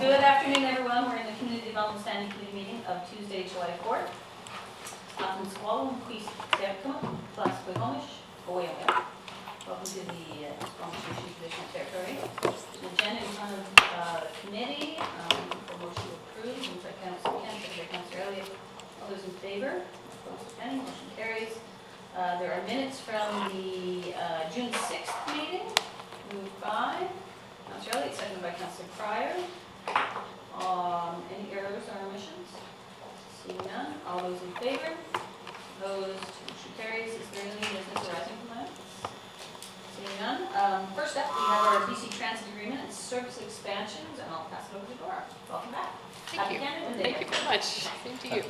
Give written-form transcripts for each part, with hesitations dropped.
Good afternoon, everyone. We're in the Community Development Standing Committee meeting of Tuesday, July 4th. From Squamish, plus Squamish, away. Welcome to the Squamish Mission Traditional Territory. The agenda in front of the committee, for motion to approve, moved by Councillor Kent, seconded by Councillor Elliott. All those in favor? Opposed, if any, motion carries. There are minutes from the June 6th meeting, moved by Councillor Elliott, seconded by Councillor Pryor. Any errors or omissions? Seeing none. All those in favor? Opposed? Motion carries. Is there any business arising from that? Seeing none. First up, we have our BC Transit Agreement and Service Expansions, and I'll pass it over to Dora. Welcome back. Thank you. Thank you very much. Same to you.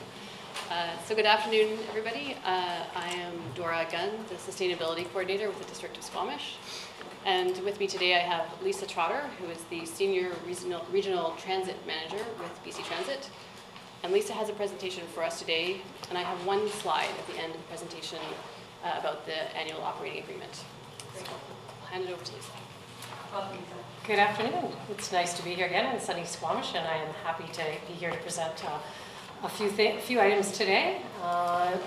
So good afternoon, everybody. I am Dora Gunn, the Sustainability Coordinator with the District of Squamish. And with me today I have Lisa Trotter, who is the Senior Regional Transit Manager with BC Transit. And Lisa has a presentation for us today, and I have one slide at the end of the presentation about the annual operating agreement. So I'll hand it over to Lisa. Welcome, Lisa. Good afternoon. It's nice to be here again in sunny Squamish, and I am happy to be here to present a few items today. I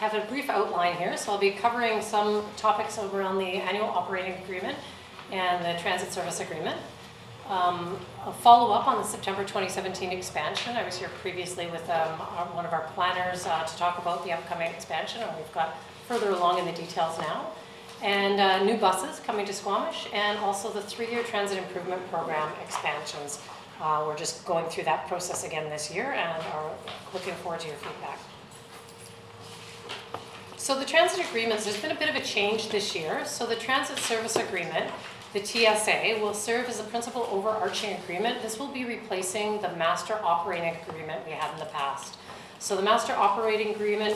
have a brief outline here, so I'll be covering some topics around the annual operating agreement and the transit service agreement. A follow-up on the September 2017 expansion. I was here previously with one of our planners to talk about the upcoming expansion, and we've got further along in the details now. And new buses coming to Squamish, and also the 3-year transit improvement program expansions. We're just going through that process again this year and are looking forward to your feedback. So the transit agreements, there's been a bit of a change this year. So the transit service agreement, the TSA, will serve as a principal overarching agreement. This will be replacing the master operating agreement we had in the past. So the master operating agreement,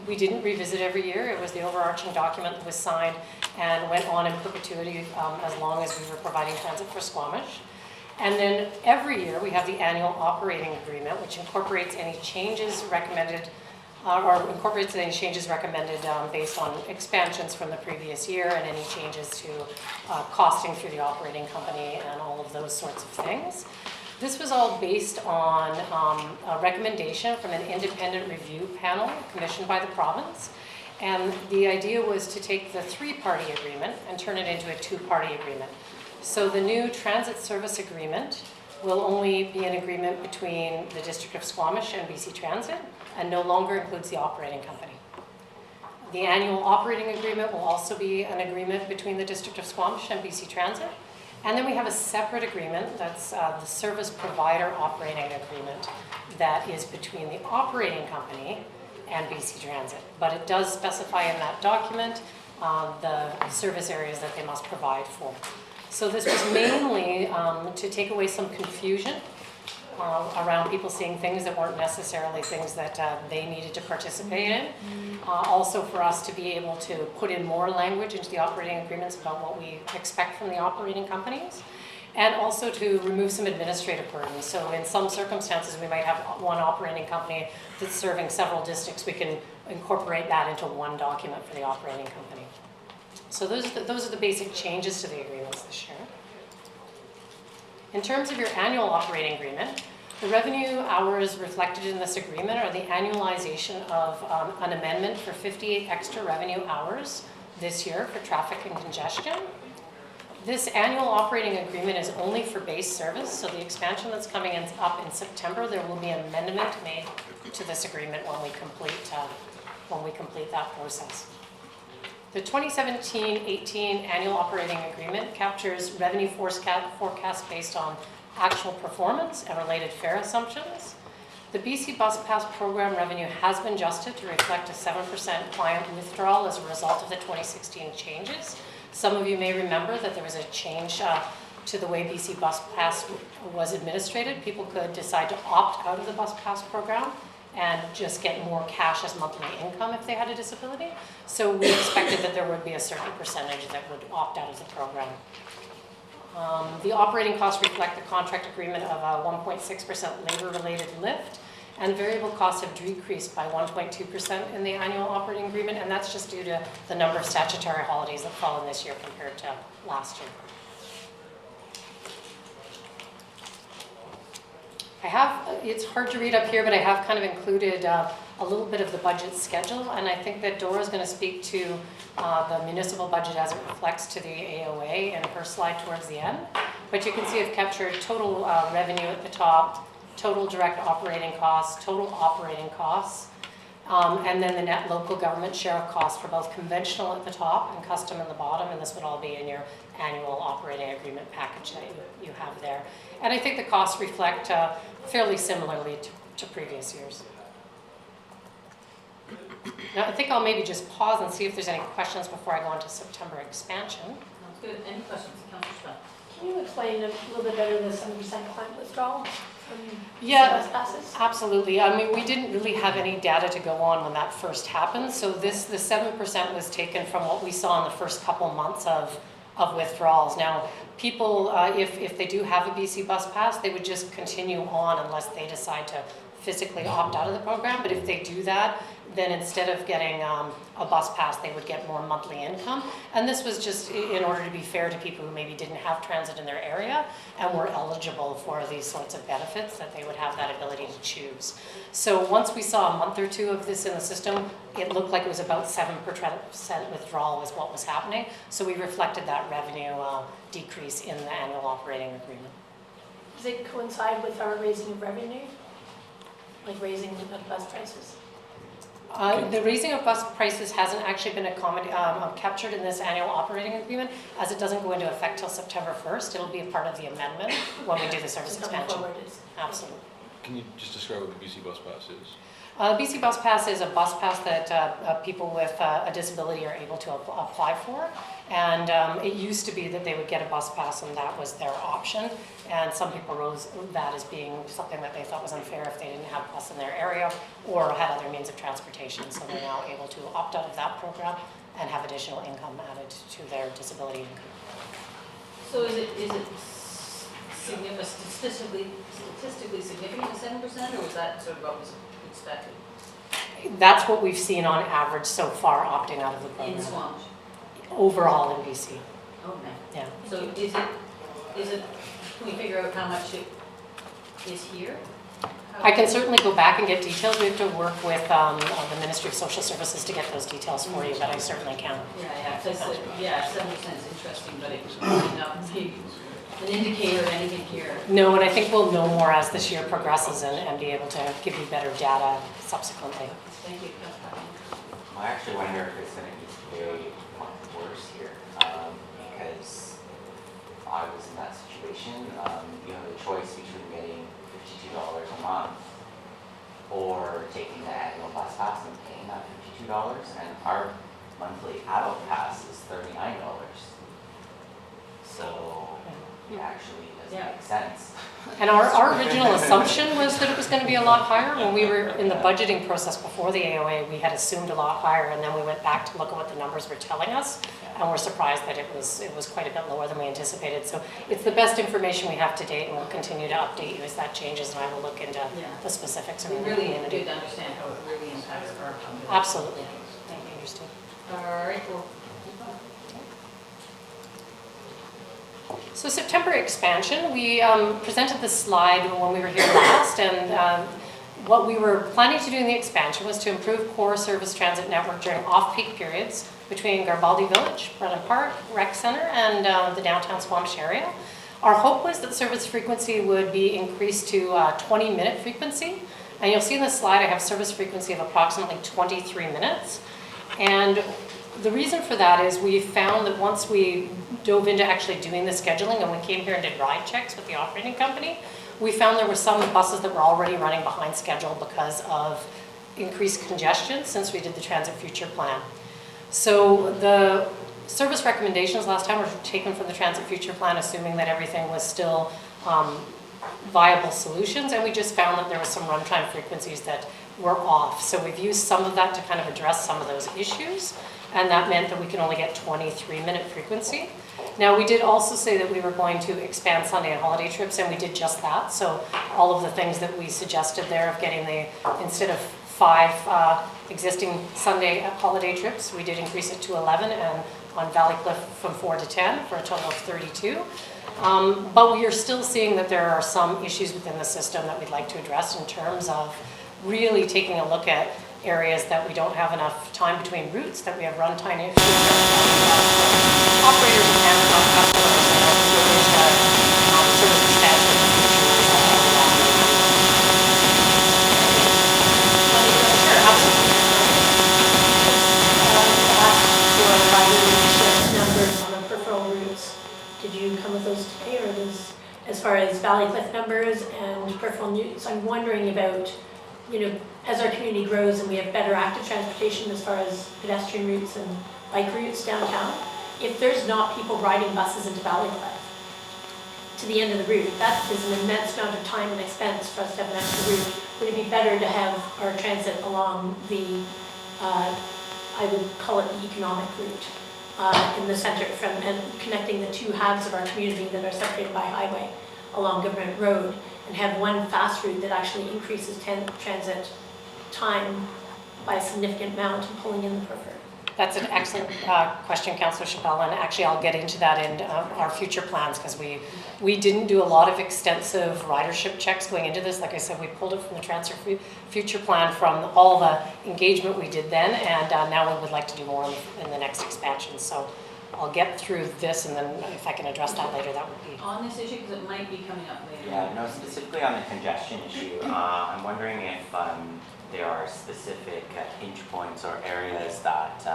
we didn't revisit every year. It was the overarching document that was signed and went on in perpetuity as long as we were providing transit for Squamish. And then every year we have the annual operating agreement, which incorporates any changes recommended based on expansions from the previous year and any changes to costing through the operating company and all of those sorts of things. This was all based on a recommendation from an independent review panel commissioned by the province. And the idea was to take the 3-party agreement and turn it into a 2-party agreement. So the new transit service agreement will only be an agreement between the District of Squamish and BC Transit, and no longer includes the operating company. The annual operating agreement will also be an agreement between the District of Squamish and BC Transit. And then we have a separate agreement, that's the service provider operating agreement, that is between the operating company and BC Transit. But it does specify in that document the service areas that they must provide for. So this was mainly to take away some confusion around people seeing things that weren't necessarily things that they needed to participate in. Also for us to be able to put in more language into the operating agreements about what we expect from the operating companies, and also to remove some administrative burdens. So in some circumstances we might have one operating company that's serving several districts. We can incorporate that into one document for the operating company. So those are the basic changes to the agreements this year. In terms of your annual operating agreement, the revenue hours reflected in this agreement are the annualization of an amendment for 58 extra revenue hours this year for traffic and congestion. This annual operating agreement is only for base service, so the expansion that's coming up in September, there will be an amendment made to this agreement when we complete that process. The 2017-18 annual operating agreement captures revenue forecasts based on actual performance and related fare assumptions. The BC Bus Pass program revenue has been adjusted to reflect a 7% client withdrawal as a result of the 2016 changes. Some of you may remember that there was a change to the way BC Bus Pass was administrated. People could decide to opt out of the Bus Pass program and just get more cash as monthly income if they had a disability. So we expected that there would be a certain percentage that would opt out of the program. The operating costs reflect the contract agreement of a 1.6% labor-related lift, and variable costs have decreased by 1.2% in the annual operating agreement, and that's just due to the number of statutory holidays that fall in this year compared to last year. it's hard to read up here, but I have kind of included a little bit of the budget schedule, and I think that Dora's going to speak to the municipal budget as it reflects to the AOA in her slide towards the end. But you can see I've captured total revenue at the top, total direct operating costs, total operating costs, and then the net local government share of costs for both conventional at the top and custom in the bottom, and this would all be in your annual operating agreement package that you have there. And I think the costs reflect fairly similarly to previous years. Now, I think I'll maybe just pause and see if there's any questions before I go on to September expansion. Sounds good. Any questions, Councillor Scott? Can you explain a little bit better the 7% climate withdrawal from Yeah, bus passes? absolutely. I mean, we didn't really have any data to go on when that first happened. So the 7% was taken from what we saw in the first couple months of withdrawals. Now, people, if they do have a BC bus pass, they would just continue on unless they decide to physically opt out of the program. But if they do that, then instead of getting a bus pass, they would get more monthly income. And this was just in order to be fair to people who maybe didn't have transit in their area and were eligible for these sorts of benefits, that they would have that ability to choose. So once we saw a month or two of this in the system, it looked like it was about 7% withdrawal was what was happening. So we reflected that revenue decrease in the annual operating agreement. Does it coincide with our raising of revenue? Like raising the bus prices? The raising of bus prices hasn't actually been captured in this annual operating agreement, as it doesn't go into effect till September 1st. It'll be a part of the amendment when we do the service So going expansion. forward is- Absolutely. Can you just describe what the BC Bus Pass is? BC Bus Pass is a bus pass that people with a disability are able to apply for. And it used to be that they would get a bus pass and that was their option. And some people rose that as being something that they thought was unfair if they didn't have a bus in their area or had other means of transportation. So they're now able to opt out of that program and have additional income added to their disability income. So is it statistically significant, 7%, or was that sort of what was expected That's what we've seen on average so far opting out of the program. in Squamish? Overall in BC, Okay. yeah. So is it, can we figure out how much it is here? I can certainly go back and get details. We have to work with the Ministry of Social Services to get those details for you, but I certainly can. Yeah, because, 7% is interesting, but it might not be an indicator of anything here. No, and I think we'll know more as this year progresses and be able to give you better data subsequently. Thank you, Councillor. I actually wonder if it's going to be very much worse here, because if I was in that situation, you have a choice between getting $52 a month or taking the annual bus pass and paying that $52, and our monthly adult pass is $39. So it actually doesn't make sense. And our original assumption was that it was going to be a lot higher. When we were in the budgeting process before the AOA, we had assumed a lot higher, and then we went back to look at what the numbers were telling us, and we're surprised that it was quite a bit lower than we anticipated. So it's the best information we have to date, and we'll continue to update you as that changes, and I will look into the specifics We around the really community. did understand how it really impacts our population. Absolutely. Thank you, understood. All right, well, So September expansion, we presented this slide when we were here last, and what we were planning to do in the expansion was to improve core service transit network during off-peak periods between Garibaldi Village, Brennan Park, Rec Center, and the downtown Squamish area. Our hope was that service frequency would be increased to 20-minute frequency, and you'll see in this slide I have service frequency of approximately 23 minutes. And the reason for that is we found that once we dove into actually doing the scheduling and we came here and did ride checks with the operating company, we found there were some buses that were already running behind schedule because of increased congestion since we did the Transit Future Plan. So the service recommendations last time were taken from the Transit Future Plan, assuming that everything was still viable solutions, and we just found that there were some runtime frequencies that were off. So we've used some of that to kind of address some of those issues, and that meant that we can only get 23-minute frequency. Now, we did also say that we were going to expand Sunday and holiday trips, and we did just that. So all of the things that we suggested there of getting instead of 5 existing Sunday holiday trips, we did increase it to 11, and on Valley Cliff from 4 to 10 for a total of 32. But we are still seeing that there are some issues within the system that we'd like to address in terms of really taking a look at areas that we don't have enough time between routes, that we have runtime issues, operators and Amazon customers, and service dispatchers and issues. Sure, absolutely. Asked for ridership numbers on the peripheral routes. Did you come with those today, or those, as far as Valley Cliff numbers and peripheral routes? I'm wondering about, as our community grows and we have better active transportation as far as pedestrian routes and bike routes downtown, if there's not people riding buses into Valley Cliff to the end of the route, that is an immense amount of time and expense for us to have an extra route. Would it be better to have our transit along the, I would call it the economic route, in the center, and connecting the two halves of our community that are separated by highway along Government Road, and have one fast route that actually increases transit time by a significant amount and pulling in the periphery? That's an excellent question, Councillor Chappelle, and actually I'll get into that in our future plans, because we didn't do a lot of extensive ridership checks going into this. Like I said, we pulled it from the transfer future plan from all the engagement we did then, and now we would like to do more in the next expansion. So I'll get through this, and then if I can address that later, that would be. On this issue, because it might be coming up later. Yeah, no, specifically on the congestion issue, I'm wondering if there are specific pinch points or areas that,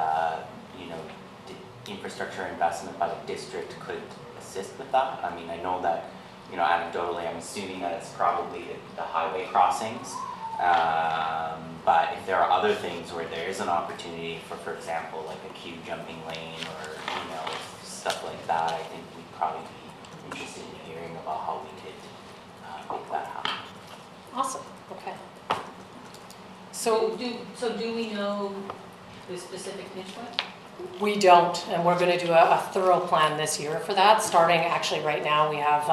infrastructure investment by the district could assist with that. I mean, I know that, anecdotally, I'm assuming that it's probably the highway crossings. But if there are other things where there is an opportunity for example, like a queue jumping lane or, stuff like that, I think we'd probably be interested in hearing about how we could make that happen. Awesome, okay. So do we know the specific pinch point? we don't, and we're going to do a thorough plan this year for that. Starting actually right now, we have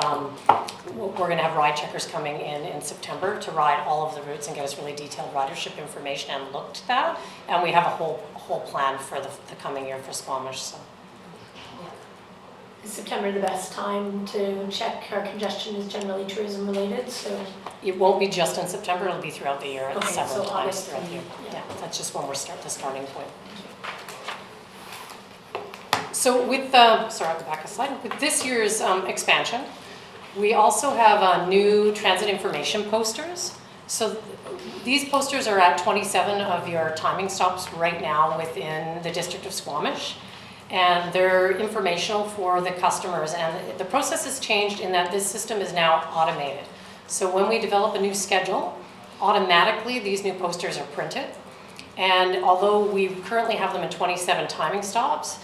we're going to have ride checkers coming in September to ride all of the routes and get us really detailed ridership information and look to that. And we have a whole plan for the coming year for Squamish. So. Is September the best time to check? Our congestion is generally tourism related, so. It won't be just in September, it'll be throughout the year, Okay, several so times August throughout the year. yeah. Yeah, that's just when we're the starting point. So with, sorry, I'll go back a slide. With this year's expansion, we also have new transit information posters. So these posters are at 27 of your timing stops right now within the district of Squamish. And they're informational for the customers. And the process has changed in that this system is now automated. So when we develop a new schedule, automatically these new posters are printed. And although we currently have them in 27 timing stops,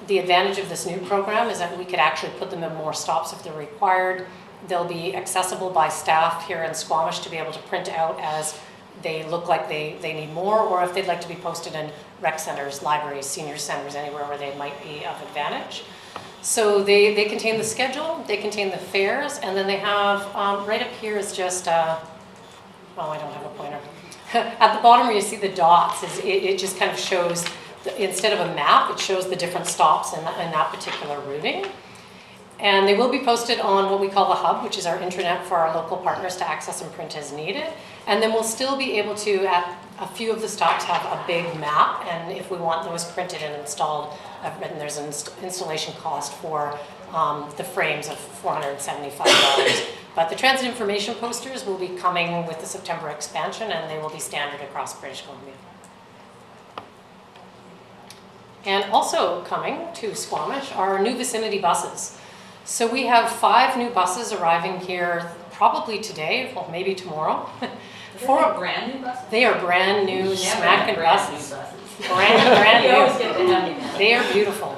the advantage of this new program is that we could actually put them in more stops if they're required. They'll be accessible by staff here in Squamish to be able to print out as they look like they need more, or if they'd like to be posted in rec centers, libraries, senior centers, anywhere where they might be of advantage. So they contain the schedule, they contain the fares, and then they have, right up here is just, I don't have a pointer. At the bottom where you see the dots, it just kind of shows, instead of a map, it shows the different stops in that particular routing. And they will be posted on what we call the hub, which is our intranet for our local partners to access and print as needed. And then we'll still be able to, at a few of the stops, have a big map. And if we want those printed and installed, I've written there's an installation cost for the frames of $475. But the transit information posters will be coming with the September expansion, and they will be standard across British Columbia. And also coming to Squamish are new vicinity buses. So we have 5 new buses arriving here probably today, well maybe tomorrow. Are they brand new buses? They are brand new smacking buses. Buses. Brand You always new. get the heavy. They are beautiful.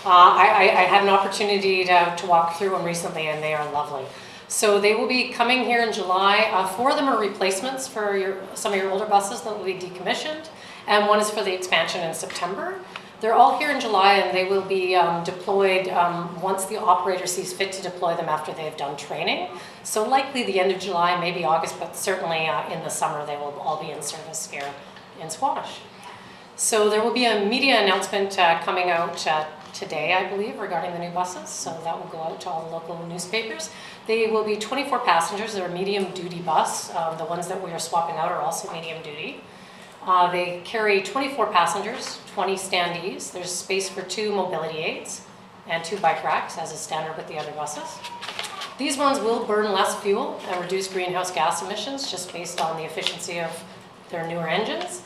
I had an opportunity to walk through them recently, and they are lovely. So they will be coming here in July. 4 of them are replacements for some of your older buses that will be decommissioned, and 1 is for the expansion in September. They're all here in July, and they will be deployed once the operator sees fit to deploy them after they've done training. So likely the end of July, maybe August, but certainly in the summer they will all be in service here in Squamish. So there will be a media announcement coming out today, I believe, regarding the new buses, so that will go out to all the local newspapers. They will be 24 passengers. They're a medium-duty bus. The ones that we are swapping out are also medium-duty. They carry 24 passengers, 20 standees. There's space for 2 mobility aids and 2 bike racks, as is standard with the other buses. These ones will burn less fuel and reduce greenhouse gas emissions just based on the efficiency of their newer engines.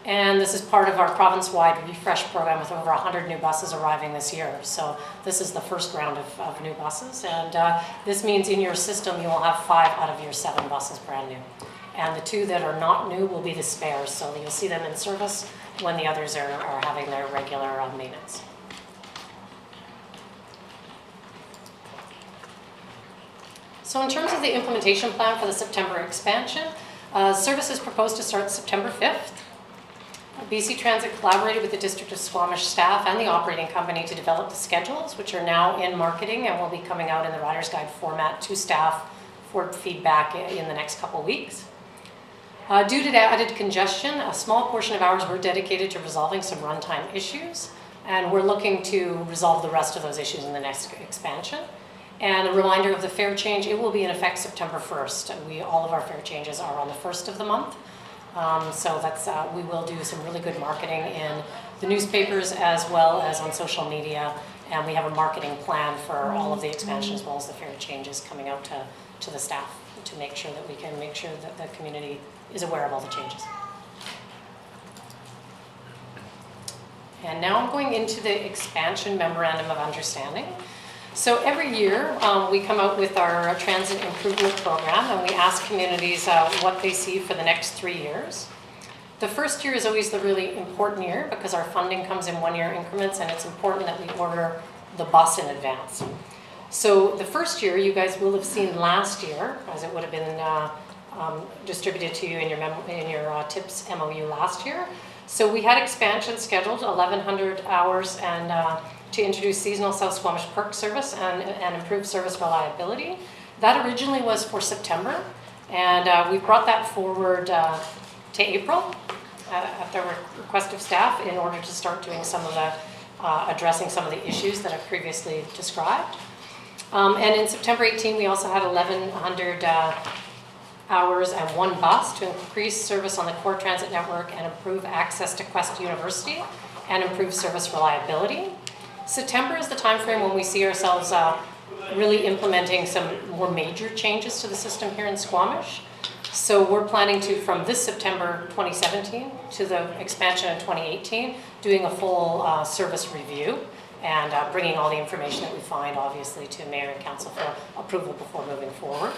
And this is part of our province-wide refresh program with over 100 new buses arriving this year. So this is the first round of new buses. And this means in your system you will have 5 out of your 7 buses brand new. And the 2 that are not new will be the spares. So you'll see them in service when the others are having their regular maintenance. So in terms of the implementation plan for the September expansion, service is proposed to start September 5th. BC Transit collaborated with the District of Squamish staff and the operating company to develop the schedules, which are now in marketing and will be coming out in the Rider's Guide format to staff for feedback in the next couple weeks. Due to the added congestion, a small portion of hours were dedicated to resolving some runtime issues, and we're looking to resolve the rest of those issues in the next expansion. And a reminder of the fare change, it will be in effect September 1st. All of our fare changes are on the 1st of the month. So that's we will do some really good marketing in the newspapers as well as on social media, and we have a marketing plan for all of the expansion as well as the fare changes coming out to the staff to make sure that we can make sure that the community is aware of all the changes. And now I'm going into the expansion memorandum of understanding. So every year we come out with our transit improvement program and we ask communities what they see for the next 3 years. The first year is always the really important year because our funding comes in 1-year increments, and it's important that we order the bus in advance. So the first year you guys will have seen last year, as it would have been distributed to you in your TIPS MOU last year. So we had expansion scheduled, 1,100 hours, and to introduce seasonal South Squamish Perk service and improve service reliability. That originally was for September, and we brought that forward to April at the request of staff in order to start doing some of the, addressing some of the issues that I've previously described. And in September 18, we also had 1,100 hours and 1 bus to increase service on the core transit network and improve access to Quest University and improve service reliability. September is the time frame when we see ourselves really implementing some more major changes to the system here in Squamish. So we're planning to, from this September 2017 to the expansion in 2018, doing a full service review and bringing all the information that we find, obviously, to Mayor and Council for approval before moving forward.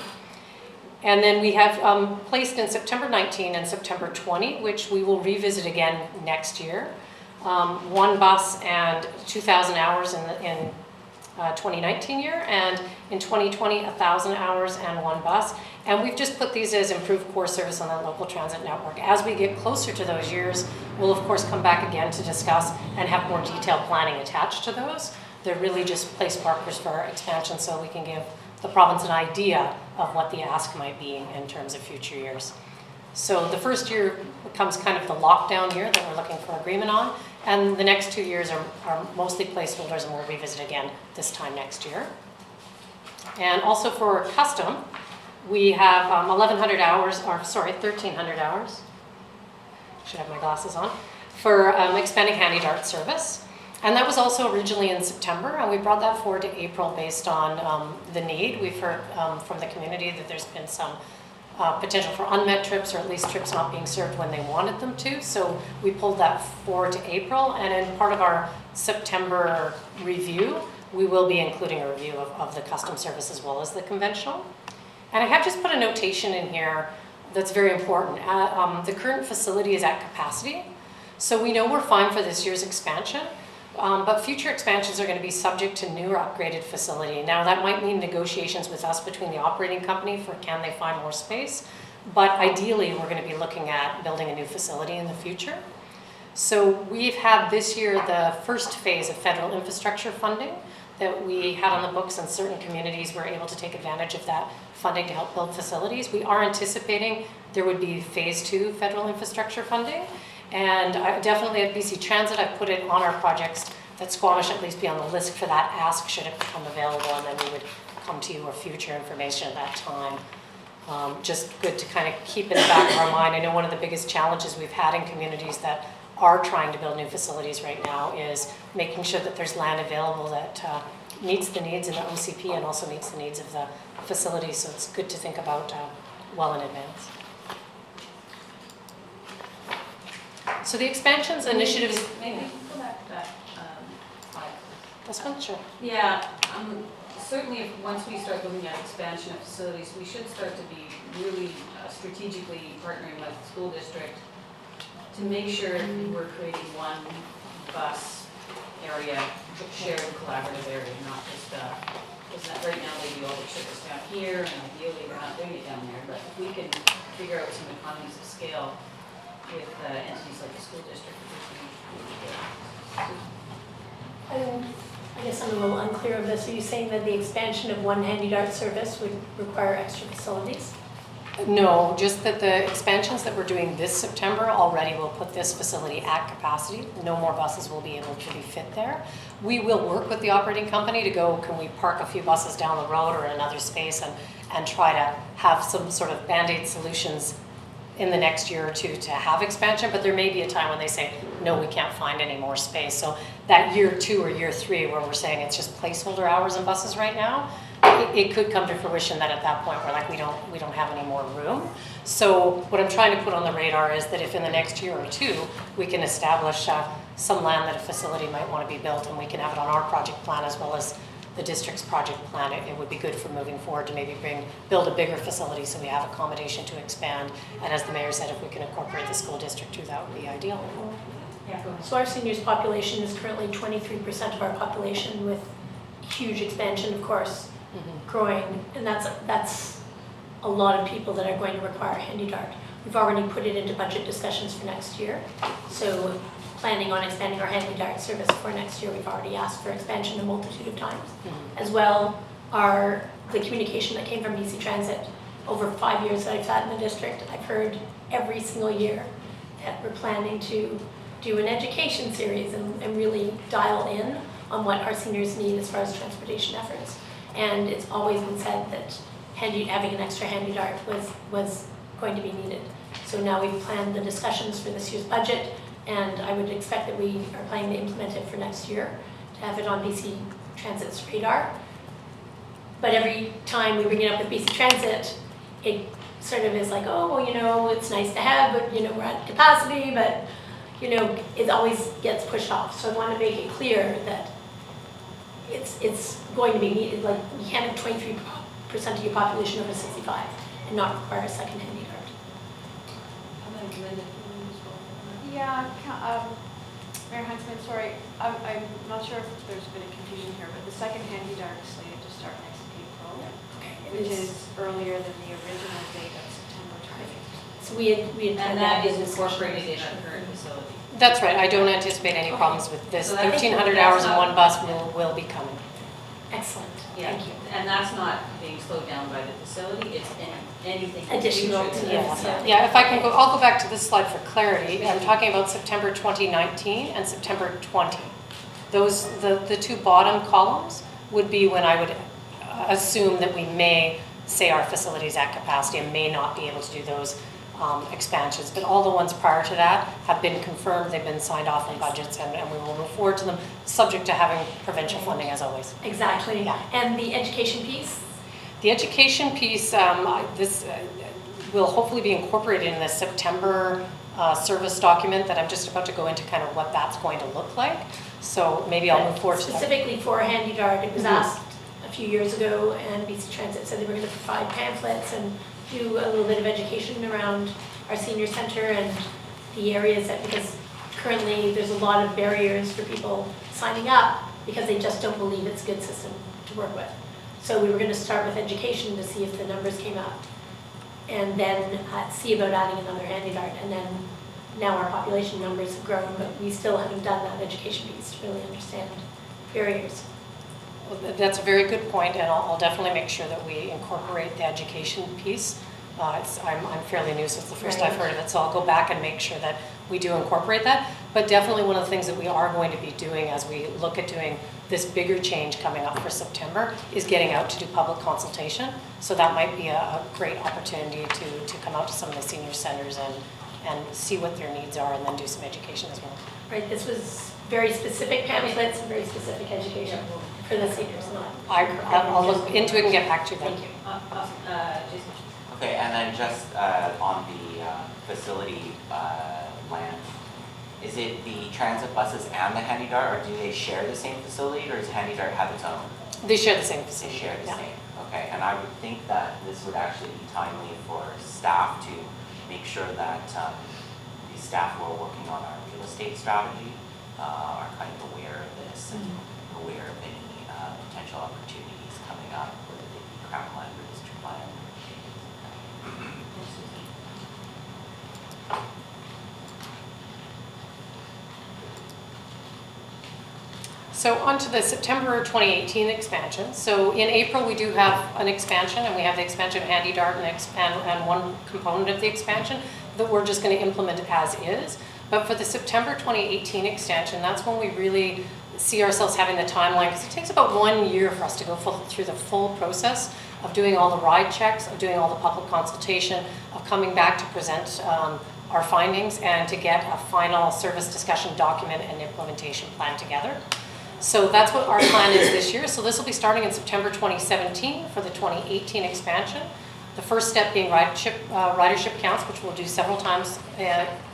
And then we have placed in September 19 and September 20, which we will revisit again next year. 1 bus and 2,000 hours in 2019 year, and in 2020 1,000 hours and 1 bus. And we've just put these as improved core service on the local transit network. As we get closer to those years, we'll of course come back again to discuss and have more detailed planning attached to those. They're really just place markers for our expansion so we can give the province an idea of what the ask might be in terms of future years. So the first year becomes kind of the lockdown year that we're looking for agreement on, and the next 2 years are mostly placeholders, and we'll revisit again this time next year. And also for custom, we have 1,100 hours, or sorry, 1,300 hours, should have my glasses on, for expanding handy dart service. And that was also originally in September, and we brought that forward to April based on the need. We've heard from the community that there's been some potential for unmet trips, or at least trips not being served when they wanted them to. So we pulled that forward to April, and in part of our September review, we will be including a review of the custom service as well as the conventional. And I have just put a notation in here that's very important. The current facility is at capacity, so we know we're fine for this year's expansion. But future expansions are going to be subject to new or upgraded facility. Now that might mean negotiations with us between the operating company for can they find more space, but ideally we're going to be looking at building a new facility in the future. So we've had this year the first phase of federal infrastructure funding that we had on the books, and certain communities were able to take advantage of that funding to help build facilities. We are anticipating there would be phase 2 federal infrastructure funding. And definitely at BC Transit, I've put it on our projects that Squamish at least be on the list for that ask should it become available, and then we would come to you with future information at that time. Just good to kind of keep in the back of our mind. I know one of the biggest challenges we've had in communities that are trying to build new facilities right now is making sure that there's land available that meets the needs in the OCP and also meets the needs of the facility. So it's good to think about well in advance. So the expansions initiatives. Maybe go back to that slide. This one, sure. Yeah, certainly if, once we start looking at expansion of facilities, we should start to be really strategically partnering with the school district to make sure we're creating one bus area, shared collaborative area, not just, because right now they do all the trips down here, and ideally we're not doing it down there, but if we can figure out some economies of scale with entities like the school district, which we I guess I'm a little unclear of this. Are you saying that the expansion of one handy dart service would require extra facilities? No, just that the expansions that we're doing this September already will put this facility at capacity. No more buses will be able to be fit there. We will work with the operating company to go, can we park a few buses down the road or in another space and try to have some sort of Band-Aid solutions in the next year or two to have expansion, but there may be a time when they say, no, we can't find any more space. So that year 2 or year 3 where we're saying it's just placeholder hours and buses right now, it could come to fruition that at that point we're like, we don't have any more room. So what I'm trying to put on the radar is that if in the next year or 2 we can establish some land that a facility might want to be built, and we can have it on our project plan as well as the district's project plan, it would be good for moving forward to maybe build a bigger facility so we have accommodation to expand. And as the mayor said, if we can incorporate the school district too, that would be ideal. Yeah, go ahead. So our seniors population is currently 23% of our population, with huge expansion, of course, growing, and that's a lot of people that are going to require a handy dart. We've already put it into budget discussions for next year, so planning on expanding our handy dart service for next year. We've already asked for expansion a multitude of times. As well, the communication that came from BC Transit over 5 years that I've sat in the district, I've heard every single year that we're planning to do an education series and really dial in on what our seniors need as far as transportation efforts. And it's always been said that having an extra handy dart was going to be needed. So now we've planned the discussions for this year's budget, and I would expect that we are planning to implement it for next year, to have it on BC Transit's radar. But every time we bring it up with BC Transit, it sort of is like, oh, well, it's nice to have, but, we're at capacity, but, it always gets pushed off. So I want to make it clear that it's going to be needed. Like, you can't have 23% of your population over 65 and not require a second handy dart. Yeah, Mayor Heintzman, sorry, I'm not sure if there's been a confusion here, but the second handy dart is slated to start next April, which is earlier than the original date of September 20th. So we had And that is incorporated in our current facility. That's right. I don't anticipate any problems with this. So that makes 1,300 sense. hours in one bus will be coming. excellent. Yeah, Thank you. and that's not being slowed down by the facility, it's anything in the Additional future to that the is- facility. Yeah, if I can go, I'll go back to this slide for clarity. I'm talking about September 2019 and September 20. Those, the two bottom columns would be when I would assume that we may say our facility's at capacity and may not be able to do those expansions. But all the ones prior to that have been confirmed, they've been signed off in budgets, and we will move forward to them, subject to having provincial funding as always. Exactly. Yeah. And the education piece? The education piece, this will hopefully be incorporated in the September service document that I'm just about to go into, kind of what that's going to look like. So maybe I'll move forward to that. Specifically for handy dart, it was asked a few years ago, and BC Transit said they were going to provide pamphlets and do a little bit of education around our senior center and the areas that, because currently there's a lot of barriers for people signing up because they just don't believe it's a good system to work with. So we were going to start with education to see if the numbers came up, and then see about adding another handy dart. And then now our population numbers have grown, but we still haven't done that education piece to really understand barriers. Well, that's a very good point, and I'll definitely make sure that we incorporate the education piece I'm fairly new, so it's the first Right. I've heard of it, so I'll go back and make sure that we do incorporate that. But definitely one of the things that we are going to be doing as we look at doing this bigger change coming up for September is getting out to do public consultation. So that might be a great opportunity to come out to some of the senior centers and see what their needs are and then do some education as well. Right, this was very specific, Pam, led some very specific education for the seniors, not. I'll look into it and get back to you then. Thank you. Awesome, Jason. Okay, and then just on the facility plan, is it the transit buses and the Handy Dart, or do they share the same facility, or does Handy Dart have its own? They share the same They facility. share the yeah. same, okay, and I would think that this would actually be timely for staff to make sure that the staff who are working on our real estate strategy are kind of aware of this and aware of any potential opportunities coming up, whether they be crown land or district land. So on to the September 2018 expansion. So in April, we do have an expansion, and we have the expansion of Handy Dart and one component of the expansion that we're just going to implement as is. But for the September 2018 extension, that's when we really see ourselves having the timeline, because it takes about 1 year for us to go through the full process of doing all the ride checks, of doing all the public consultation, of coming back to present our findings, and to get a final service discussion document and implementation plan together. So that's what our plan is this year. So this will be starting in September 2017 for the 2018 expansion. The first step being ridership counts, which we'll do several times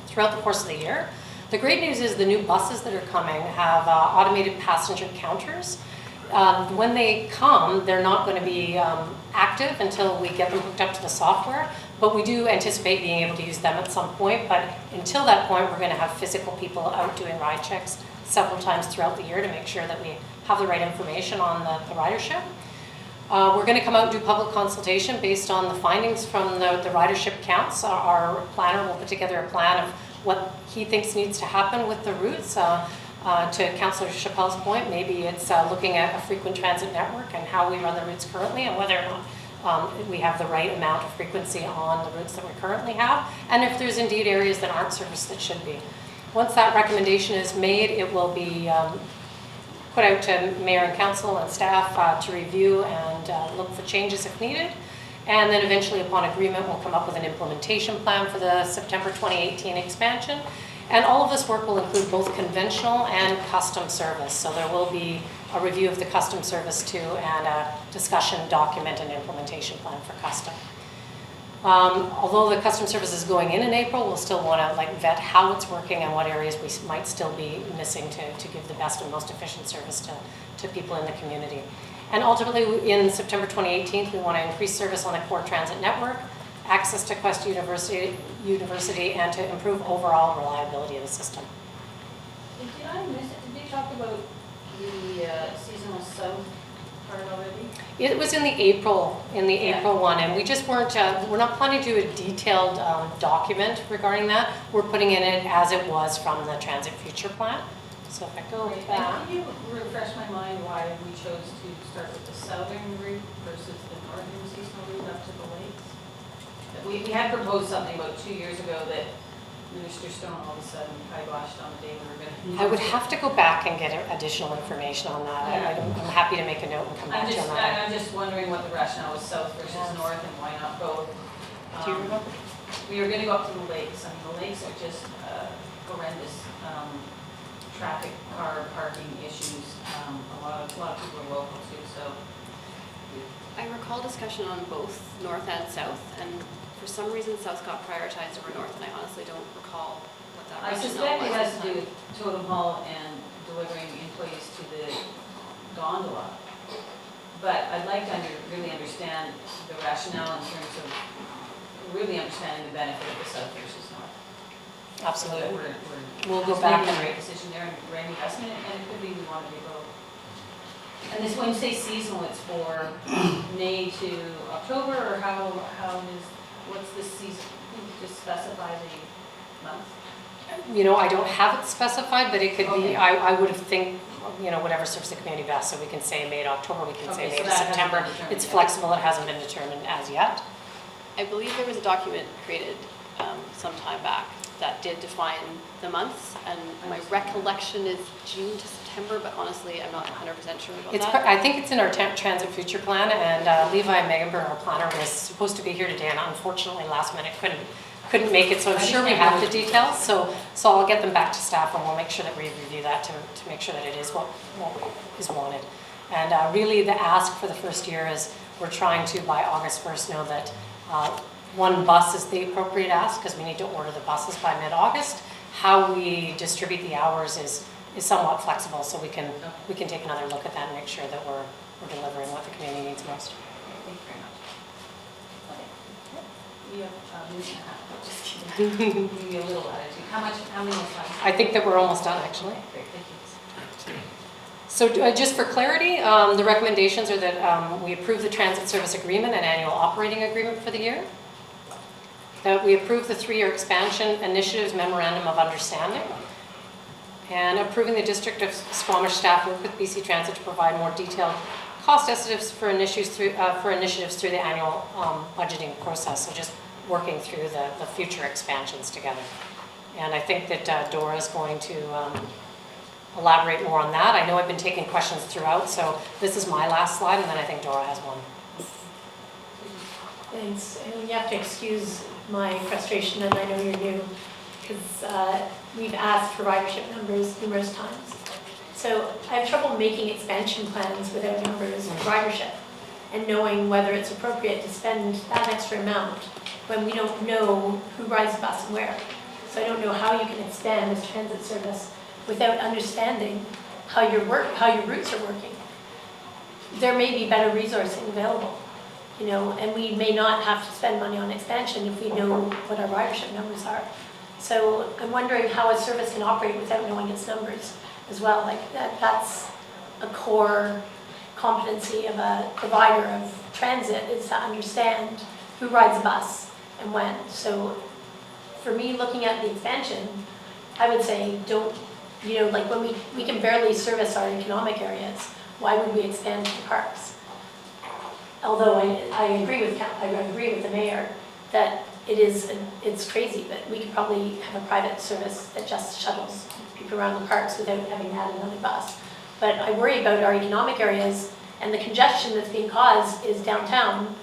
throughout the course of the year. The great news is the new buses that are coming have automated passenger counters. When they come, they're not going to be active until we get them hooked up to the software, but we do anticipate being able to use them at some point. But until that point, we're going to have physical people out doing ride checks several times throughout the year to make sure that we have the right information on the ridership. We're going to come out and do public consultation based on the findings from the ridership counts. Our planner will put together a plan of what he thinks needs to happen with the routes. To Councillor Chappelle's point, maybe it's looking at a frequent transit network and how we run the routes currently, and whether or not we have the right amount of frequency on the routes that we currently have, and if there's indeed areas that aren't serviced that should be. Once that recommendation is made, it will be put out to Mayor and Council and staff to review and look for changes if needed. And then eventually, upon agreement, we'll come up with an implementation plan for the September 2018 expansion. And all of this work will include both conventional and custom service. So there will be a review of the custom service too, and a discussion document and implementation plan for custom. Although the custom service is going in April, we'll still want to vet how it's working and what areas we might still be missing to give the best and most efficient service to people in the community. And ultimately, in September 2018, we want to increase service on the core transit network, access to Quest University, and to improve overall reliability of the system. Did I miss it? Did you talk about the seasonal south part already? It was in the April one, and we just we're not planning to do a detailed document regarding that. We're putting in it as it was from the Transit Future Plan. So if I go Okay, back. and can you refresh my mind why we chose to start with the southern route versus the northern seasonal route up to the lakes? We had proposed something about 2 years ago that Minister Stone all of a sudden kiboshed on the day we were going to. I would have to go back and get additional information on that. Yeah. I'm happy to make a note and come back to you on that. I'm just wondering what the rationale was south versus Yes. north and why not both. Do you remember? We were going to go up to the lakes. I mean, the lakes are just horrendous traffic, car parking issues. A lot of people are local too, so. I recall discussion on both north and south, and for some reason south got prioritized over north, and I honestly don't recall what that I rationale suspect was it has at to the do time. with totem hall and delivering employees to the gondola. But I'd like to really understand the rationale in terms of really understanding the benefit of the south versus north. Absolutely. So that we're We'll go just back making and the right decision there and right investment, and it could be we want to do both. And this, when you say seasonal, it's for May to October, or how is, what's the season? Can you just specify the month? I don't have it specified, but it could be, Okay. I would have think, whatever serves the community best. So we can say May to October, we can say Okay, May so to that hasn't September. been determined It's yet. flexible, it hasn't been determined as yet. I believe there was a document created some time back that did define the months, and my recollection is June to September, but honestly, I'm not 100% sure about that. I think it's in our transit future plan, and Levi Megenbir, our planner, was supposed to be here today, and unfortunately, last minute couldn't make it, so I'm sure we have the details, so I'll get them back to staff, and we'll make sure that we review that to make sure that it is what is wanted. And really, the ask for the first year is we're trying to, by August 1st, know that one bus is the appropriate ask, because we need to order the buses by mid-August. How we distribute the hours is somewhat flexible, so we can take another look at that and make sure that we're delivering what the community needs most. Thank you very much. Okay. We have a minute and a half. Just kidding. Give me a little attitude. How many more slides? I think that we're almost done, actually. Great, thank you. So just for clarity, the recommendations are that we approve the transit service agreement and annual operating agreement for the year. That we approve the 3-year expansion initiatives memorandum of understanding. And approving the District of Squamish staff work with BC Transit to provide more detailed cost estimates for initiatives through the annual budgeting process. So just working through the future expansions together. And I think that Dora is going to elaborate more on that. I know I've been taking questions throughout, so this is my last slide, and then I think Dora has one. Thanks, and you have to excuse my frustration, and I know you're new, because we've asked for ridership numbers numerous times. So I have trouble making expansion plans without numbers of ridership, and knowing whether it's appropriate to spend that extra amount when we don't know who rides the bus and where. So I don't know how you can expand this transit service without understanding how your routes are working. There may be better resourcing available, you know, and we may not have to spend money on expansion if we know what our ridership numbers are. So I'm wondering how a service can operate without knowing its numbers as well. Like that's a core competency of a provider of transit, is to understand who rides a bus and when. So for me, looking at the expansion, I would say don't, you know, like when we can barely service our economic areas, why would we expand to the parks? Although I agree with the mayor that it's crazy, but we could probably have a private service that just shuttles people around the parks without having to add another bus. But I worry about our economic areas, and the congestion that's being caused is downtown.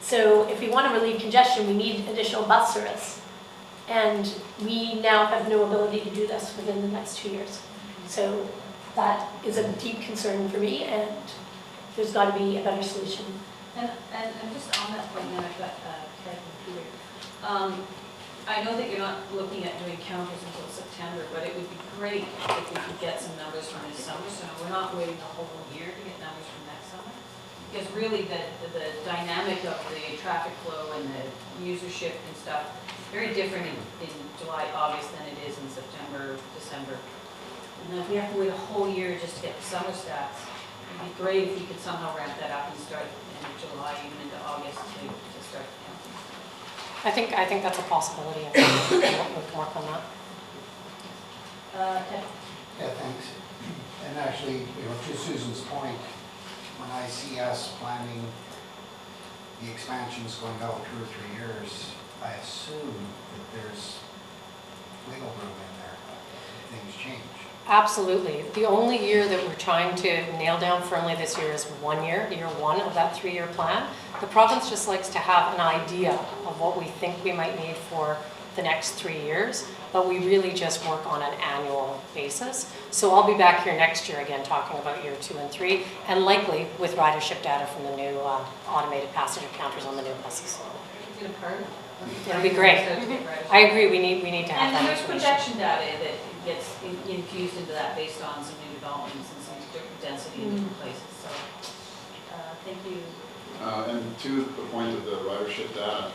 So if we want to relieve congestion, we need additional bus service. And we now have no ability to do this within the next 2 years. So that is a deep concern for me, and there's got to be a better solution. And just on that point, now I've got Ted and Peter. I know that you're not looking at doing counters until September, but it would be great if we could get some numbers from this summer. So we're not waiting the whole year to get numbers from next summer. Because really the dynamic of the traffic flow and the usership and stuff, very different in July, August than it is in September, December. And then if we have to wait a whole year just to get the summer stats, it'd be great if we could somehow ramp that up and start in July, even into August to start counting. I think that's a possibility. We can work on that. Ted? Yeah, thanks. And actually, you know, to Susan's point, when I see us planning the expansions going out 2 or 3 years, I assume that there's wiggle room in there if things change. Absolutely. The only year that we're trying to nail down firmly this year is 1 year, year 1 of that 3-year plan. The province just likes to have an idea of what we think we might need for the next 3 years, but we really just work on an annual basis. So I'll be back here next year again talking about year 2 and 3, and likely with ridership data from the new automated passenger counters on the new buses. Get a part? It'll be great. I agree, we need to have that And there's information. projection data that gets infused into that based on some new developments and some different density in different places, so, thank you. And to the point of the ridership data,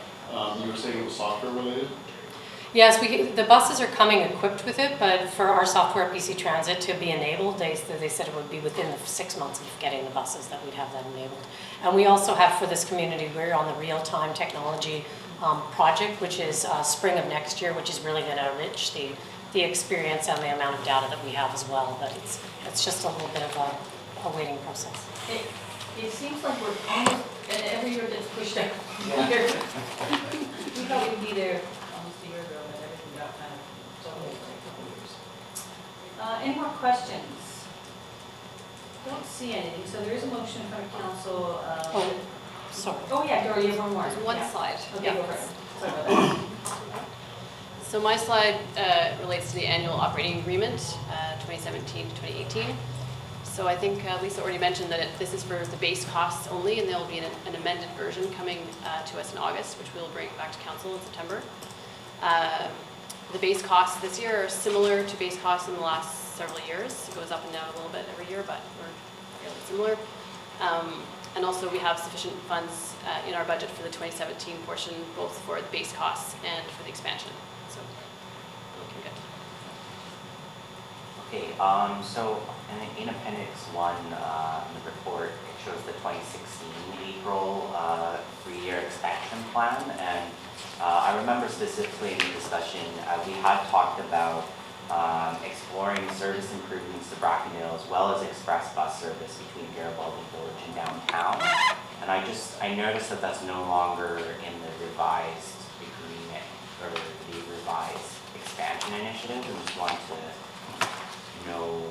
you were saying it was software related? Yes, the buses are coming equipped with it, but for our software at BC Transit to be enabled, they said it would be within the 6 months of getting the buses that we'd have that enabled. And we also have for this community, we're on the real-time technology project, which is spring of next year, which is really going to enrich the experience and the amount of data that we have as well. But it's just a little bit of a waiting process. It seems like we're almost And every year it gets pushed out. Yeah. We thought we'd be there almost a year ago, but everything got kind of delayed for a couple of years. Any more questions? Don't see anything, so there is a motion from council. Oh, sorry. Oh, yeah, Dory, you have one more. There's one Yeah. slide. Okay, Yeah. go for it. Sorry about that. So my slide relates to the annual operating agreement, 2017 to 2018. So I think Lisa already mentioned that this is for the base costs only, and there will be an amended version coming to us in August, which we'll bring back to council in September. The base costs this year are similar to base costs in the last several years. It goes up and down a little bit every year, but we're fairly similar. And also we have sufficient funds in our budget for the 2017 portion, both for the base costs and for the expansion. So looking good. Okay, so in Appendix 1, in the report, it shows the 2016 April 3-year expansion plan. And I remember specifically in the discussion, we had talked about exploring service improvements to Brackendale as well as express bus service between Garibaldi Village and downtown. And I noticed that that's no longer in the revised agreement or the revised expansion initiative, and just wanted to know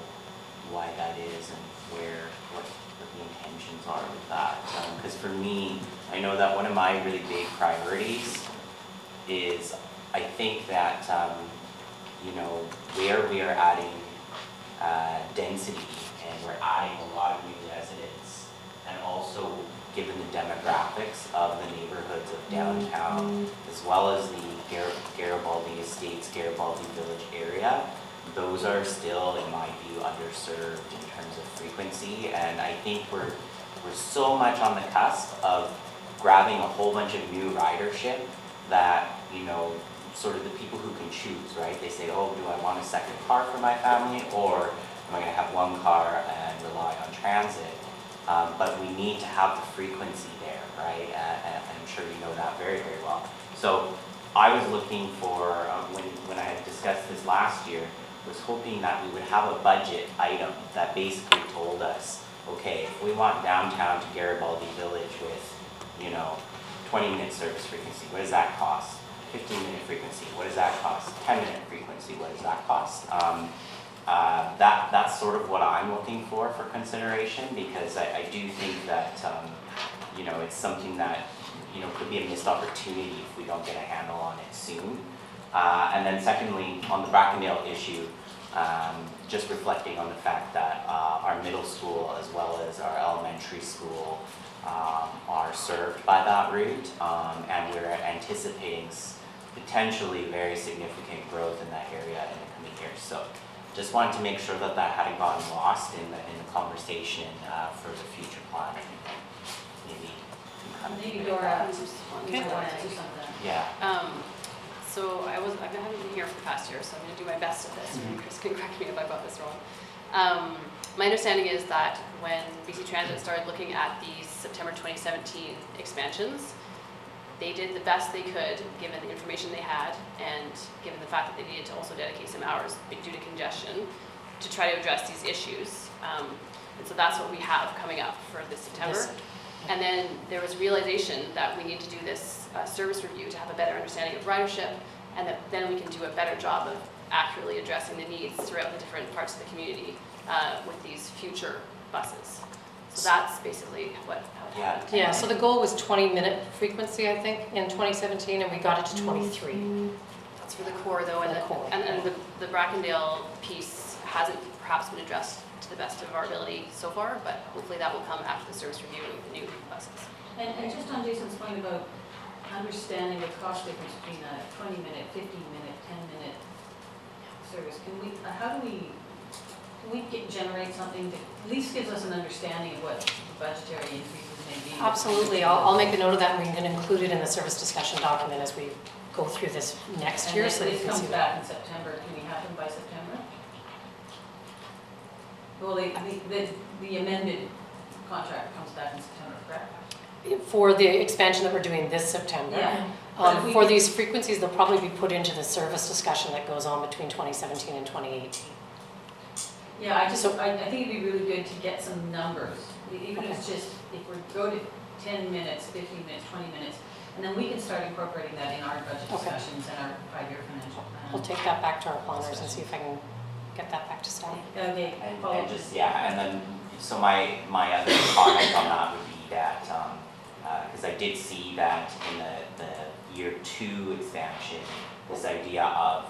why that is and what the intentions are with that. Because for me, I know that one of my really big priorities is I think that where we are adding density and we're adding a lot of new residents, and also given the demographics of the neighborhoods of downtown as well as the Garibaldi Estates, Garibaldi Village area, those are still, in my view, underserved in terms of frequency. And I think we're so much on the cusp of grabbing a whole bunch of new ridership that, sort of the people who can choose, right? They say, oh, do I want a second car for my family, or am I going to have one car and rely on transit? But we need to have the frequency there, right? And I'm sure you know that very, very well. So I was looking for, when I had discussed this last year, was hoping that we would have a budget item that basically told us, okay, if we want downtown to Garibaldi Village with, 20-minute service frequency, what does that cost? 15-minute frequency, what does that cost? 10-minute frequency, what does that cost? That's sort of what I'm looking for consideration, because I do think that, it's something that, could be a missed opportunity if we don't get a handle on it soon. And then secondly, on the Brackendale issue, just reflecting on the fact that our middle school as well as our elementary school are served by that route, and we're anticipating potentially very significant growth in that area in the coming years. So just wanted to make sure that that hadn't gotten lost in the conversation for the future planning. Maybe Dora, Okay. you want to do something. Yeah. So I haven't been here for the past year, so I'm going to do my best at this. And Chris can correct me if I got this wrong. My understanding is that when BC Transit started looking at the September 2017 expansions, they did the best they could given the information they had and given the fact that they needed to also dedicate some hours due to congestion to try to address these issues. And so that's what we have coming up for this September. And then there was realization that we need to do this service review to have a better understanding of ridership, and that then we can do a better job of accurately addressing the needs throughout the different parts of the community with these future buses. So that's basically what happened. Yeah, so the goal was 20-minute frequency, I think, in 2017, and we got it to 23. That's for the core though, and For the core, and the Brackendale piece hasn't perhaps been addressed to the best of our ability so far, but hopefully that will come after the service review and the new buses. And just on Jason's point about understanding the cost difference between a 20-minute, 15-minute, 10-minute service, how do we generate something that at least gives us an understanding of what the budgetary increases may be? Absolutely, I'll make a note of that, and we can include it in the service discussion document as we go through this next year, so that you this can comes see back that. in September. Can we have them by September? Well, the amended contract comes back in September, correct? For the expansion that we're doing this September. Yeah. But if we For could- these frequencies, they'll probably be put into the service discussion that goes on between 2017 and 2018. Yeah, I think it'd be really good to get some numbers, even if it's just, if we're going to 10 minutes, 15 minutes, 20 minutes, and then we can start incorporating that in our budget Okay. discussions and our 5-year financial plan. We'll take that back to our planners and see if I can get that back to staff. Okay, follow And just, yeah, and then, so my other comment on that would be that, because I did see that in the year 2 expansion, this idea of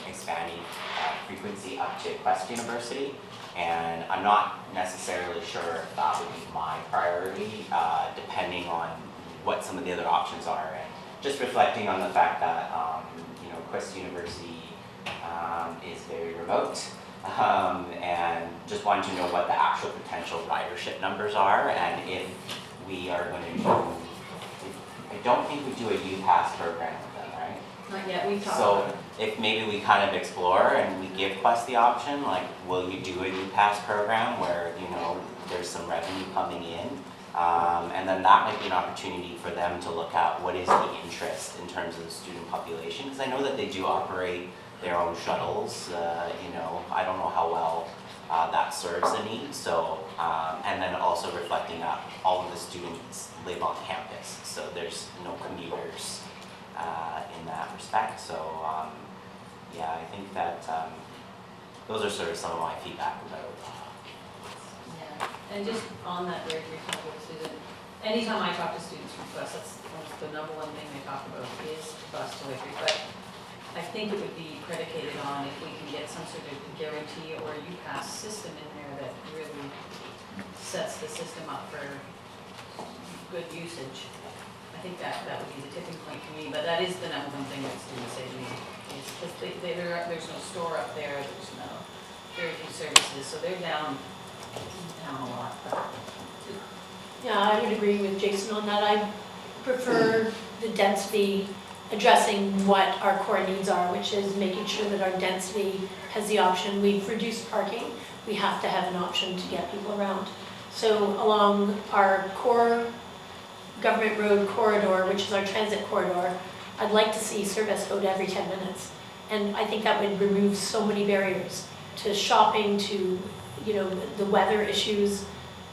expanding frequency up to Quest University. And I'm not necessarily sure if that would be my priority, depending on what some of the other options are. And just reflecting on the fact that, you know, Quest University is very remote. And just wanting to know what the actual potential ridership numbers are, and if we are going to do, I don't think we do a U-Pass program with them, right? Not yet, we've talked So about it. if maybe we kind of explore and we give Quest the option, like, will you do a U-Pass program where, you know, there's some revenue coming in? And then that might be an opportunity for them to look at what is the interest in terms of the student population, because I know that they do operate their own shuttles, you know, I don't know how well that serves the need, so, and then also reflecting that all of the students live on campus, so there's no commuters in that respect, so, yeah, I think that those are sort of some of my feedback about. Yeah, and just on that very brief topic, Susan, anytime I talk to students from Quest, that's the number one thing they talk about is bus delivery, but I think it would be predicated on if we can get some sort of guarantee or U-Pass system in there that really sets the system up for good usage. I think that would be the tipping point for me, but that is the number one thing that students say to me. Is because there's no store up there, there's no very few services, so they're down a lot. Yeah, I would agree with Jason on that. I prefer the density addressing what our core needs are, which is making sure that our density has the option. We've reduced parking. We have to have an option to get people around. So along our core government road corridor, which is our transit corridor, I'd like to see service go to every 10 minutes. And I think that would remove so many barriers to shopping, to, you know, the weather issues.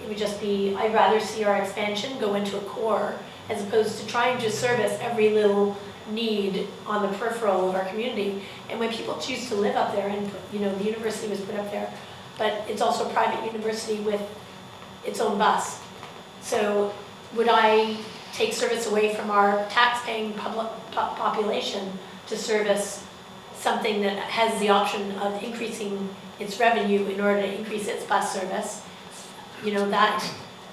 It would just be, I'd rather see our expansion go into a core as opposed to trying to service every little need on the peripheral of our community. And when people choose to live up there, and you know, the university was put up there, but it's also a private university with its own bus. So would I take service away from our tax-paying public population to service something that has the option of increasing its revenue in order to increase its bus service? You know, that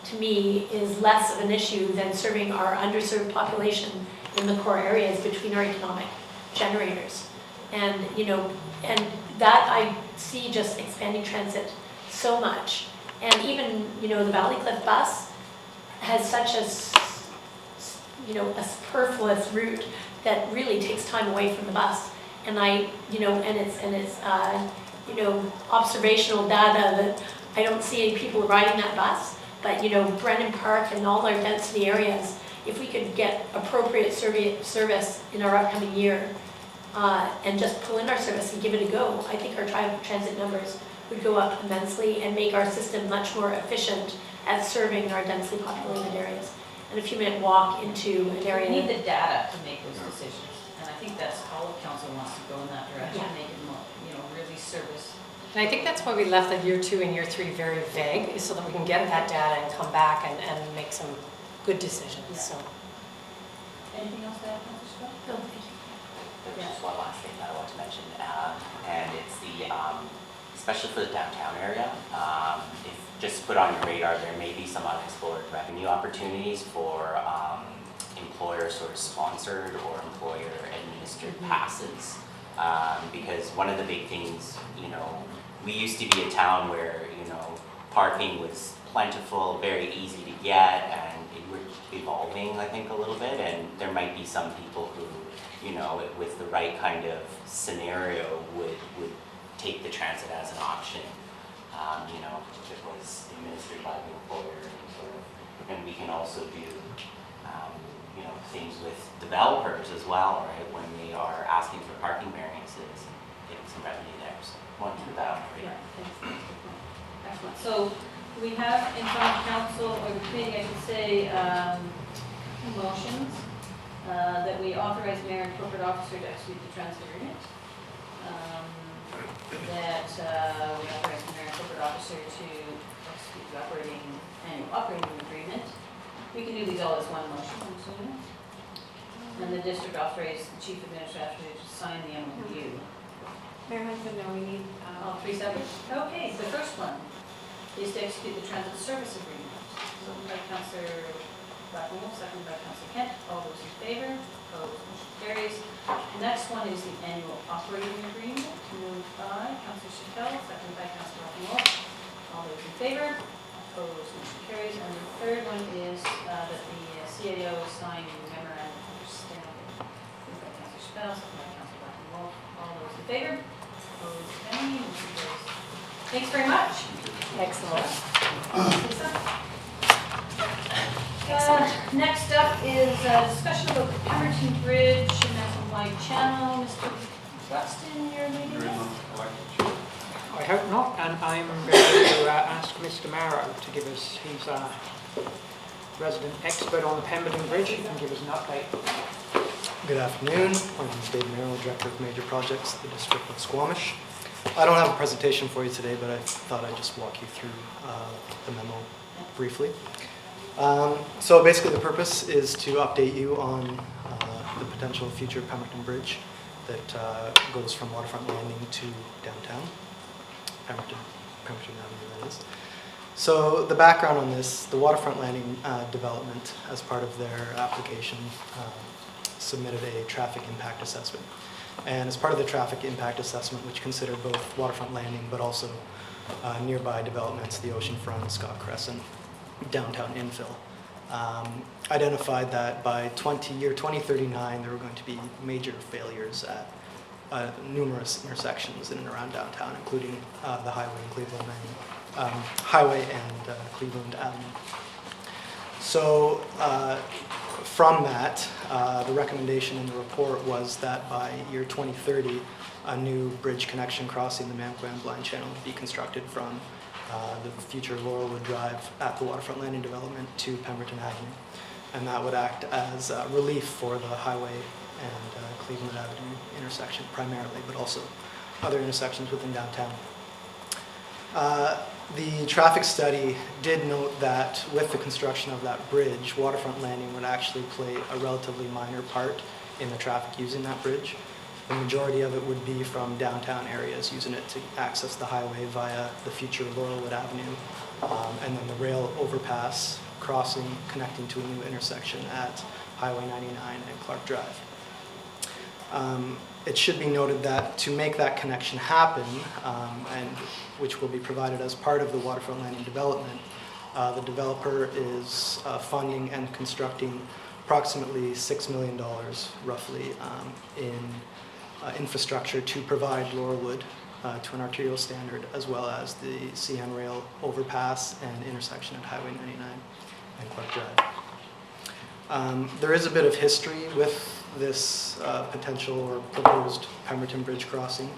to me is less of an issue than serving our underserved population in the core areas between our economic generators. And, you know, and that I see just expanding transit so much. And even, you know, the Valley Cliff bus has such a, you know, a superfluous route that really takes time away from the bus. And I, you know, and it's you know, observational data that I don't see any people riding that bus. But, you know, Brennan Park and all our density areas, if we could get appropriate service in our upcoming year and just pull in our service and give it a go, I think our transit numbers would go up immensely and make our system much more efficient at serving our densely populated areas. And a few-minute walk into an area. We need the data to make those decisions, and I think that's all of council wants to go in that direction, Yeah. make it more, you know, really service. And I think that's why we left the year 2 and year 3 very vague, is so that we can get that data and come back and make some good decisions, Yeah. so. Anything else to add, Councilor Scott? No, thank you. There's just one last thing that I want to mention, and it's the, especially for the downtown area, if just put on your radar, there may be some unexplored revenue opportunities for employer sort of sponsored or employer administered passes. Because one of the big things, you know, we used to be a town where, you know, parking was plentiful, very easy to get, and we're evolving, I think, a little bit, and there might be some people who, you know, with the right kind of scenario would take the transit as an option, you know, if it was administered by the employer, and we can also do, you know, things with developers as well, right, when they are asking for parking variances and getting some revenue there, so I want to put that on the radar. Yeah, thanks. I Excellent. So we have in front of council, or the committee, I should say, motions that we authorize mayor and corporate officer to execute the transit agreement. That we authorize the mayor and corporate officer to execute the annual operating agreement. We can do these all as one motion, I'm assuming. And the district authorized the chief administrator to sign the MOU. Mayor Heintzman, no, we need, All three separate? Okay, the first one is to execute the transit service agreement. So by Councillor Blackwell, second by Councillor Kent. All those in favor? Opposed? Motion carries. The next one is the annual operating agreement, moved by Councillor Chappell, second by Councillor Blackwell. All those in favor? Opposed? Motion carries. And the third one is that the CAO sign the memorandum of understanding, moved by Councillor Chappell, second by Councillor Blackwell. All those in favor? Opposed? Any? Motion carries. Thanks very much. Excellent. Lisa? Next up is a discussion about the Pemberton Bridge and Mamquam Channel. Mr. Buxton, you're leading this? I hope not, and I'm going to ask Mr. Marrow to give us, he's a resident expert on the Pemberton Bridge, and give us an update. Good afternoon. My name is David Merrill, Director of Major Projects at the District of Squamish. I don't have a presentation for you today, but I thought I'd just walk you through the memo briefly. So basically the purpose is to update you on the potential future Pemberton Bridge that goes from Waterfront Landing to downtown, Pemberton Avenue that is. So the background on this, the Waterfront Landing development, as part of their application, submitted a traffic impact assessment. And as part of the traffic impact assessment, which considered both Waterfront Landing but also nearby developments, the Oceanfront, Scott Crescent, downtown infill, identified that by year 2039 there were going to be major failures at numerous intersections in and around downtown, including the highway and Cleveland Avenue. So from that, the recommendation in the report was that by year 2030, a new bridge connection crossing the Mamquam blind channel would be constructed from the future Laurelwood Drive at the Waterfront Landing development to Pemberton Avenue. And that would act as relief for the highway and Cleveland Avenue intersection primarily, but also other intersections within downtown. The traffic study did note that with the construction of that bridge, Waterfront Landing would actually play a relatively minor part in the traffic using that bridge. The majority of it would be from downtown areas using it to access the highway via the future Laurelwood Avenue, and then the rail overpass crossing connecting to a new intersection at Highway 99 and Clark Drive. It should be noted that to make that connection happen, and which will be provided as part of the Waterfront Landing development, the developer is funding and constructing approximately $6 million, roughly, in infrastructure to provide Laurelwood to an arterial standard, as well as the CN Rail overpass and intersection at Highway 99 and Clark Drive. There is a bit of history with this potential or proposed Pemberton Bridge crossing.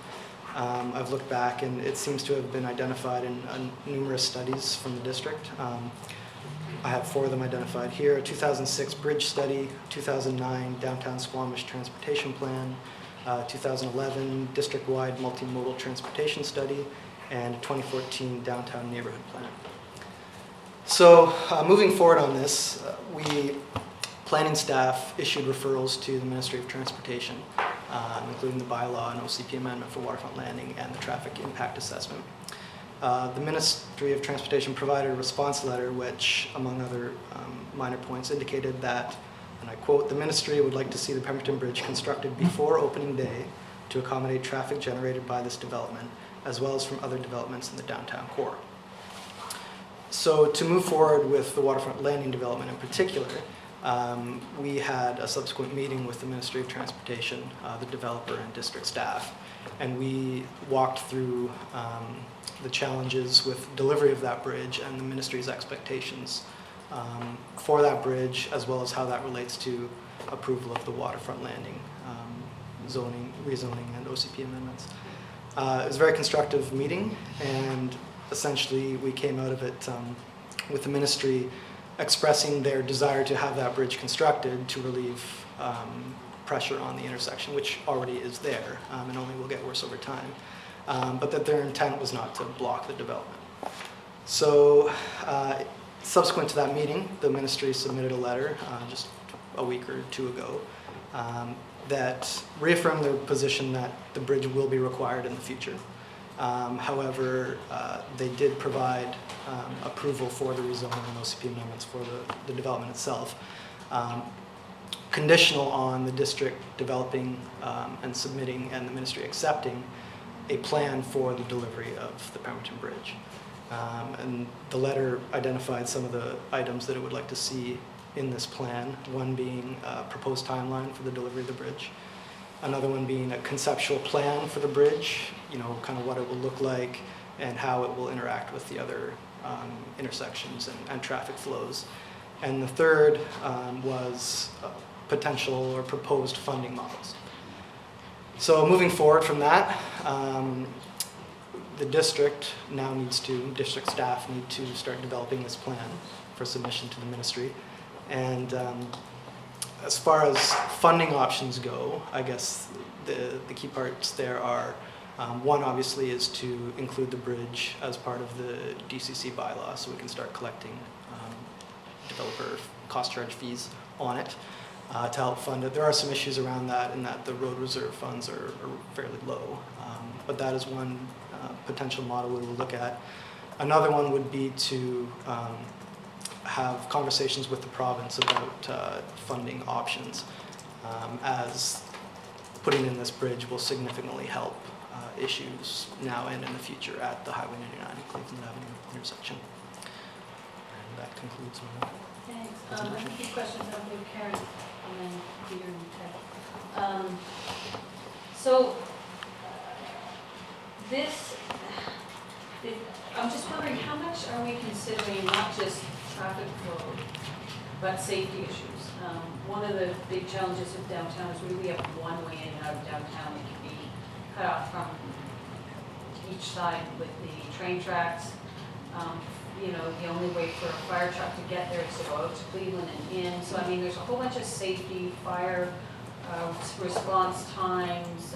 I've looked back and it seems to have been identified in numerous studies from the district. I have 4 of them identified here: a 2006 bridge study, 2009 downtown Squamish transportation plan, 2011 district-wide multimodal transportation study, and 2014 downtown neighborhood plan. So moving forward on this, planning staff issued referrals to the Ministry of Transportation, including the bylaw and OCP amendment for Waterfront Landing and the traffic impact assessment. The Ministry of Transportation provided a response letter which, among other minor points, indicated that, and I quote, "The Ministry would like to see the Pemberton Bridge constructed before opening day to accommodate traffic generated by this development, as well as from other developments in the downtown core." So to move forward with the Waterfront Landing development in particular, we had a subsequent meeting with the Ministry of Transportation, the developer and district staff, and we walked through the challenges with delivery of that bridge and the Ministry's expectations for that bridge, as well as how that relates to approval of the Waterfront Landing zoning, rezoning, and OCP amendments. It was a very constructive meeting, and essentially we came out of it with the ministry expressing their desire to have that bridge constructed to relieve pressure on the intersection, which already is there and only will get worse over time, but that their intent was not to block the development. So subsequent to that meeting, the ministry submitted a letter just a week or two ago that reaffirmed their position that the bridge will be required in the future. However, they did provide approval for the rezoning and OCP amendments for the development itself, conditional on the district developing and submitting and the ministry accepting a plan for the delivery of the Pemberton Bridge. And the letter identified some of the items that it would like to see in this plan, one being a proposed timeline for the delivery of the bridge, another one being a conceptual plan for the bridge, you know, kind of what it will look like and how it will interact with the other intersections and traffic flows. And the third was potential or proposed funding models. So moving forward from that, the district now district staff need to start developing this plan for submission to the ministry. And as far as funding options go, I guess the key parts there are, one obviously is to include the bridge as part of the DCC bylaw so we can start collecting developer cost charge fees on it to help fund it. There are some issues around that in that the road reserve funds are fairly low, but that is one potential model we will look at. Another one would be to have conversations with the province about funding options, as putting in this bridge will significantly help issues now and in the future at the Highway 99 and Cleveland Avenue intersection. And that concludes my Thanks. I think these questions I'll give Karen and then Peter and Ted. So I'm just wondering, how much are we considering not just traffic flow, but safety issues? One of the big challenges with downtown is we have one way in and out of downtown that can be cut off from each side with the train tracks. You know, the only way for a fire truck to get there is to go out to Cleveland and in. So I mean, there's a whole bunch of safety, fire response times,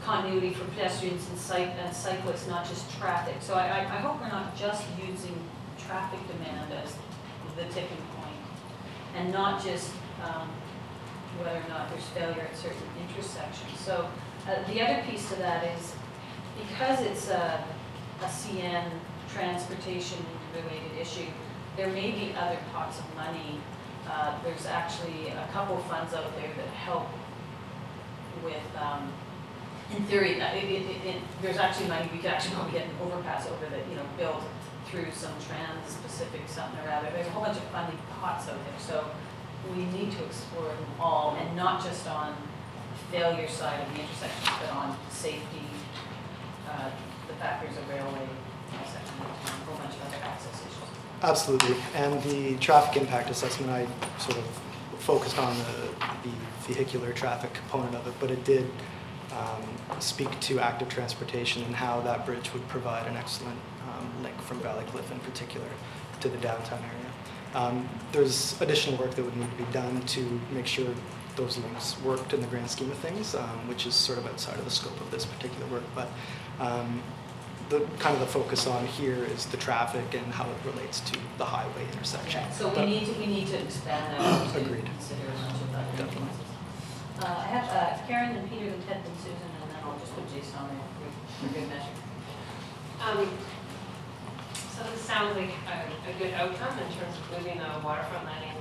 continuity for pedestrians and cyclists, not just traffic. So I hope we're not just using traffic demand as the tipping point, and not just whether or not there's failure at certain intersections. So the other piece to that is, because it's a CN transportation related issue, there may be other pots of money. There's actually a couple funds out there that help with, in theory, there's actually money, we could actually probably get an overpass over that, you know, built through some trans-specific something or other. There's a whole bunch of funding pots out there, so we need to explore them all, and not just on the failure side of the intersections, but on safety, the fact there's a railway intersection, a whole bunch of other access issues. Absolutely, and the traffic impact assessment, I sort of focused on the vehicular traffic component of it, but it did speak to active transportation and how that bridge would provide an excellent link from Valley Cliff in particular to the downtown area. There's additional work that would need to be done to make sure those links worked in the grand scheme of things, which is sort of outside of the scope of this particular work, but the kind of the focus on here is the traffic and how it relates to the highway intersection. Yeah, so we need to expand that. Agreed. To consider a bunch of other Definitely. nuances. I have Karen and Peter and Ted and Susan, and then I'll just put Jason on there for good measure. So this sounds like a good outcome in terms of moving the waterfront landing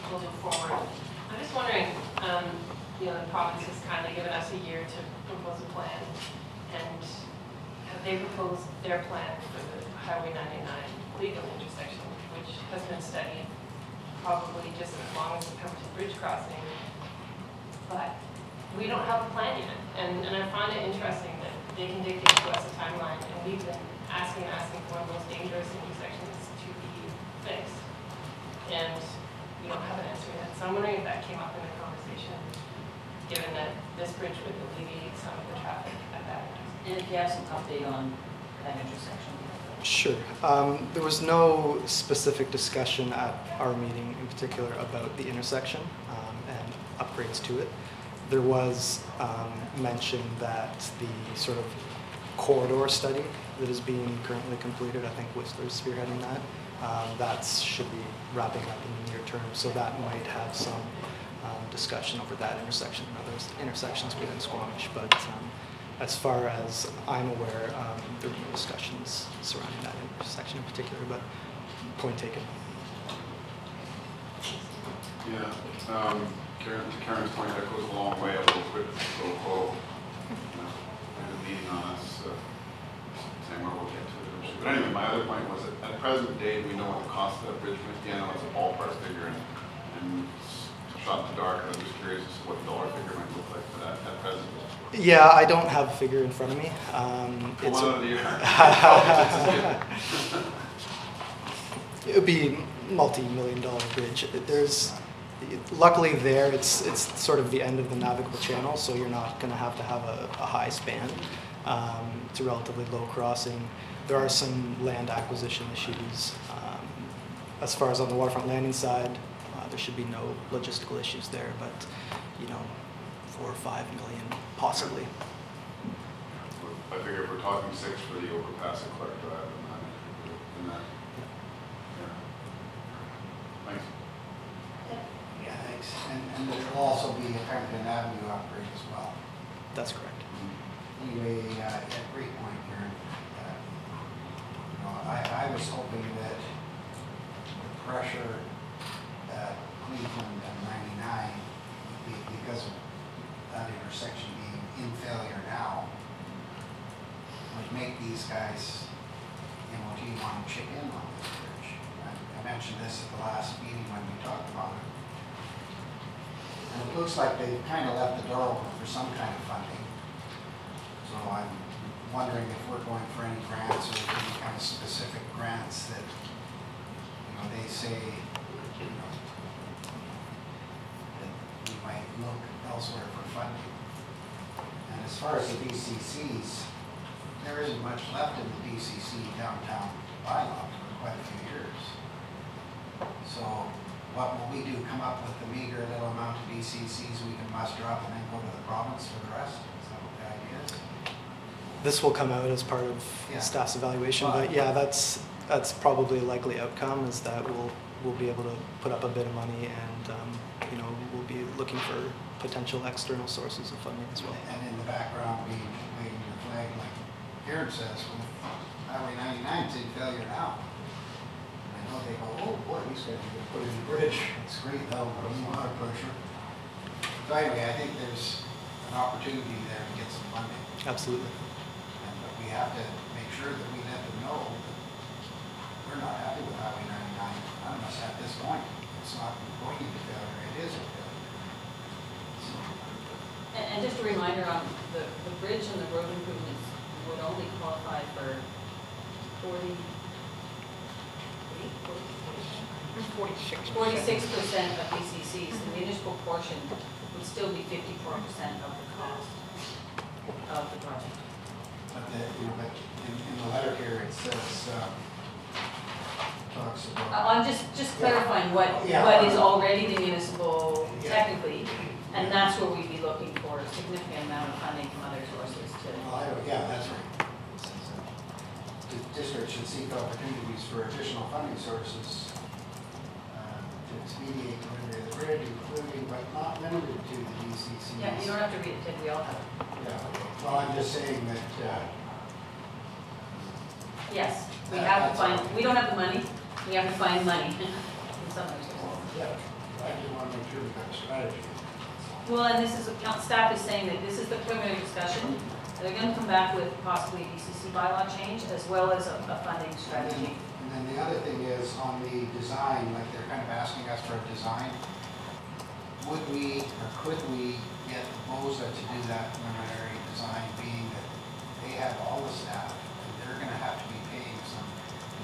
proposal forward. I'm just wondering, you know, the province has kindly given us a year to propose a plan, and have they proposed their plan for the Highway 99 legal intersection, which has been studied probably just as long as the Pemberton Bridge crossing, but we don't have a plan yet, and I find it interesting that they can dictate to us a timeline, and we've been asking for one of those dangerous intersections to be fixed, and we don't have an answer yet. So I'm wondering if that came up in the conversation, given that this bridge would alleviate some of the traffic at that intersection. And if you have some update on that intersection. Sure. There was no specific discussion at our meeting in particular about the intersection and upgrades to it. There was mention that the sort of corridor study that is being currently completed, I think Whistler's spearheading that, that should be wrapping up in the near term. So that might have some discussion over that intersection and other intersections within Squamish. But as far as I'm aware, there were no discussions surrounding that intersection in particular, but point taken. Yeah, Karen's point, that goes a long way, a little quick, a meeting on us, saying where we'll get to it. But anyway, my other point was that at present day, we know what the cost of that bridge might be. I know it's a ballpark figure and shot in the dark, and I'm just curious as to what the dollar figure might look like for that at present. Yeah, I don't have a figure in front of me. It's One of the year. It would be multi-million-dollar bridge. Luckily there, it's sort of the end of the navigable channel, so you're not going to have a high span. It's a relatively low crossing. There are some land acquisition issues. As far as on the waterfront landing side, there should be no logistical issues there, but 4 or 5 million possibly. I figure if we're talking 6 for the overpass at Clark Drive, then that. Yeah. Thanks. Yeah, thanks. And there will also be a Pemberton Avenue upgrade as well. That's correct. Anyway, at great point, Karen. I was hoping that the pressure at Cleveland and 99 would be because of that intersection being in failure now, would make these guys, want to chip in on this bridge. I mentioned this at the last meeting when we talked about it. And it looks like they've kind of left the door open for some kind of funding. So I'm wondering if we're going for any grants or any kind of specific grants that, they say, that we might look elsewhere for funding. And as far as the DCCs, there isn't much left in the DCC downtown bylaw for quite a few years. So what will we do? Come up with the meager little amount of DCCs we can muster up and then go to the province for the rest? Is that what the idea is? This will come out as part of staff's evaluation, but yeah, that's probably a likely outcome, is that we'll be able to put up a bit of money and we'll be looking for potential external sources of funding as well. And in the background, being waving the flag like Karen says, well, Highway 99's in failure now. And I know they go, oh boy, these guys are going to put in a bridge. It's great, that'll put a lot of pressure. So anyway, I think there's an opportunity there to get some funding. Absolutely. But we have to make sure that we let them know that we're not happy with Highway 99. None of us at this point. It's not going into failure, it is a failure. And just a reminder on the bridge and the road improvements would only qualify for 46% of DCCs, and the municipal portion would still be 54% of the cost of the project. But but in the letter here, it says, talks about. I'm just clarifying what is already the municipal technically, and that's where we'd be looking for a significant amount of funding from other sources to. Yeah, that's right. It says that the district should seek opportunities for additional funding sources to expedite delivery of the bridge, including but not limited to the DCCs. Yeah, you don't have to read it, Ted, we all have it. Yeah, okay. Well, I'm just saying that. Yes, we have to find, we don't have the money, we have to find money in some ways. Yeah, I just want to make sure we've got a strategy. Well, and this is, staff is saying that this is the preliminary discussion. They're going to come back with possibly a DCC bylaw change as well as a funding strategy. And then the other thing is on the design, like they're kind of asking us for a design. Would we or could we get BOSA to do that preliminary design, being that they have all the staff and they're going to have to be paying some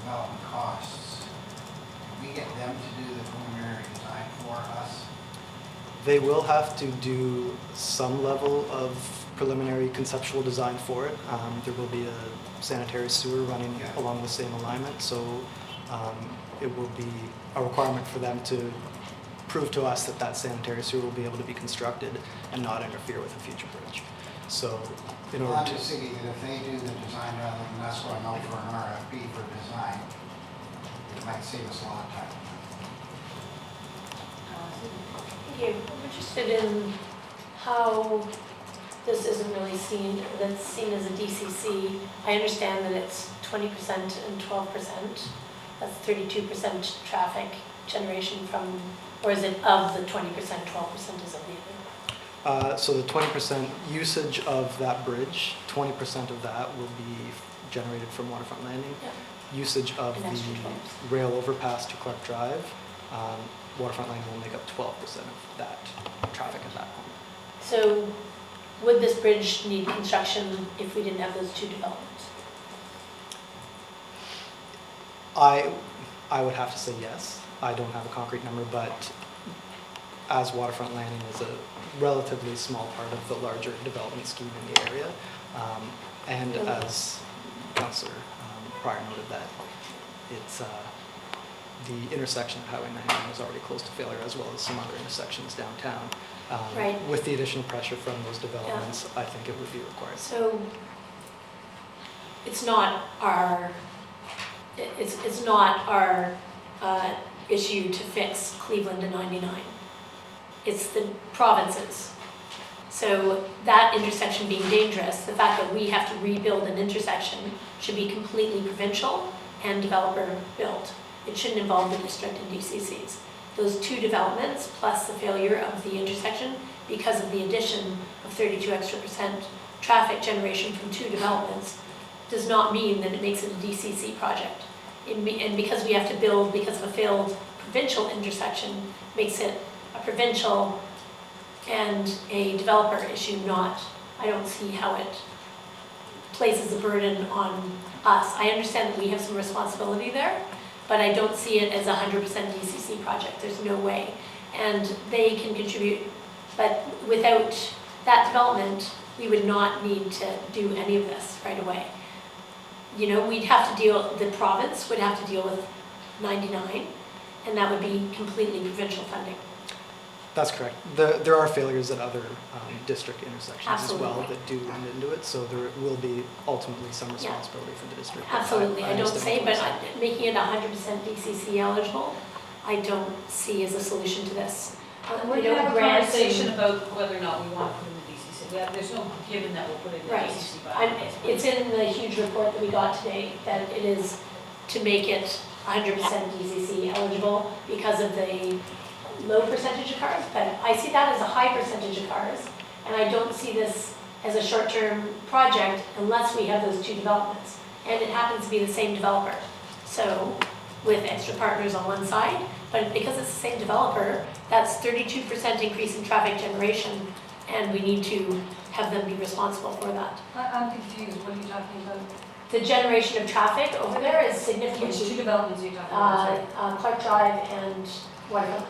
development costs? Can we get them to do the preliminary design for us? They will have to do some level of preliminary conceptual design for it. There will be a sanitary sewer running Yeah. along the same alignment, so it will be a requirement for them to prove to us that that sanitary sewer will be able to be constructed and not interfere with a future bridge. So in Well, order I'm to... just thinking that if they do the design rather than us going out for an RFP for design, it might save us a lot of time. Okay, I'm interested in how this isn't really seen, that's seen as a DCC. I understand that it's 20% and 12%. That's 32% traffic generation from, or is it of the 20%, 12% is of the other? So the 20% usage of that bridge, 20% of that will be generated from Waterfront Landing. Yeah. Usage of An extra the rail overpass to Clark Drive, Waterfront Landing will make up 12% of that traffic at that point. So would this bridge need construction if we didn't have those two developments? I would have to say yes. I don't have a concrete number, but as Waterfront Landing is a relatively small part of the larger development scheme in the area, and as Councillor Pryor noted, that it's the intersection of Highway 99 is already close to failure, as well as some other intersections downtown. Right. With the additional pressure from those developments, I think it would be required. So it's not our, it's not our issue to fix Cleveland to 99. It's the provinces. So that intersection being dangerous, the fact that we have to rebuild an intersection should be completely provincial and developer built. It shouldn't involve the district and DCCs. Those two developments plus the failure of the intersection because of the addition of 32% extra traffic generation from two developments does not mean that it makes it a DCC project. And because we have to build because of a failed provincial intersection makes it a provincial and a developer issue, not, I don't see how it places a burden on us. I understand that we have some responsibility there, but I don't see it as a 100% DCC project. There's no way. And they can contribute, but without that development, we would not need to do any of this right away. You know, we'd have to deal, the province would have to deal with 99, and that would be completely provincial funding. That's correct. There are failures at other district intersections as well Absolutely. that do run into it, so there will be ultimately some responsibility for the district. but Absolutely, I don't understand say, what but you're saying. making it 100% DCC eligible, I don't see as a solution to this. We're You gonna know, have a grants conversation and- about whether or not we want to put in the DCC. There's no given that we'll put it in the Right. DCC I'm, bylaws. it's in the huge report that we got today, that it is to make it 100% DCC eligible because of the low percentage of cars, but I see that as a high percentage of cars, and I don't see this as a short-term project unless we have those two developments, and it happens to be the same developer. So, with extra partners on one side, but because it's the same developer, that's 32% increase in traffic generation, and we need to have them be responsible for that. I'm confused, what are you talking about? The generation of traffic over there is significant. Which two developments are you talking about? Sorry. Clark Drive and Waterfront.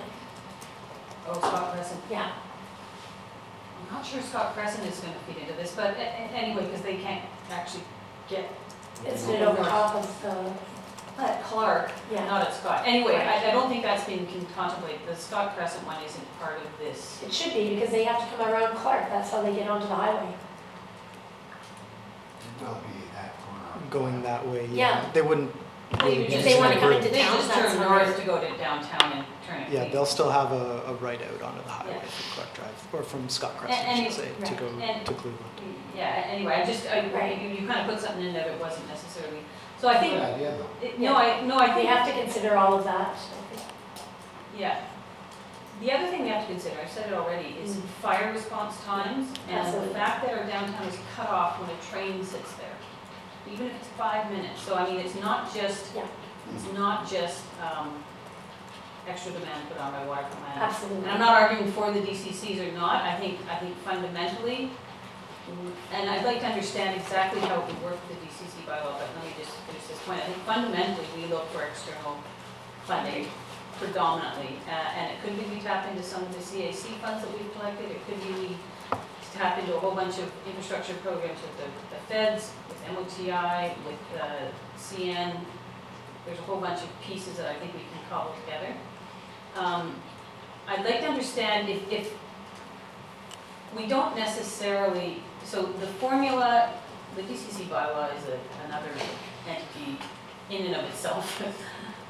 Oh, Scott Crescent. Yeah, I'm not sure Scott Crescent is gonna feed into this, but anyway, because they can't actually get it's been over top of the, at Clark, yeah. not at Scott. Anyway, I don't think that's been contemplated. The Scott Crescent one isn't part of this. It should be, because they have to come around Clark, that's how they get onto the highway. It will be that corner. Going that way, Yeah. They wouldn't. really If be they wanna using come the into bridge. They town, just that's turn how north they- to go to downtown and turn it. Yeah, they'll still have a right out onto the highway Yeah. from Clark Drive, or from Scott Crescent, I And should say, to right. go And- to Cleveland. Yeah, anyway, Right. you kind of put something in there that wasn't necessarily, so I Good think, idea, though. I They think, have to consider all of that. yeah. The other thing we have to consider, I've said it already, is fire response times, and Absolutely. the fact that our downtown is cut off when a train sits there, even if it's 5 minutes. So I mean, it's not just, Yeah. extra demand put on by Waterfront Land. Absolutely. And I'm not arguing for the DCCs or not, I think fundamentally, and I'd like to understand exactly how it would work with the DCC bylaw, but let me just finish this point. I think fundamentally, we look for external funding predominantly, and it could be we tap into some of the CAC funds that we've collected, it could be we tap into a whole bunch of infrastructure programs with the feds, with MOTI, with CN. There's a whole bunch of pieces that I think we can cobble together. I'd like to understand if we don't necessarily, so the formula, the DCC bylaw is another entity in and of itself.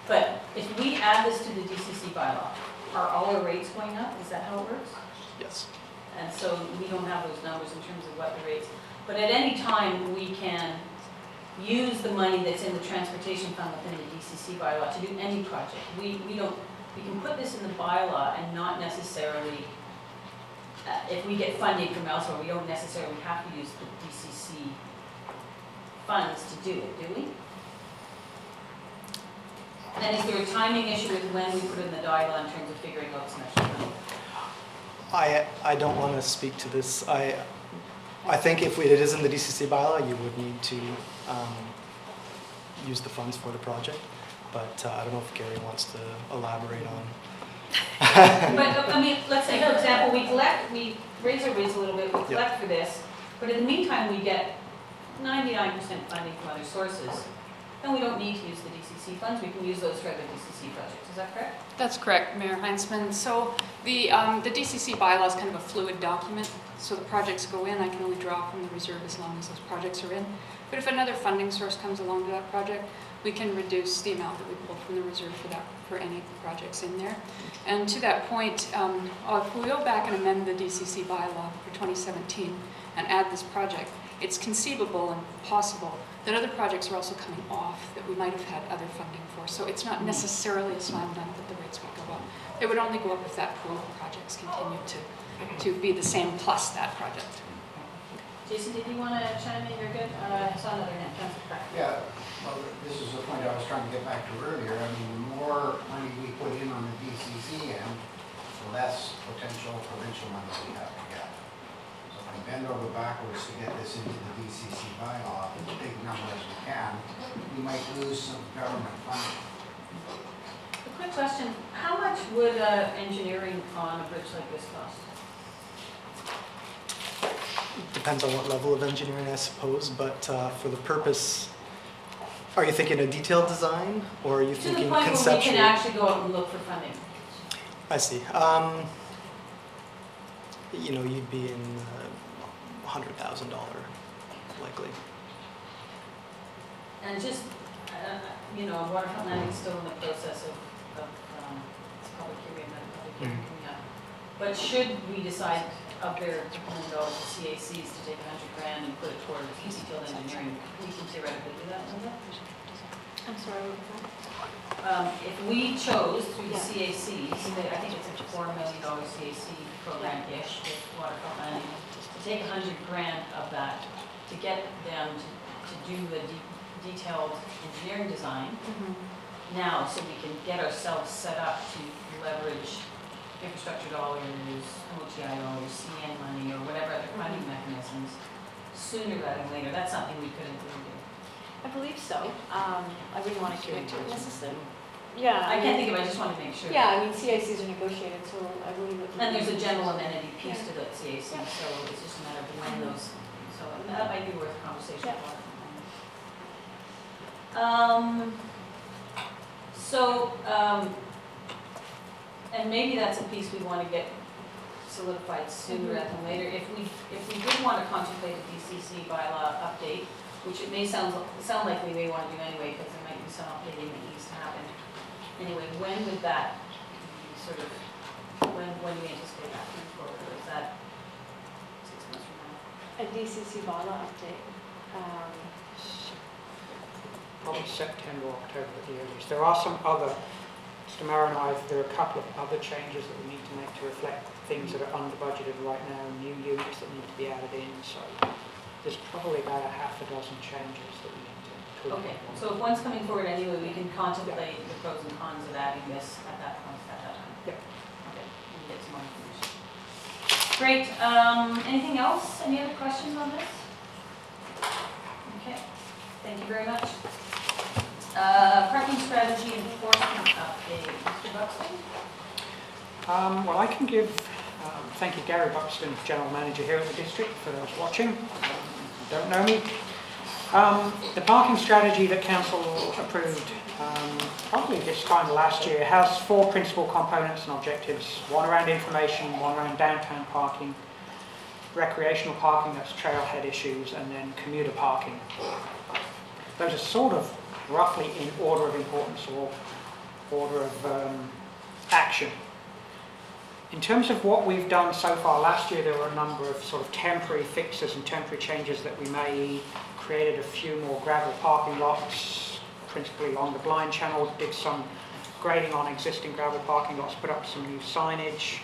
But if we add this to the DCC bylaw, are all our rates going up? Is that how it works? Yes. And so we don't have those numbers in terms of what the rates. But at any time, we can use the money that's in the transportation fund within the DCC bylaw to do any project. We can put this in the bylaw and not necessarily, if we get funding from elsewhere, we don't necessarily have to use the DCC funds to do it, do we? And is there a timing issue with when we put in the bylaw in terms of figuring out some extra money? I don't want to speak to this. I think if it is in the DCC bylaw, you would need to use the funds for the project. But I don't know if Gary wants to elaborate on. But, I mean, let's say, for example, we raise our rates a little bit, we collect for this, but in the meantime, we get 99% funding from other sources. Then we don't need to use the DCC funds, we can use those for other DCC projects, is that correct? That's correct, Mayor Heintzman. So the DCC bylaw is kind of a fluid document. So the projects go in, I can only draw from the reserve as long as those projects are in. But if another funding source comes along to that project, we can reduce the amount that we pull from the reserve for any projects in there. And to that point, if we go back and amend the DCC bylaw for 2017 and add this project, it's conceivable and possible that other projects are also coming off that we might have had other funding for. So it's not necessarily a slam dunk that the rates would go up. They would only go up if that pool of projects continued to be the same plus that project. Jason, did you want to chime in? You're good? I saw another hand. Councilor Crack. Yeah, well, this is the point I was trying to get back to earlier. I mean, the more money we put in on the DCC end, the less potential provincial money we have to get. So if we bend over backwards to get this into the DCC bylaw, as big number as we can, we might lose some government funding. A quick question, how much would engineering on a bridge like this cost? Depends on what level of engineering, I suppose, but for the purpose, are you thinking a detailed design, or are you To the thinking point conceptual? where we can actually go out and look for funding. I see. You know, you'd be in $100,000 likely. And just, you know, waterfront landing is still in the process of it's public hearing, coming up. But should we decide of their $1 million to CACs to take $100,000 and put it towards detailed engineering, we can theoretically do that, Linda? I'm sorry, what was that? If we chose through the CACs, I think it's a $4 million CAC program-ish with waterfront landing, to take $100,000 of that, to get them to do the detailed engineering design now, so we can get ourselves set up to leverage infrastructure dollars, MOTI dollars, CN money, or whatever other funding mechanisms sooner rather than later. That's something we could include in. I believe so. I wouldn't want to commit to it necessarily. Yeah. I can't think of it, I just want to make sure. Yeah, I mean, CICs are negotiated, so I believe it. And there's a general amenity piece to the CAC, so it's just a matter of when those, so that might be worth a conversation about. And maybe that's a piece we want to get solidified sooner rather than later. If we did want to contemplate a DCC bylaw update, which it may sound like we may want to do anyway, because there might be some updating that needs to happen. Anyway, when would that be sort of, when do we anticipate that moving forward, or is that 6 months from now? A DCC bylaw update. Probably September, October at the earliest. There are some other, Mr. Mayor and I, there are a couple of other changes that we need to make to reflect things that are under budgeted right now, new units that need to be added in, so there's probably about a half a dozen changes that we need to tweak. Okay, so if one's coming forward anyway, we can contemplate the pros and cons of adding this at that point, at that time. Yep. Okay, we can get some more information. Great, anything else? Any other questions on this? Okay, thank you very much. Parking strategy enforcement update, Mr. Buxton? Well, I can give, thank you, Gary Buxton, General Manager here at the district, for those watching, who don't know me. The parking strategy that Council approved probably this time last year has 4 principal components and objectives. One around information, one around downtown parking, recreational parking, that's trailhead issues, and then commuter parking. Those are sort of roughly in order of importance or order of action. In terms of what we've done so far, last year there were a number of sort of temporary fixes and temporary changes that we made. Created a few more gravel parking lots, principally along the blind channel, did some grading on existing gravel parking lots, put up some new signage.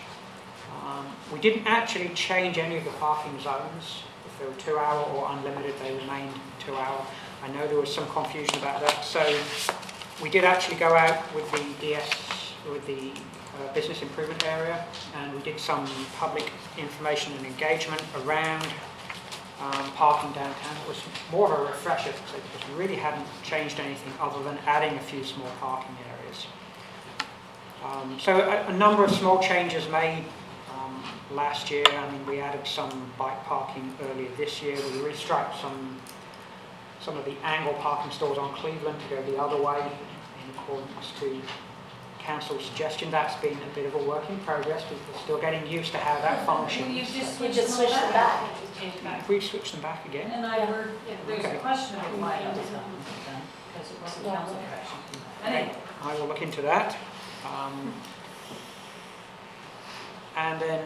We didn't actually change any of the parking zones. If they were 2 hour or unlimited, they remained 2 hour. I know there was some confusion about that, so we did actually go out with the DS, with the business improvement area, and we did some public information and engagement around parking downtown. It was more of a refresher because we really hadn't changed anything other than adding a few small parking areas. So a number of small changes made last year. I mean, we added some bike parking earlier this year. We restriped some of the angle parking stalls on Cleveland to go the other way in accordance to Council's suggestion. That's been a bit of a work in progress. We're still getting used to how that functions. You just We switched just switched them back. We've switched them back again. And I heard there's Okay. a question of why it was done, because it wasn't council direction. Anyway, I will look into that. And then,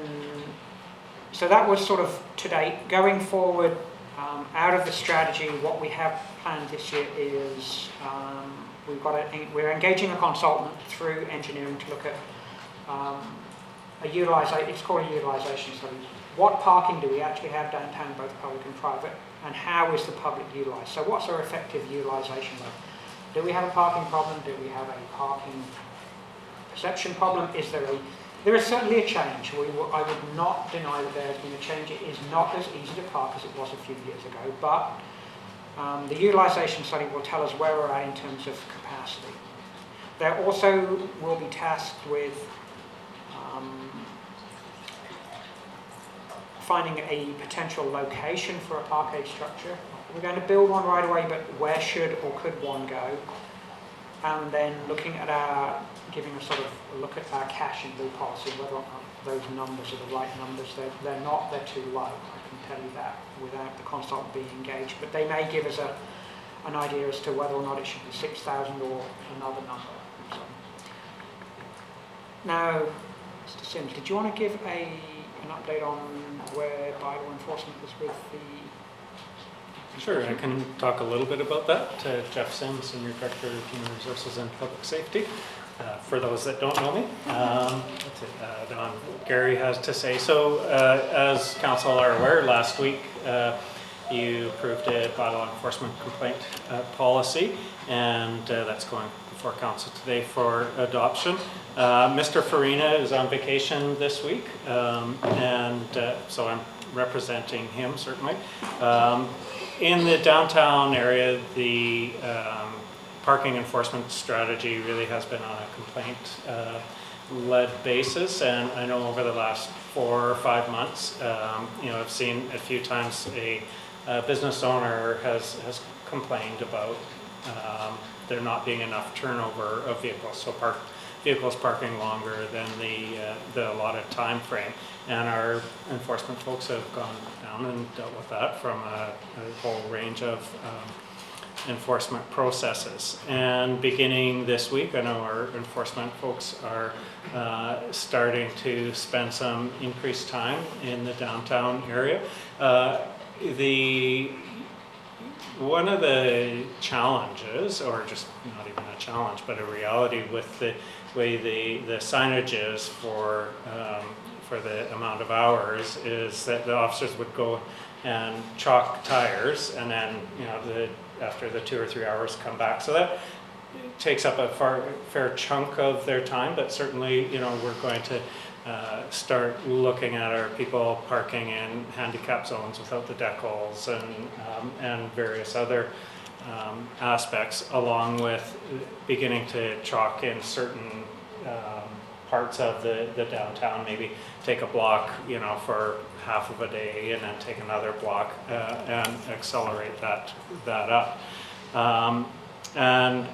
so that was sort of to date. Going forward, out of the strategy, what we have planned this year is we're engaging a consultant through engineering to look at it's called a utilisation study. What parking do we actually have downtown, both public and private, and how is the public utilised? So what's our effective utilisation level? Do we have a parking problem? Do we have a parking perception problem? There is certainly a change. I would not deny that there has been a change. It is not as easy to park as it was a few years ago, but the utilisation study will tell us where we're at in terms of capacity. There also will be tasked with finding a potential location for a parkade structure. We're going to build one right away, but where should or could one go? And then looking at giving a sort of a look at our cash and blue policy, whether or not those numbers are the right numbers. They're not, they're too low, I can tell you that, without the consultant being engaged. But they may give us an idea as to whether or not it should be 6,000 or another number. So. Now, Mr. Sims, did you want to give an update on where bylaw enforcement is with the... Sure, I can talk a little bit about that. Jeff Sims, Senior Director of Human Resources and Public Safety. For those that don't know me, Gary has to say. So, as Council are aware, last week you approved a bylaw enforcement complaint policy, and that's going before Council today for adoption. Mr. Farina is on vacation this week, and so I'm representing him certainly. In the downtown area, the parking enforcement strategy really has been on a complaint-led basis, and I know over the last 4 or 5 months, I've seen a few times a business owner has complained about there not being enough turnover of vehicles, so vehicles parking longer than the allotted time frame, and our enforcement folks have gone down and dealt with that from a whole range of enforcement processes. And beginning this week, I know our enforcement folks are starting to spend some increased time in the downtown area. One of the challenges, or just not even a challenge, but a reality with the way the signage is for the amount of hours, is that the officers would go and chalk tires, and then after the 2 or 3 hours come back. So that takes up a fair chunk of their time, but certainly we're going to start looking at our people parking in handicap zones without the decals and various other aspects, along with beginning to chalk in certain parts of the downtown, maybe take a block, for half of a day and then take another block and accelerate that up. And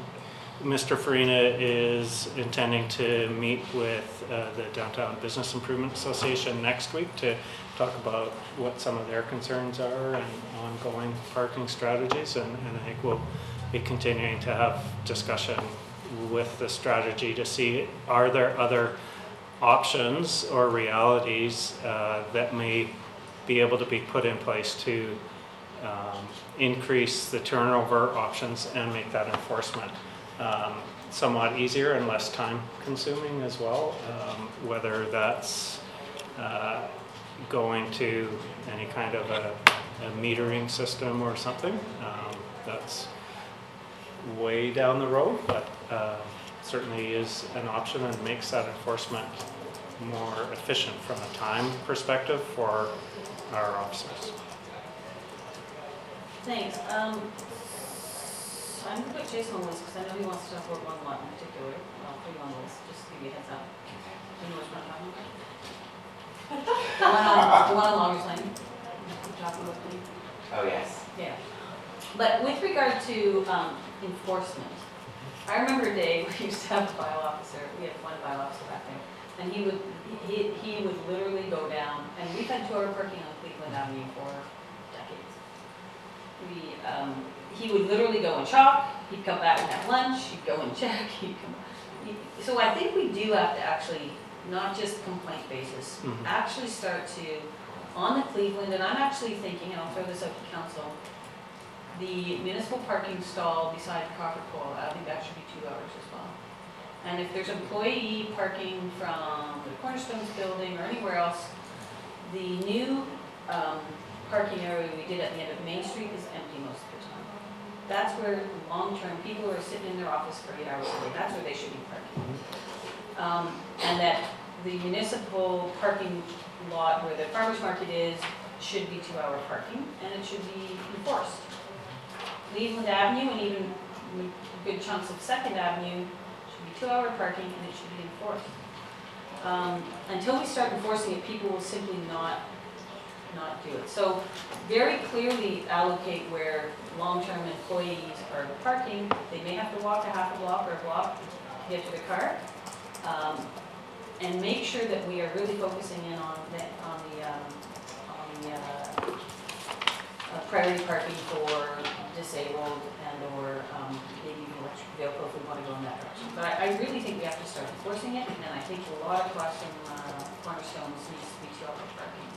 Mr. Farina is intending to meet with the Downtown Business Improvement Association next week to talk about what some of their concerns are and ongoing parking strategies. And I think we'll be continuing to have discussion with the strategy to see, are there other options or realities that may be able to be put in place to increase the turnover options and make that enforcement somewhat easier and less time consuming as well, whether that's going to any kind of a metering system or something. That's way down the road, but certainly is an option and makes that enforcement more efficient from a time perspective for our officers. Thanks. I'm going to put Jason on the list because I know he wants to talk about one lot in particular. I'll put you on the list, just to give you a heads up. Do you know which one I'm talking about? The one on Loggers Lane. You're talking about me? Oh, yes. Yeah. But with regard to enforcement, I remember a day where we used to have a file officer. We had one file officer back there. And he would literally go down, and we've had 2-hour parking on Cleveland Avenue for decades. He would literally go and shop, he'd come back and have lunch, he'd go and check, so I think we do have to actually, not just complaint basis, actually start to, on the Cleveland, and I'm actually thinking, and I'll throw this out to council, the municipal parking stall beside Coca-Cola, I think that should be 2 hours as well. And if there's employee parking from the Cornerstones building or anywhere else, the new parking area we did at the end of Main Street is empty most of the time. That's where long-term people are sitting in their office for 8 hours a day. That's where they should be parking. And that the municipal parking lot where the farmers market is should be 2-hour parking, and it should be enforced. Cleveland Avenue and even good chunks of 2nd Avenue should be 2-hour parking, and it should be enforced. Until we start enforcing it, people will simply not do it. So very clearly allocate where long-term employees are parking. They may have to walk a half a block or a block to get to the car. And make sure that we are really focusing in on the priority parking for disabled and or maybe electric vehicle if we want to go in that direction. But I really think we have to start enforcing it, and I think a lot of Buxton Cornerstones needs to be 2-hour parking.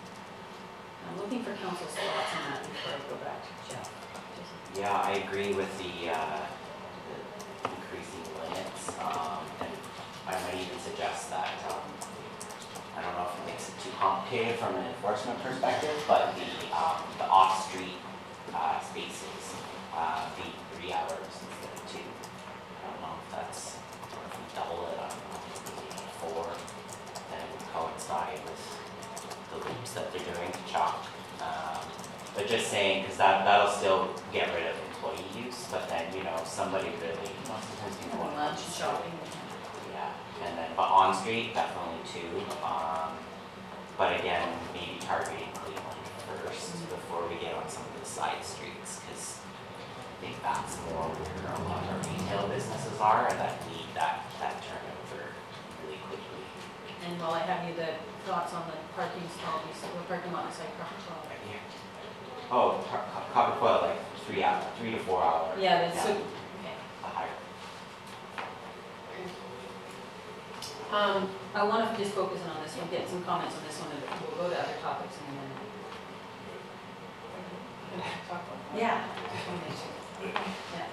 I'm looking for council's thoughts on that before I go back to Jeff. Yeah, I agree with the increasing limits, and I might even suggest that, I don't know if it makes it too complicated from an enforcement perspective, but the off-street spaces be 3 hours instead of 2. I don't know if that's, if we double it, I don't know, maybe 4, then it would coincide with the loops that they're doing to chalk. But just saying, because that'll still get rid of employee use, but then, somebody really, sometimes people want Lunch and shopping. yeah, and then, but on street, definitely 2. But again, maybe targeting Cleveland first before we get on some of the side streets, because I think that's more where a lot of our retail businesses are that need that turnover really quickly. And while I have you, the thoughts on the parking stall, the parking lot beside Coca-Cola. Oh, Coca-Cola, like 3 to 4 hours. Yeah, that's so. The higher. I want to just focus in on this one, get some comments on this one, and we'll go to other topics in a minute. Yeah. Yeah.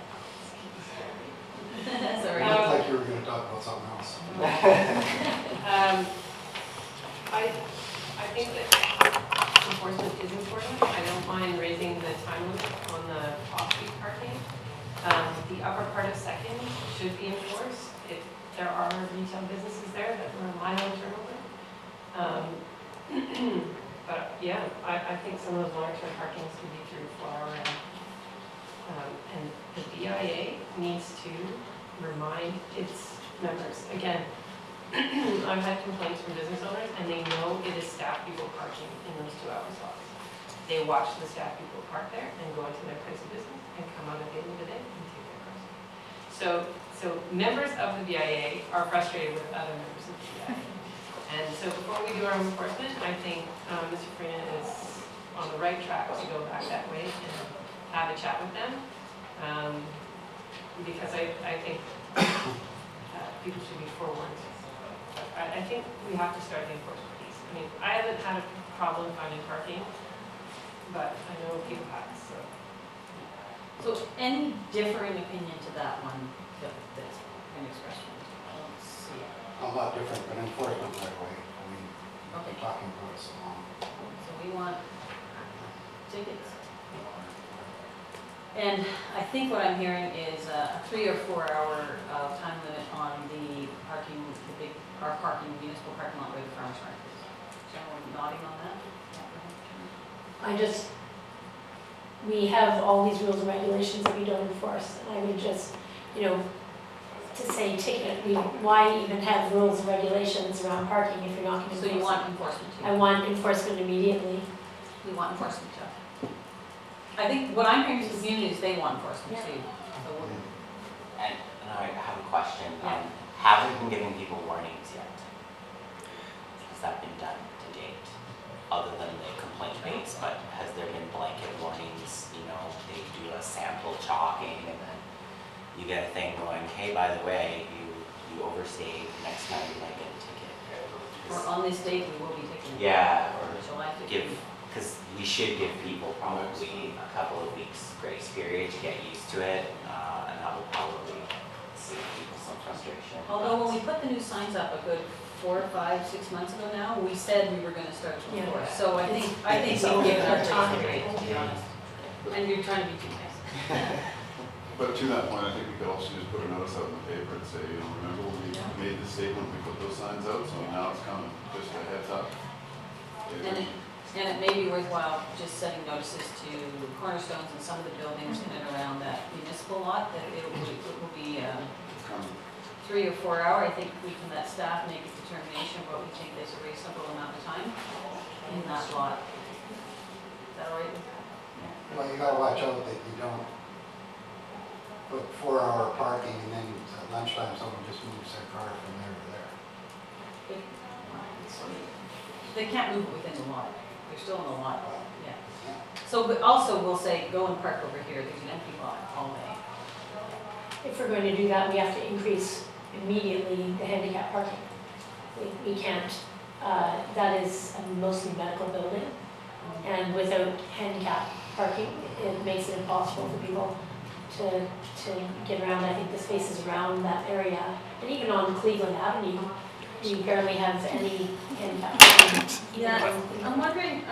Sorry. It looked like you were going to talk about something else. I think that enforcement is important. I don't mind raising the time limit on the off-street parking. The upper part of 2nd should be enforced if there are retail businesses there that rely on turnover. But yeah, I think some of those longer-term parkings can be 3 or 4 hour. And the BIA needs to remind its members, again, I've had complaints from business owners, and they know it is staff people parking in those 2-hour slots. They watch the staff people park there and go into their place of business and come out at the end of the day and take their cars. So members of the BIA are frustrated with other members of the BIA. And so before we do our enforcement, I think Mr. Freeman is on the right track to go back that way and have a chat with them. Because I think people should be forewarned. I think we have to start the enforcement piece. I mean, I haven't had a problem finding parking, but I know people have, so. So any differing opinion to that one that's been expressed? I don't see it. A lot different, but enforcement right away. I mean, we've Okay. been talking about it so long. So we want tickets. And I think what I'm hearing is a 3 or 4 hour time limit on the parking, our parking, municipal parking lot where the farmers market is. Is anyone nodding on that? We have all these rules and regulations that we don't enforce, and I would just, to say ticket, why even have rules and regulations around parking if you're not going to enforce it? So you want enforcement too? I want enforcement immediately. We want enforcement too. I think what I'm hearing from the community is they want enforcement too. So we'll- And I have a question. Yeah. Have we been giving people warnings yet? Has that been done to date? Other than the complaint base, but has there been blanket warnings? They do a sample chalking and then you get a thing going, hey, by the way, you overstayed, next time you might get a ticket. Or on this date, we will be taking. Yeah, or July 15th. give, because we should give people probably a couple of weeks grace period to get used to it, and that will probably save people some frustration. Although when we put the new signs up a good 4, 5, 6 months ago now, we said we were going to start to Yeah. enforce. So I think we'll give it our time period, to be honest. And you're trying to be too nice. But to that point, I think we could also just put a notice out in the paper and say, remember when we made the statement, we put those signs out, so now it's coming, just a heads up. And it may be worthwhile just setting notices to cornerstones and some of the buildings in and around that municipal lot, that it will be It's coming. 3 or 4 hour. I think we can let staff make a determination of what we think is a reasonable amount of time in that lot. Is that all right? Well, you gotta watch out that you don't put 4-hour parking and then at lunchtime someone just moves their car from there to there. They can't move it within the lot. They're still in the lot, yeah. Yeah. So, but also we'll say, go and park over here, there's an empty lot all day. If we're going to do that, we have to increase immediately the handicap parking. We can't, that is a mostly medical building, and without handicap parking, it makes it impossible for people to get around. I think the spaces around that area, and even on Cleveland Avenue, you barely have any handicap parking. Yeah, I'm wondering,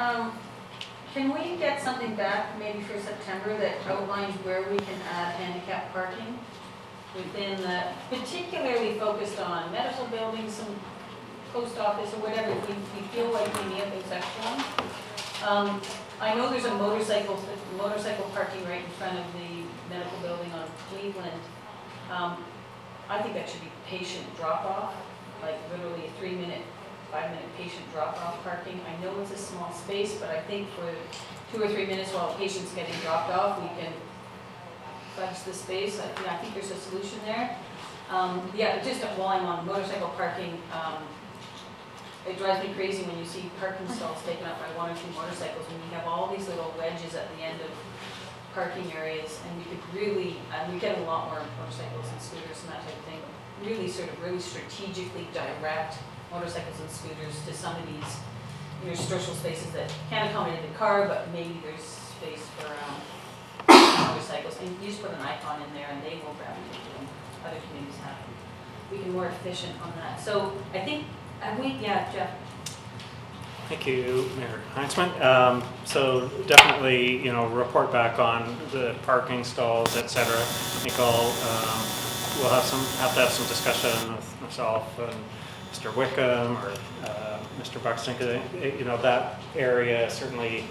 can we get something back maybe for September that outlines where we can add handicap parking within the, particularly focused on medical buildings, some post office or whatever, if we feel like we need those extra ones. I know there's a motorcycle parking right in front of the medical building on Cleveland. I think that should be patient drop-off, like literally a 3-minute, 5-minute patient drop-off parking. I know it's a small space, but I think for 2 or 3 minutes while a patient's getting dropped off, we can fudge the space. I think there's a solution there. Yeah, just while I'm on motorcycle parking, it drives me crazy when you see parking stalls taken up by 1 or 2 motorcycles, and you have all these little wedges at the end of parking areas, and you could really, we get a lot more motorcycles and scooters and that type of thing, really strategically direct motorcycles and scooters to some of these interstitial spaces that can't accommodate the car, but maybe there's space for motorcycles. And you just put an icon in there and they will grab it. Other communities have them. We can be more efficient on that. So I think, yeah, Jeff. Thank you, Mayor Heintzman. So definitely, report back on the parking stalls, et cetera. I think we'll have to have some discussion with myself and Mr. Wickham or Mr. Buxton, because that area certainly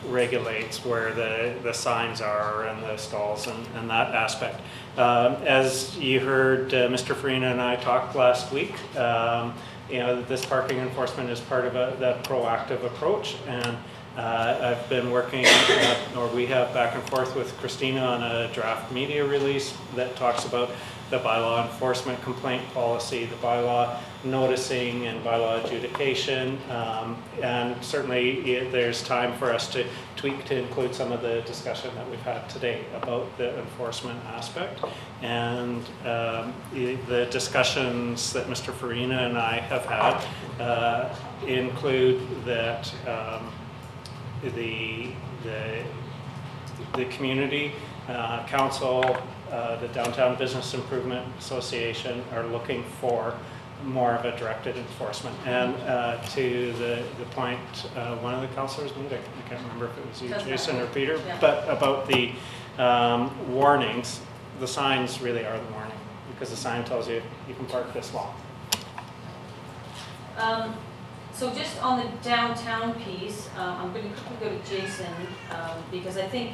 regulates where the signs are and the stalls and that aspect. As you heard Mr. Farina and I talk last week, this parking enforcement is part of that proactive approach, and I've been working, or we have back and forth with Christina on a draft media release that talks about the bylaw enforcement complaint policy, the bylaw noticing and bylaw adjudication, and certainly there's time for us to tweak to include some of the discussion that we've had today about the enforcement aspect. And the discussions that Mr. Farina and I have had include that the community council, the Downtown Business Improvement Association are looking for more of a directed enforcement. And to the point one of the councillors made, I can't remember if it was you, Jason, or Peter, yeah. but about the warnings, the signs really are the warning, because the sign tells you you can park this long. So just on the downtown piece, I'm going to quickly go to Jason, because I think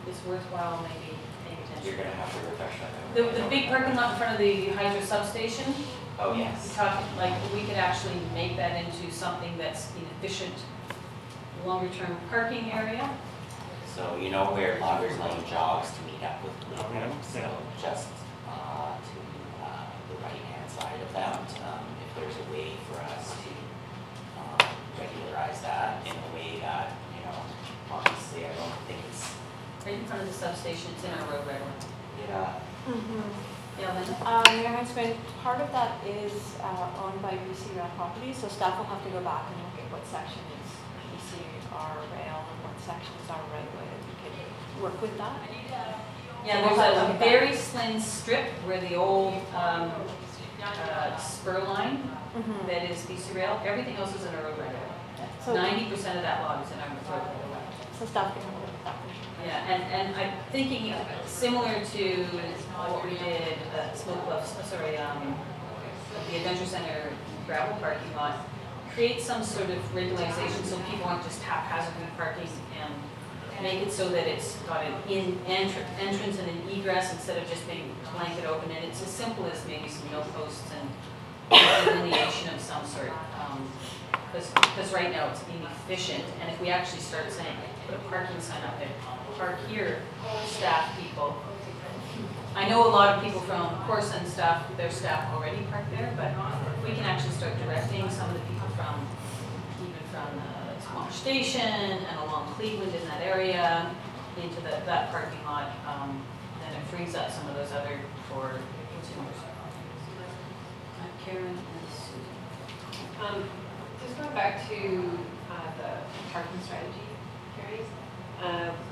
it's worthwhile maybe paying attention. You're gonna have to refresh that. The big parking lot in front of the hydro substation, Oh, yes. we could actually make that into something that's an efficient, longer-term parking area. So you know where Loggers Lane jogs to meet up with Oh, yeah. Levi? So just to the right-hand side of that, if there's a way for us to regularize that in a way that, obviously I don't think it's, Right in front of the substation, it's in our road right away. yeah, Yeah, Linda? Mayor Heintzman, part of that is owned by BC Rail Properties, so staff will have to go back and look at what section is BC Rail and what section is our right way that we can work with that. Yeah, there's a very slim strip where the old spur line that is BC Rail, everything else is in our road right away. So 90% of that lot is in our road right away. So staff can look at that for sure. Yeah, and I'm thinking similar to what we did at Smoke Bluffs, the Adventure Center gravel parking lot, create some sort of regularization so people aren't just haphazardly parking, and make it so that it's got an entrance and an egress instead of just being blanket open, and it's as simple as maybe some mill posts and delineation of some sort. Because right now it's inefficient, and if we actually start saying, put a parking sign up there, park here, staff people. I know a lot of people from Corson staff, their staff already park there, but if we can actually start directing some of the people even from the Squamish Station and along Cleveland in that area into that parking lot, then it frees up some of those other for consumers. Karen and Susan. Just going back to the parking strategy, Carrie,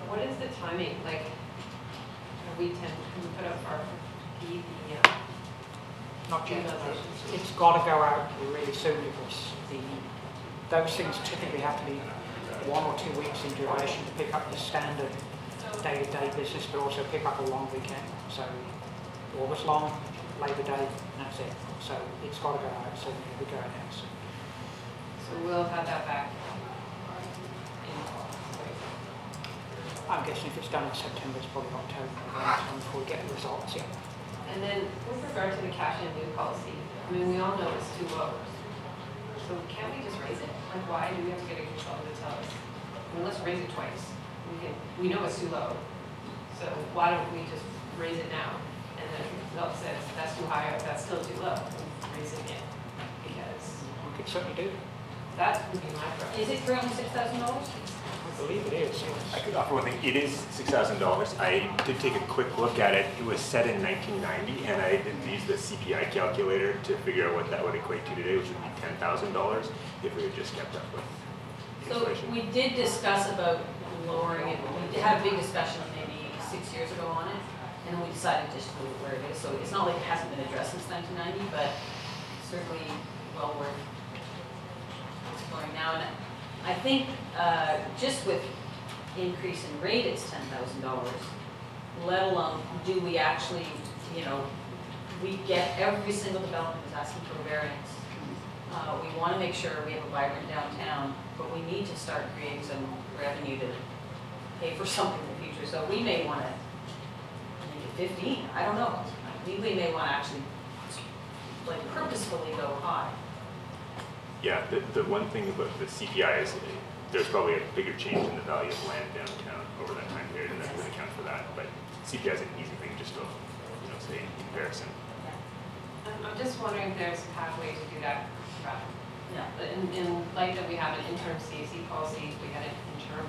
what is the timing? Like, can we put up our Not yet. It's got to go out really soon because those things typically have to be 1 or 2 weeks in duration to pick up the standard day-to-day business, but also pick up a long weekend. So August long, Labor Day, and that's it. So it's got to go out soon. We'll be going out soon. So we'll have that back. I'm guessing if it's done in September, it's probably October before we get the results, yeah. And then with regard to the cash in lieu policy, I mean, we all know it's too low. So can't we just raise it? Like, why do we have to get a consultant to tell us? I mean, let's raise it twice. We know it's too low. So why don't we just raise it now? And then if the consultant says that's too high or that's still too low, raise it again. Because We could certainly do. that would be my preference. Is it currently $6,000? I believe it is, yes. I could offer one thing. It is $6,000. I did take a quick look at it. It was set in 1990, and I did use the CPI calculator to figure out what that would equate to today, which would be $10,000 if we had just kept up with So inflation. we did discuss about lowering it. We had a big discussion maybe 6 years ago on it, and then we decided just to leave it where it is. So it's not like it hasn't been addressed since 1990, but certainly well worth exploring now. And I think just with increase in rate, it's $10,000, let alone do we actually, we get every single development is asking for a variance. We want to make sure we have a vibrant downtown, but we need to start creating some revenue to pay for something in the future. So we may want to make it 15, I don't know. We may want to actually like purposefully go high. Yeah, the one thing about the CPI is there's probably a bigger change in the value of land downtown over that time period, and that would account for that. But CPI is an easy thing just to, say in comparison. I'm just wondering if there's a pathway to do that. Yeah. In light that we have an interim CAC policy, we had an interim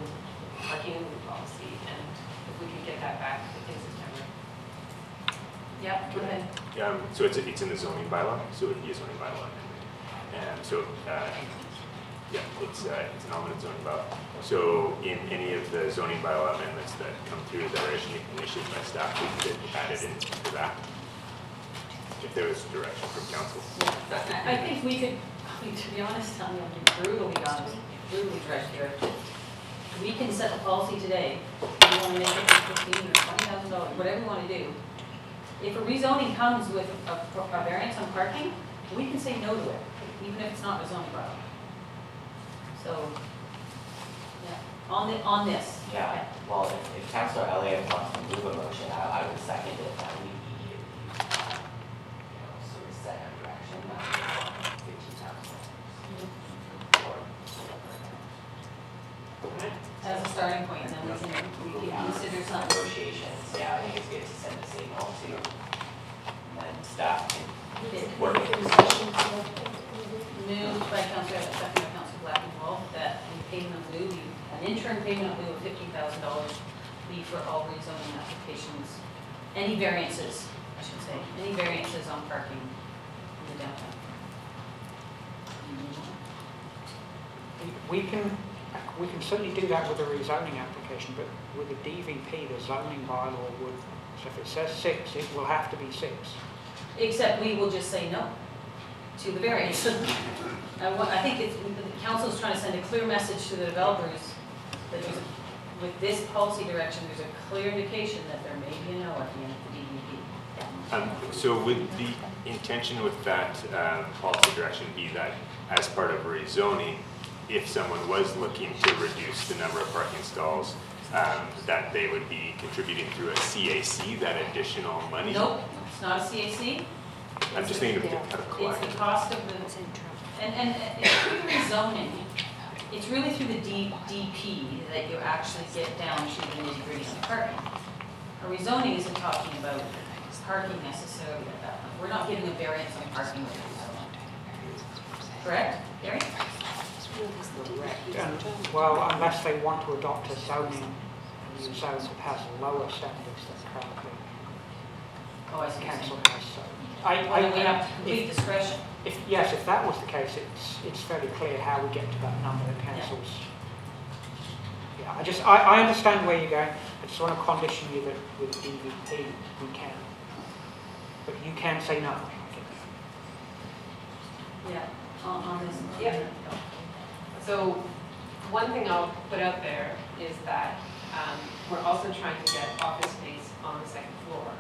parking policy, and if we could get that back in September. Yeah, go ahead. So it's in the zoning bylaw, so it would be a zoning bylaw amendment. And so, it's an element zoning bylaw. So in any of the zoning bylaw amendments that come through that are initiated by staff, we could add it into that if there was direction from council. I think we could, to be honest, I'm going to be brutally honest, brutally direct here. We can set the policy today. We want to make it $15,000 or $20,000, whatever we want to do. If a rezoning comes with a variance on parking, we can say no to it, even if it's not a zoning bylaw. So, yeah, on this. Yeah, well, if Councillor Elliott wants to move a motion, I would second it, that we sort of set a direction, that $15,000. As a starting point, then we can consider something. Negotiations, yeah, I think it's good to send a signal to, and then staff can work it. Moved by Councillor, second by Councillor Black and Wolf, that in payment of lieu, an interim payment of lieu of $15,000 be for all rezoning applications, any variances, I should say, any variances on parking in the downtown. We can certainly do that with a rezoning application, but with a DVP, the zoning bylaw would, so if it says 6, it will have to be 6. Except we will just say no to the variance. I think the council is trying to send a clear message to the developers that with this policy direction, there's a clear indication that there may be a no at the end of the DVP. So would the intention with that policy direction be that as part of rezoning, if someone was looking to reduce the number of parking stalls, that they would be contributing through a CAC, that additional money? Nope, it's not a CAC. I'm just thinking of the kind of It's collective. the cost of the, and it's through the rezoning. It's really through the DP that you actually get down to the nitty-gritty of parking. A rezoning isn't talking about parking necessarily at that point. We're not giving a variance on parking with rezoning. Correct, Gary? Correct. And, well, unless they want to adopt a zoning, a new zone that has lower standards than currently Oh, I see. council has. So, Well, we have complete discretion. If that was the case, it's fairly clear how we get to that number that councils. Yeah, I understand where you're going. I just want to condition you that with DVP we can, but you can say no. Yeah, on this. Yeah. So one thing I'll put out there is that we're also trying to get office space on the second floor.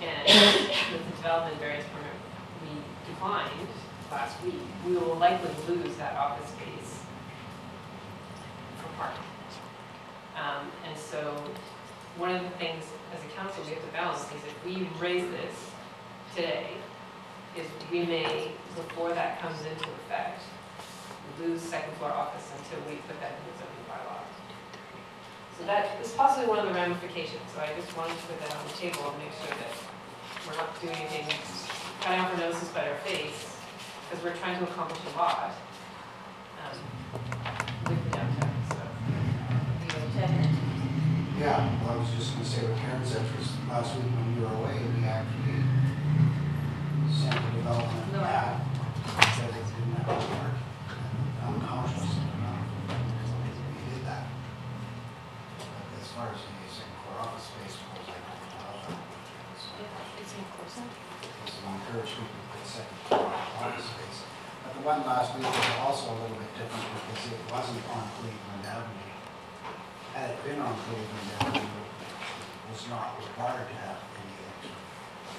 And with the development variance permit we declined last week, we will likely lose that office space for parking. And so one of the things as a council we have to balance is if we raise this today, is we may, before that comes into effect, lose second floor office until we put that in the zoning bylaw. So that is possibly one of the ramifications. So I just wanted to put that on the table and make sure that we're not doing anything, cutting off our noses by our face, because we're trying to accomplish a lot with the downtown. So, Yeah, well, I was just gonna say what Karen said, was last week when you were away, we actually sent the development back, said it didn't have to work. I'm conscious, we did that. But as far as the second floor office space goes, I don't know. It's an encouragement to put second floor office space. But the one last week was also a little bit different because it wasn't on Cleveland Avenue. Had it been on Cleveland Avenue, it was not required to have any extra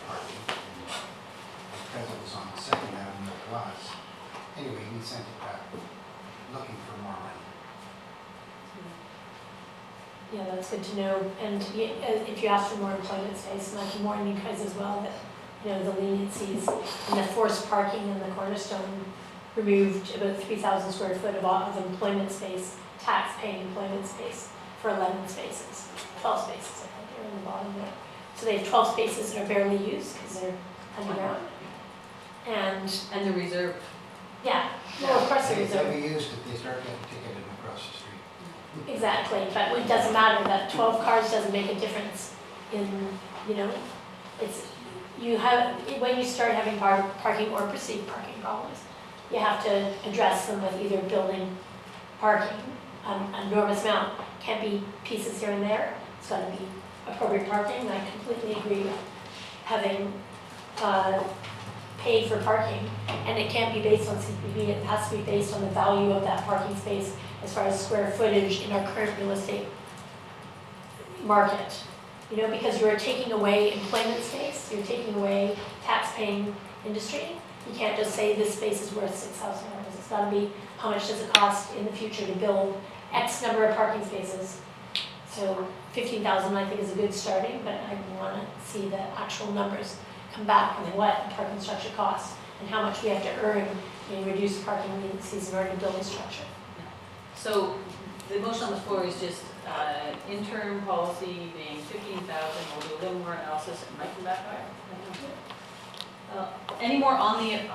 parking. And because it was on the second avenue, it was. anyway, he sent it back, looking for more money. Yeah, that's good to know. And if you ask for more employment space, and I can warn you guys as well that, the leniencies and the forced parking in the Cornerstone removed about 3,000 square foot of employment space, tax-paying employment space for 11 spaces, 12 spaces, I think, are in the bottom there. So they have 12 spaces that are barely used because they're underground. And the reserve. yeah, well, of course it is. They'll be used if they start getting ticketed across the street. Exactly, but it doesn't matter, that 12 cars doesn't make a difference in, it's, when you start having parking or perceived parking problems, you have to address them with either building parking, an enormous amount, can't be pieces here and there, it's gotta be appropriate parking, and I completely agree with having paid for parking, and it can't be based on CPV, it has to be based on the value of that parking space as far as square footage in our current real estate market. Because you're taking away employment space, you're taking away tax-paying industry. You can't just say this space is worth $6,000. It's gotta be, how much does it cost in the future to build X number of parking spaces? So 15,000 I think is a good starting, but I wanna see the actual numbers come back and what parking structure costs and how much we have to earn in reduced parking leniencies in order to build a structure. So the motion on the floor is just interim policy being 15,000, we'll do a little more analysis, it might come back higher. Any more on the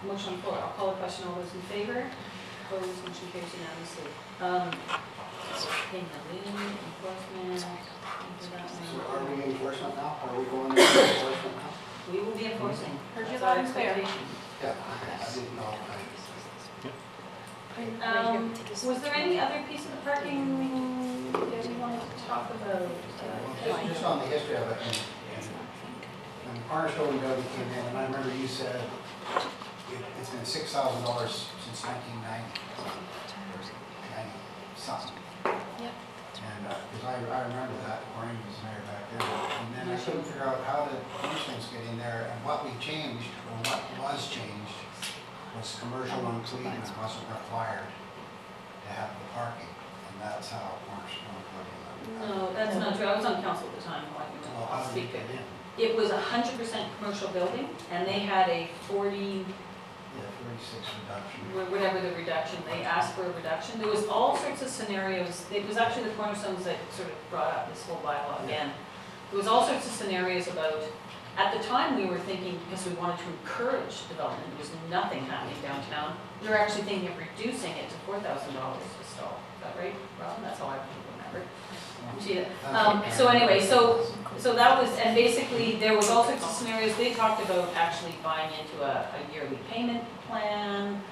motion on the floor? I'll call a question, all those in favor? Opposed, motion carries unanimously. Paying the lien, enforcement, So are we enforcement now? Are we going into enforcement now? we will be enforcing. Heard you That's our loud and clear. expectation. Yeah, I didn't know. Was there any other piece of the parking that we wanted to talk about? Just on the history of it, and when the Cornerstone building came in, and I remember you said it's been $6,000 since 1990. 90-something. Yep. And, because I remember that, Maureen was mayor back then, and then I couldn't figure out how did these things get in there, and what we changed, or what was changed, was commercial included wasn't required to have the parking, and that's how Cornerstone put in. No, that's not true. I was on council at the time, when you Well, were how did it speaking. get in? It was 100% commercial building, and they had a 40, Yeah, 46 reduction. whatever the reduction, they asked for a reduction. There was all sorts of scenarios, it was actually the Cornerstones that sort of brought up this whole bylaw again. There was all sorts of scenarios about, at the time we were thinking, because we wanted to encourage development, there was nothing happening downtown. We were actually thinking of reducing it to $4,000 to stall. Is that right, Robin? That's how I remember. So anyway, so that was, and basically there was all sorts of scenarios. They talked about actually buying into a yearly payment plan.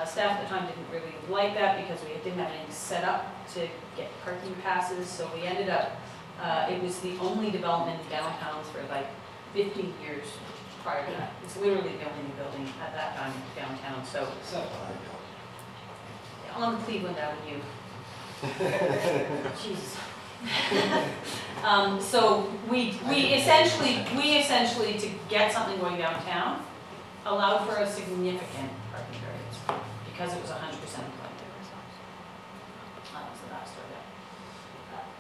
Staff at the time didn't really like that because we didn't have anything set up to get parking passes. So we ended up, it was the only development in downtowns for like 15 years prior to that. It's literally the only building at that time downtown. So on Cleveland Avenue. Jesus. So we essentially to get something going downtown allowed for a significant parking variance because it was 100% employment. That was the last of it.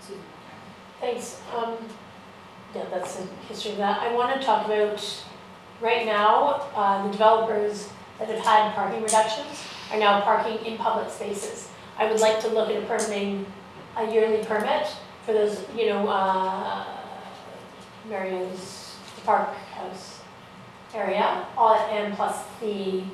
Susan. Thanks. Yeah, that's the history of that. I want to talk about, right now, the developers that have had parking reductions are now parking in public spaces. I would like to look at a yearly permit for those, Mario's Park House area, and plus the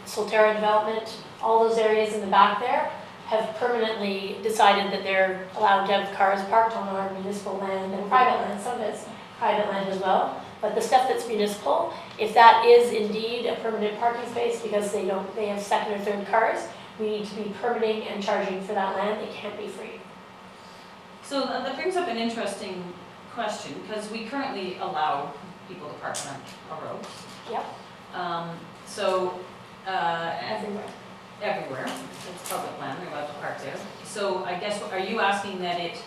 Solterra development, all those areas in the back there have permanently decided that they're allowed to have cars parked on our municipal land and private land. Some of it's private land as well. But the stuff that's municipal, if that is indeed a permanent parking space because they have second or third cars, we need to be permitting and charging for that land. It can't be free. So that brings up an interesting question because we currently allow people to park on our roads. Yep. Everywhere. It's public land, they're allowed to park there. So I guess, are you asking that it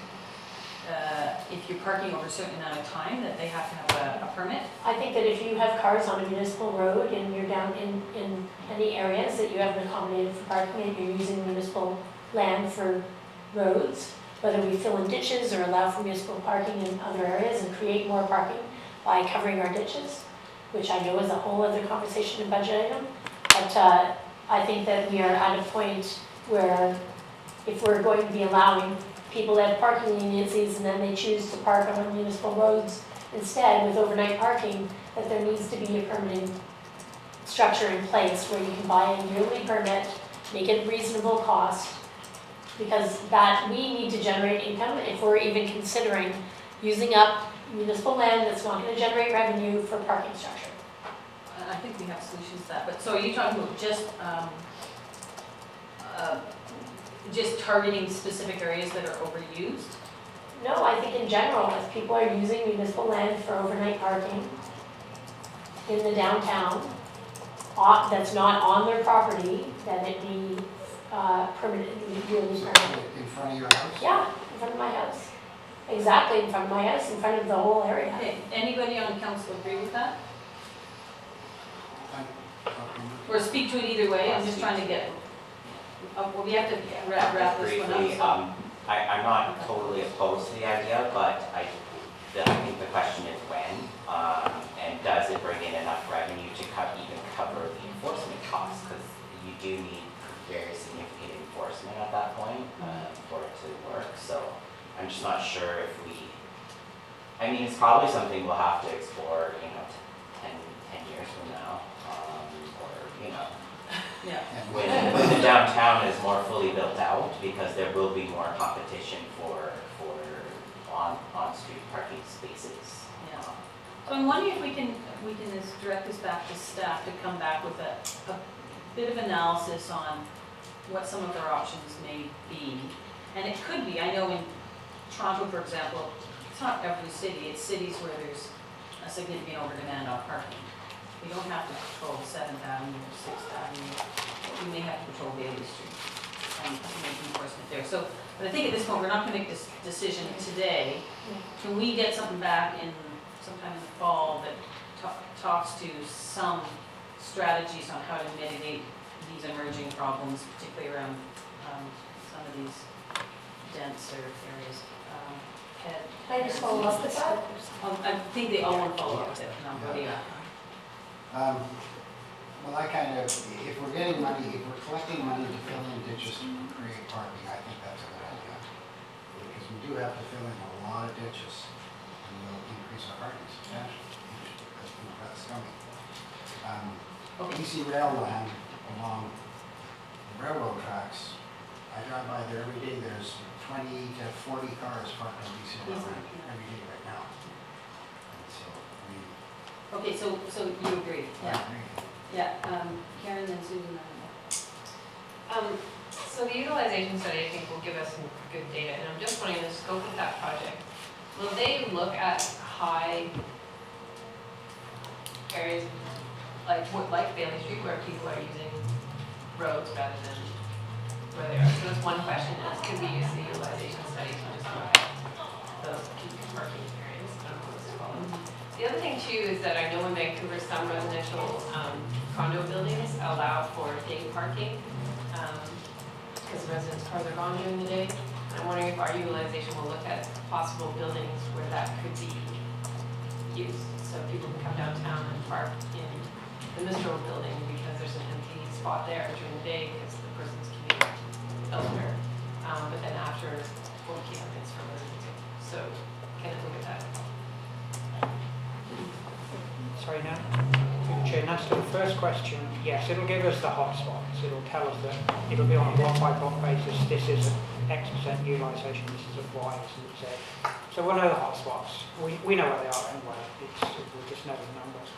if you're parking over a certain amount of time, that they have to have a permit? I think that if you have cars on a municipal road and you're down in any areas that you haven't accommodated for parking and you're using municipal land for roads, whether we fill in ditches or allow for municipal parking in other areas and create more parking by covering our ditches, which I know is a whole other conversation and budget item. But I think that we are at a point where if we're going to be allowing people that have parking leniencies and then they choose to park on municipal roads instead with overnight parking, that there needs to be a permitting structure in place where you can buy a yearly permit, make it reasonable cost, because that we need to generate income if we're even considering using up municipal land that's not going to generate revenue for parking structure. I think we have solutions to that, but so are you talking about just targeting specific areas that are overused? No, I think in general, if people are using municipal land for overnight parking in the downtown, that's not on their property, that it be permitted, yearly permitted. In front of your house? Yeah, in front of my house. Exactly, in front of my house, in front of the whole area. Okay, anybody on council agree with that? Or speak to it either way, I'm just trying to get, well, we have to wrap this one Briefly, up. I'm not totally opposed to the idea, but I think the question is when, and does it bring in enough revenue to even cover the enforcement costs? Because you do need very significant enforcement at that point for it to work. So I'm just not sure if I mean, it's probably something we'll have to explore, 10 years from now, or, Yeah. when the downtown is more fully built out, because there will be more competition for on-street parking spaces. Yeah. So I'm wondering if we can just direct this back to staff to come back with a bit of analysis on what some of their options may be. And it could be, I know in Toronto, for example, it's not every city, it's cities where there's a significant overdemand on parking. We don't have to patrol 7th Avenue or 6th Avenue. We may have to patrol Bailey Street and make enforcement there. So, but I think at this point, we're not going to make this decision today. Can we get something back sometime in the fall that talks to some strategies on how to mitigate these emerging problems, particularly around some of these denser areas? Can I just follow up with that? I think they all want to follow up with it. What do you? Well, if we're getting money, if we're collecting money to fill in ditches to create parking, I think that's a good idea. Because we do have to fill in a lot of ditches, and we'll increase our parking substantially, because that's coming. BC Rail land along the railroad tracks, I drive by there every day, there's 20 to 40 cars parked on BC Rail land every day right now. And so, Okay, so you agree? I agree. Yeah, Karen and Susan. So the utilization study, I think, will give us some good data, and I'm just wondering the scope of that project. Will they look at high areas like Bailey Street, where people are using roads rather than where they are? So that's one question, is could we use the utilization study to just look at those peak parking areas? I don't know what to call them. The other thing too is that I know in Vancouver, some residential condo buildings allow for day parking because the residents' cars are gone during the day. I'm wondering if our utilization will look at possible buildings where that could be used. So people can come downtown and park in the Mistral building because there's an empty spot there during the day because the person's commuting elsewhere. But then after 4 p.m. it's for residents. So can it look at that? Sorry, now. Chair, and as to the first question, yes, it'll give us the hotspots. It'll tell us that it'll be on a block-by-block basis. This is X% utilisation, this is a Y, this is a Z. So we'll know the hotspots. We know where they are anyway. We'll just know the numbers.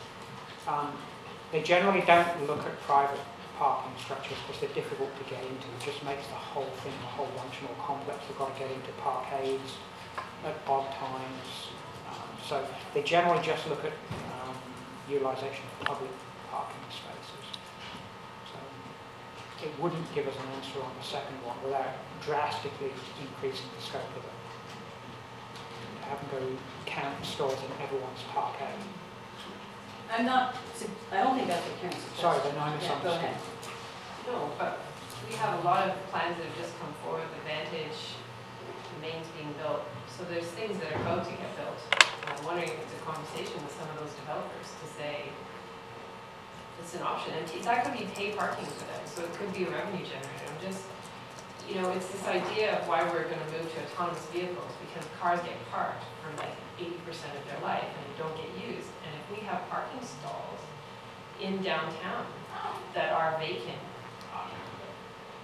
They generally don't look at private parking structures because they're difficult to get into. It just makes the whole thing a whole bunch more complex. We've got to get into parkades at odd times. So they generally just look at utilisation of public parking spaces. So it wouldn't give us an answer on the second one without drastically increasing the scope of it. have them go count stores in everyone's park out. I don't think that's what Karen suggested. Sorry, then I Yeah, go ahead. misunderstood. No, but we have a lot of plans that have just come forward, the Vantage, the Main's being built. So there's things that are about to get built. And I'm wondering if it's a conversation with some of those developers to say, it's an option, and that could be pay parking for them, so it could be a revenue generator. I'm just, it's this idea of why we're gonna move to autonomous vehicles, because cars get parked for like 80% of their life and they don't get used. And if we have parking stalls in downtown that are vacant,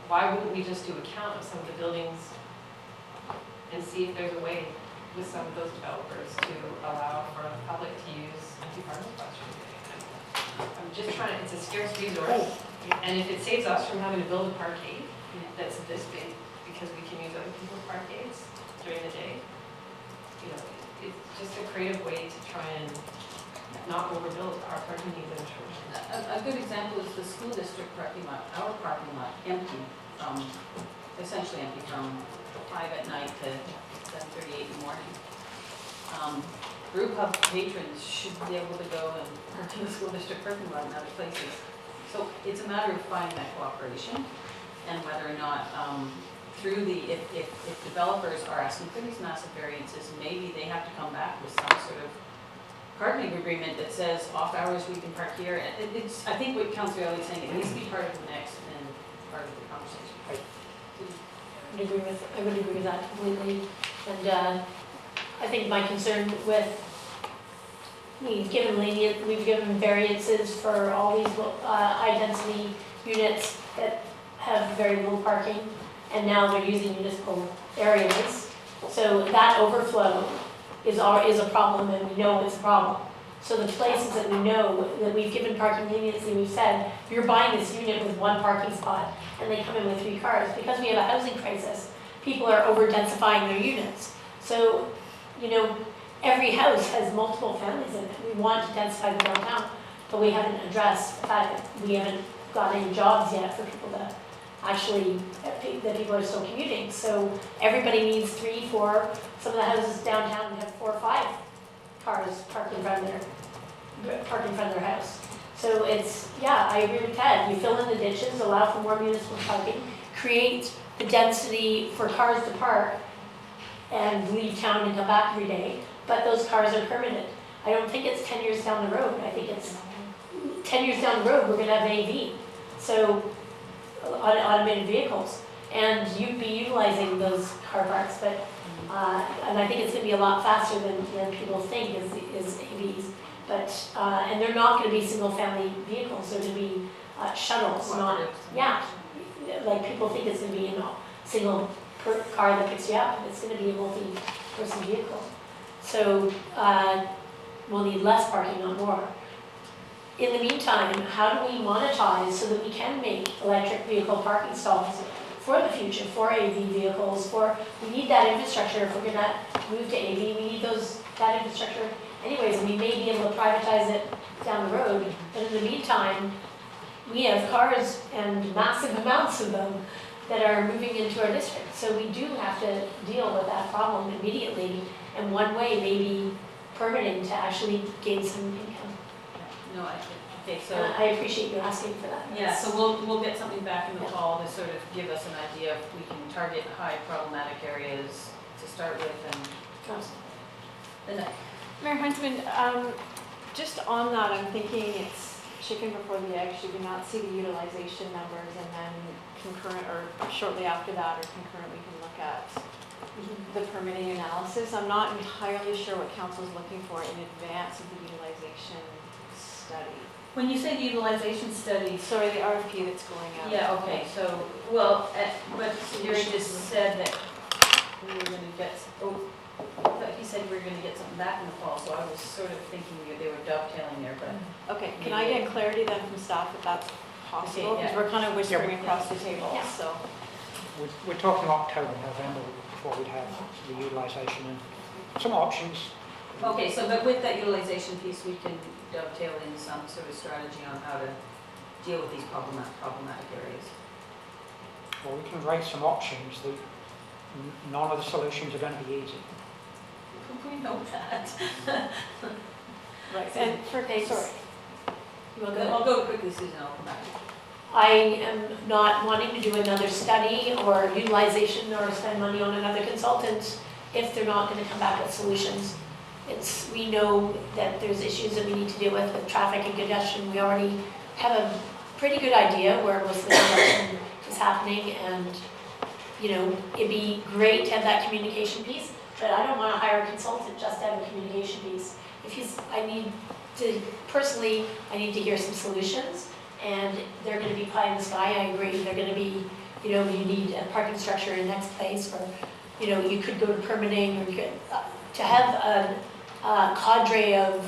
why wouldn't we just do a count of some of the buildings and see if there's a way with some of those developers to allow for the public to use empty parking spots during the day? I'm just trying, it's a scarce resource, and if it saves us from having to build a parkade that's this big, because we can use other people's parkades during the day, it's just a creative way to try and not overbuild our parking needs in the short term. A good example is the school district parking lot, our parking lot, empty from, essentially empty from 5 at night to 7:38 in the morning. Brew pub patrons should be able to go and park in the school district parking lot and other places. So it's a matter of finding that cooperation, and whether or not if developers are asking for these massive variances, maybe they have to come back with some sort of parking agreement that says off hours we can park here. I think what Councillor Elliott's saying, it needs to be part of the next and part of the conversation. I would agree with that completely. And I think my concern with, we've given variances for all these high density units that have very little parking, and now they're using municipal areas. So that overflow is a problem, and we know it's a problem. So the places that we know that we've given parking leniency, we've said, you're buying this unit with 1 parking spot, and they come in with 3 cars. Because we have a housing crisis, people are over-densifying their units. So, every house has multiple families in it. We want to densify the downtown, but we haven't addressed the fact that we haven't got any jobs yet for people to actually, that people are still commuting. So everybody needs 3, 4, some of the houses downtown have 4 or 5 cars parked in front of their house. So it's, I agree with Ted. You fill in the ditches, allow for more municipal parking, create the density for cars to park and leave town and come back every day, but those cars are permanent. I don't think it's 10 years down the road. I think it's 10 years down the road, we're gonna have AV. So, automated vehicles. And you'd be utilizing those car parks, but, and I think it's gonna be a lot faster than people think is AVs. But, and they're not gonna be single family vehicles, they're gonna be shuttles, not, like people think it's gonna be, single car that picks you up, it's gonna be a multi-person vehicle. So, we'll need less parking, not more. In the meantime, how do we monetize so that we can make electric vehicle parking stalls for the future, for AV vehicles, we need that infrastructure if we're gonna move to AV, we need that infrastructure anyways, and we may be able to privatize it down the road, but in the meantime, we have cars and massive amounts of them that are moving into our district. So we do have to deal with that problem immediately, and one way may be permitting to actually gain some income. No, okay, so. I appreciate you asking for that. Yeah, so we'll get something back in the fall to sort of give us an idea if we can target high problematic areas to start with and. Mayor Heintzman, just on that, I'm thinking it's chicken before the egg. Should we not see the utilization numbers and then concurrent, or shortly after that, or concurrent, we can look at the permitting analysis? I'm not entirely sure what council's looking for in advance of the utilization study. When you say the utilization study. Sorry, the RFP that's going out. Yeah, okay, so, well, but Gary just said that we were gonna get, I thought he said we were gonna get something back in the fall, so I was sort of thinking they were dovetailing there, but. Okay, can I get clarity then from staff if that's possible? Because we're kind of whispering across the table, so. We're talking October, November before we'd have the utilisation and some options. Okay, so but with that utilization piece, we can dovetail in some sort of strategy on how to deal with these problematic areas. Well, we can raise some options. None of the solutions are going to be easy. We know that. Right, and for, Thanks. sorry. You want to go? I'll go quickly, Susan, I'll come back. I am not wanting to do another study or utilization or spend money on another consultant if they're not gonna come back with solutions. We know that there's issues that we need to deal with traffic and congestion. We already have a pretty good idea where most of the congestion is happening, and, you know, it'd be great to have that communication piece, but I don't wanna hire a consultant just to have a communication piece. I need to hear some solutions, and they're gonna be pie in the sky, I agree. They're gonna be, you know, you need a parking structure in the next place, or, you know, you could go to permitting, or you could, to have a cadre of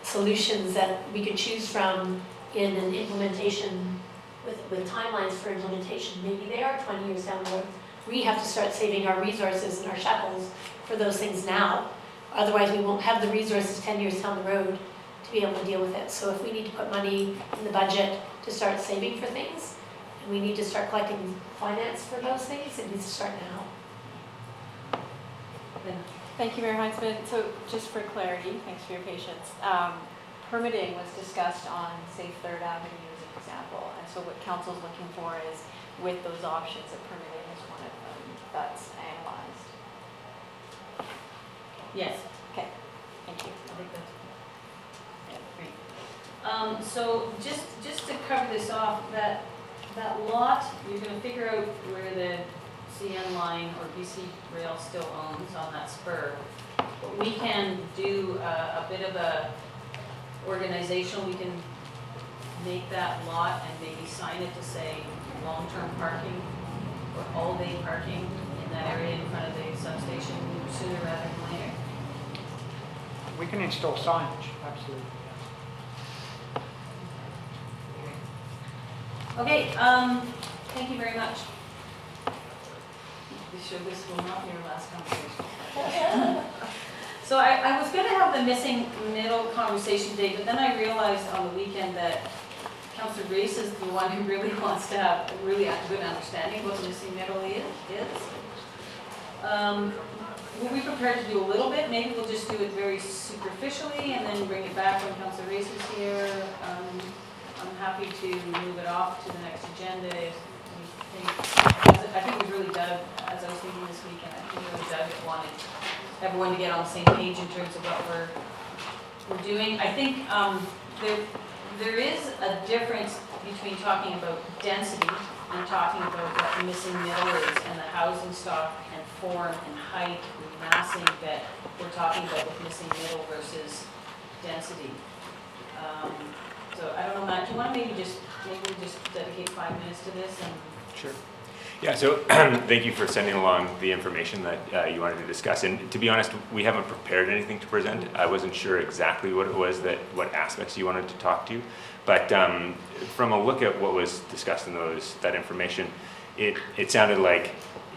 solutions that we could choose from in an implementation with timelines for implementation. Maybe they are 20 years down the road. We have to start saving our resources and our shekels for those things now. Otherwise, we won't have the resources 10 years down the road to be able to deal with it. So if we need to put money in the budget to start saving for things, and we need to start collecting finance for those things, it needs to start now. Thank you, Mayor Heintzman. So just for clarity, thanks for your patience. Permitting was discussed on, say, 3rd Avenue as an example. And so what council's looking for is, with those options, that permitting is one of them that's analyzed. Yes. Okay, thank you. I think that's, yeah, great. So just to cover this off, that lot, you're gonna figure out where the CN line or BC Rail still owns on that spur. But we can do a bit of a organizational, we can make that lot and maybe sign it to say long-term parking or all-day parking in that area in front of the substation sooner rather than later. We can install signage, absolutely. Okay, thank you very much. Be sure this will not be our last conversation. So I was gonna have the missing middle conversation date, but then I realized on the weekend that Councillor Reese is the one who really wants to have really a good understanding of what the missing middle is. We'll be prepared to do a little bit, maybe we'll just do it very superficially and then bring it back when Councillor Reese is here. I'm happy to move it off to the next agenda if you think, I think we really dug, as I was thinking this weekend, I think we really dug it, wanted everyone to get on the same page in terms of what we're doing. I think there is a difference between talking about density and talking about what the missing middle is and the housing stock and form and height and massing that we're talking about with missing middle versus density. So I don't know, Matt, do you want to maybe just dedicate 5 minutes to this? And Sure. Yeah, so thank you for sending along the information that you wanted to discuss. And to be honest, we haven't prepared anything to present. I wasn't sure exactly what it was what aspects you wanted to talk to. But from a look at what was discussed in that information, it sounded like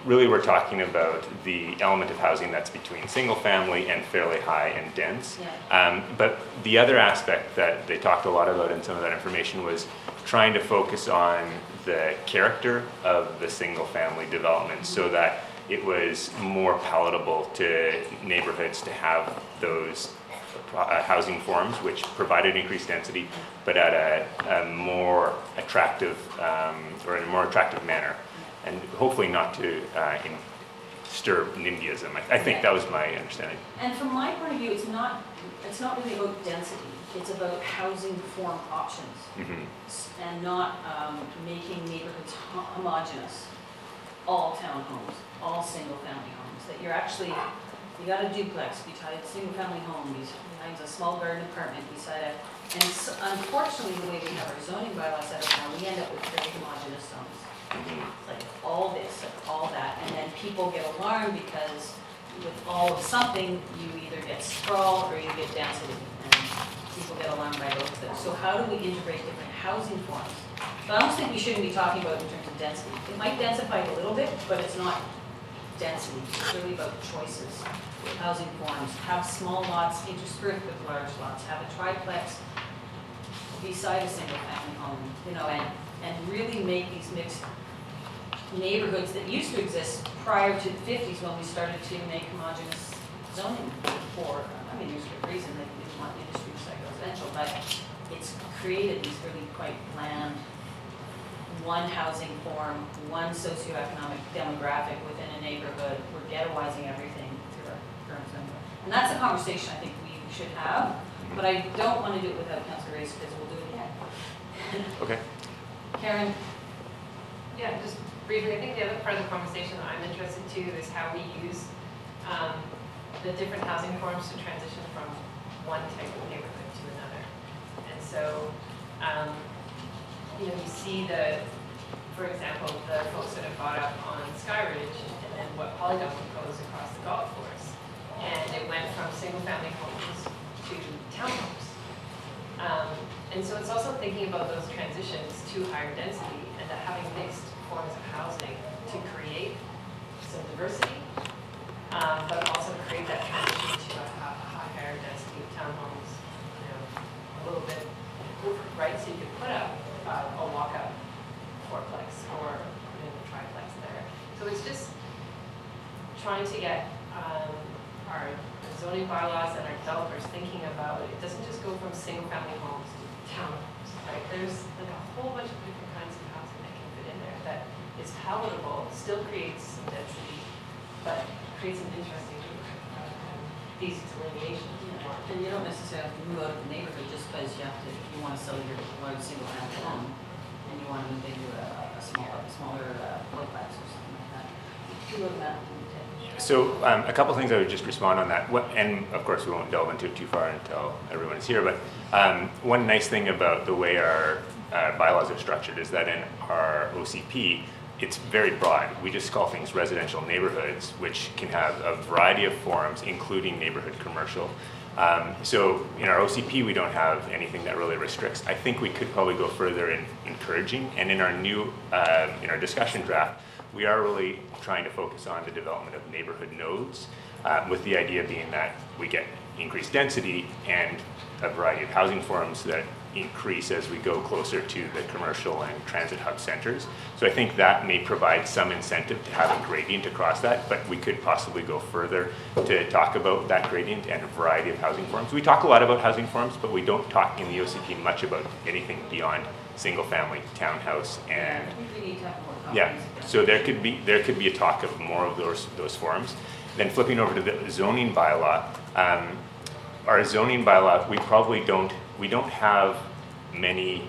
really we're talking about the element of housing that's between single family and fairly high and dense. yeah. But the other aspect that they talked a lot about in some of that information was trying to focus on the character of the single family development so that it was more palatable to neighborhoods to have those housing forms which provided increased density but at a more attractive or in a more attractive manner, and hopefully not to stir NIMBYism. I think that was my understanding. And from my point of view, it's not really about density. It's about housing form options and not making neighborhoods homogenous. All townhomes, all single-family homes. That you got a duplex beside a single-family home, behind a small garden apartment beside it. And unfortunately, the way we have our zoning bylaws set up now, we end up with very homogenous zones. It's like all this, all that, and then people get alarmed because with all of something, you either get sprawl or you get density, and people get alarmed by both of them. So how do we integrate different housing forms? But I don't think we shouldn't be talking about in terms of density. It might densify a little bit, but it's not density. It's really about choices, housing forms. Have small lots interspersed with large lots. Have a triplex beside a single-family home, and really make these mixed neighborhoods that used to exist prior to the 50s when we started to make homogeneous zoning for, I mean, there's a good reason that you didn't want industry beside residential, but it's created these really quite bland, one housing form, one socioeconomic demographic within a neighborhood. We're ghettoizing everything through our current zone. And that's a conversation I think we should have, but I don't want to do it without Councillor Race because we'll do it again. Okay. Karen? Yeah, just briefly, I think the other part of the conversation that I'm interested to is how we use the different housing forms to transition from one type of neighborhood to another. And so, you know, you see for example, the folks that have bought up on Sky Ridge and then what Polygon proposed across the golf course. And it went from single-family homes to townhomes. And so it's also thinking about those transitions to higher density and to having mixed forms of housing to create some diversity, but also create that transition to a higher density of townhomes, you know, a little bit over, right? So you could put up a walk-up fourplex or put in a triplex there. So it's just trying to get our zoning bylaws and our developers thinking about it. It doesn't just go from single-family homes to townhomes, right? There's like a whole bunch of different kinds of housing that can fit in there that is palatable, still creates some density, but creates an interesting these delineations. And you don't necessarily have to move out of the neighborhood just because you want to sell your large single-family home and you want to move into a smaller fourplex or something like that. You go to that. So a couple things I would just respond on that, and of course we won't delve into it too far until everyone is here, but one nice thing about the way our bylaws are structured is that in our OCP, it's very broad. We just call things residential neighborhoods, which can have a variety of forms, including neighborhood commercial. So in our OCP, we don't have anything that really restricts. I think we could probably go further in encouraging, and in our new, in our discussion draft, we are really trying to focus on the development of neighborhood nodes, with the idea being that we get increased density and a variety of housing forms that increase as we go closer to the commercial and transit hub centers. So I think that may provide some incentive to have a gradient across that, but we could possibly go further to talk about that gradient and a variety of housing forms. We talk a lot about housing forms, but we don't talk in the OCP much about anything beyond single family, townhouse, and We need to have more yeah, comprehensive. so there could be a talk of more of those forms. Then flipping over to the zoning bylaw, our zoning bylaw, we don't have many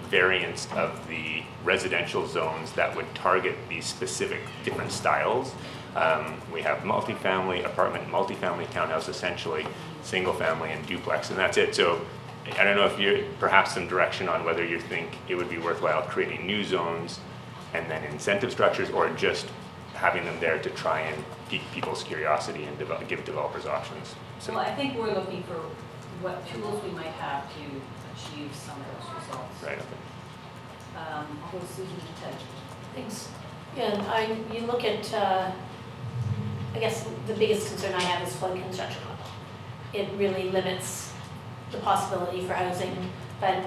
variants of the residential zones that would target these specific different styles. We have multifamily apartment, multifamily townhouse, essentially single family and duplex, and that's it. So I don't know if you perhaps some direction on whether you think it would be worthwhile creating new zones and then incentive structures, or just having them there to try and pique people's curiosity and give developers options. So, Well, I think we're looking for what tools we might have to achieve some of those results. right, okay. I'll go to Susan and Ted. Thanks. Yeah, you look at, I guess the biggest concern I have is flood construction. It really limits the possibility for housing, but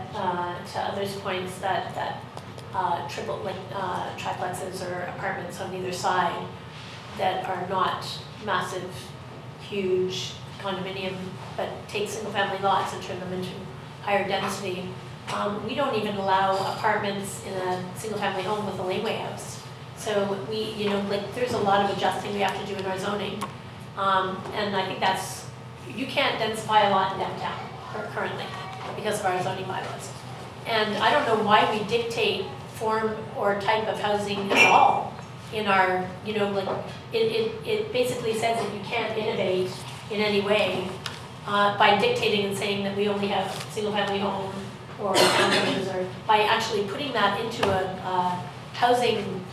to others' points that triplexes or apartments on either side that are not massive, huge condominium, but take single-family lots and turn them into higher density. We don't even allow apartments in a single-family home with a laneway house. So there's a lot of adjusting we have to do in our zoning. And I think you can't densify a lot in downtown currently because of our zoning bylaws. And I don't know why we dictate form or type of housing at all in our, it basically says that you can't innovate in any way by dictating and saying that we only have single-family home or townhomes, or by actually putting that into a housing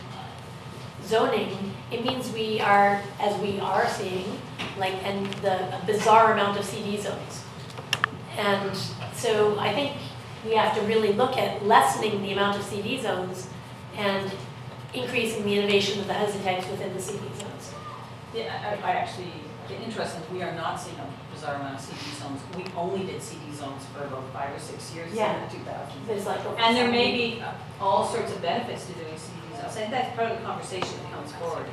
zoning. It means we are, as we are seeing, a bizarre amount of CD zones. And so I think we have to really look at lessening the amount of CD zones and increasing the innovation of the housing types within the CD zones. Yeah, I actually, interesting, we are not seeing a bizarre amount of CD zones. We only did CD zones for about 5 or 6 years in the 2000s. There's And there may be all sorts of benefits to doing CD zones. I think that's part of the conversation that comes forward.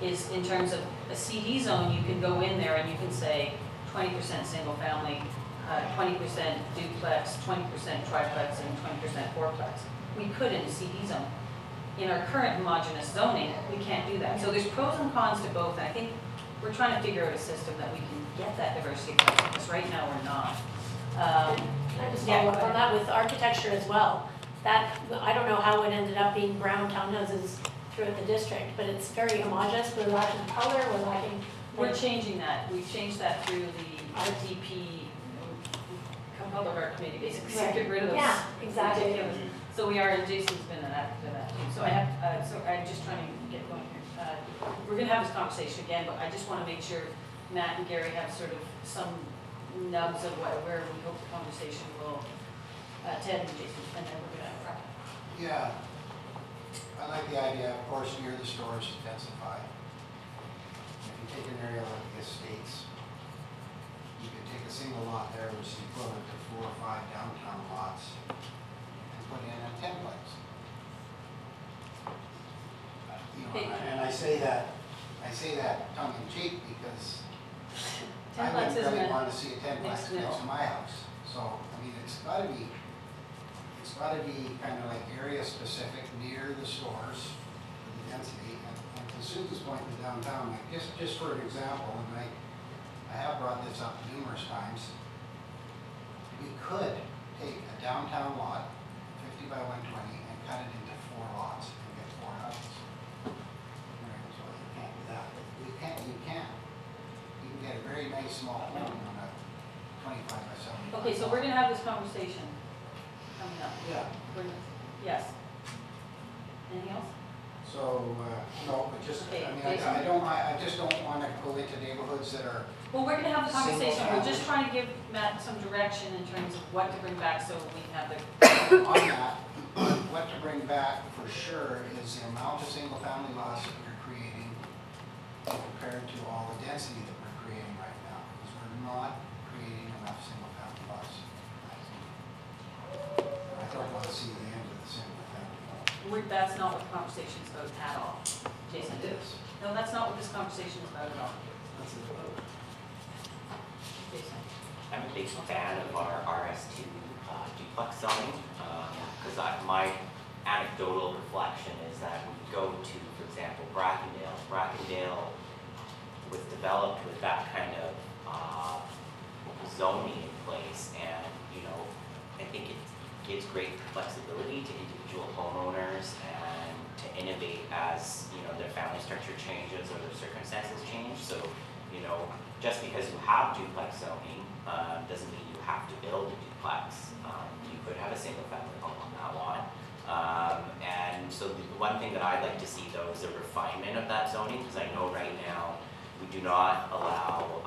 is in terms of a CD zone, you can go in there and you can say 20% single family, 20% duplex, 20% triplex, and 20% fourplex. We could in a CD zone. In our current homogeneous zoning, we can't do that. So there's pros and cons to both, and I think we're trying to figure out a system that we can get that diversity across, because right now we're not. Can I just follow up on that with architecture as well? That, I don't know how it ended up being brown townhouses throughout the district, but it's very homogeneous. We're lacking color, we're lacking. We're changing that. We've changed that through the RDP, Public Art Committee, basically, so get rid of those. Yeah, exactly. ridiculous. So we are, and Jason's been an advocate of that too. So so I'm just trying to get going here. We're gonna have this conversation again, but I just wanna make sure Matt and Gary have sort of some nubs of where we hope the conversation will, Ted and Jason, and then we're gonna wrap up. Yeah, I like the idea, of course, near the stores to densify. If you take an area like the estates, you could take a single lot there, which is equivalent to 4 or 5 downtown lots, and put in a 10-plex. And I say that tongue in cheek because I wouldn't really want to see a 10-plex next to my house. So, I mean, it's got to be kind of like area specific near the stores for the density. And to Susan's point in downtown, like just for an example, and I have brought this up numerous times, we could take a downtown lot, 50 by 120, and cut it into 4 lots and get 4 houses. Right, so you can't do that, but you can. You can get a very nice small home on a 25 by 70. Okay, so we're gonna have this conversation coming up. Yeah. Yes. Anything else? So, no, but just, Okay, I mean, Jason. I just don't want to go into neighborhoods that are, Well, we're gonna have the conversation. Single We're just family. trying to give Matt some direction in terms of what to bring back so we can have the, on that, what to bring back for sure is the amount of single-family lots that we're creating compared to all the density that we're creating right now, because we're not creating enough single-family lots. And I don't want to see the end of the single-family lots. that's not what the conversation is about at all. Jason? It is. No, that's not what this conversation is about at all. That's it about. Jason? I'm a big fan of our RS2 duplex zoning, because my anecdotal reflection is that when you go to, for example, Brackendale was developed with that kind of zoning in place, and I think it gives great flexibility to individual homeowners and to innovate as their family structure changes or their circumstances change. So just because you have duplex zoning doesn't mean you have to build a duplex. You could have a single family home on that lot. And so the one thing that I'd like to see though is a refinement of that zoning, because I know right now we do not allow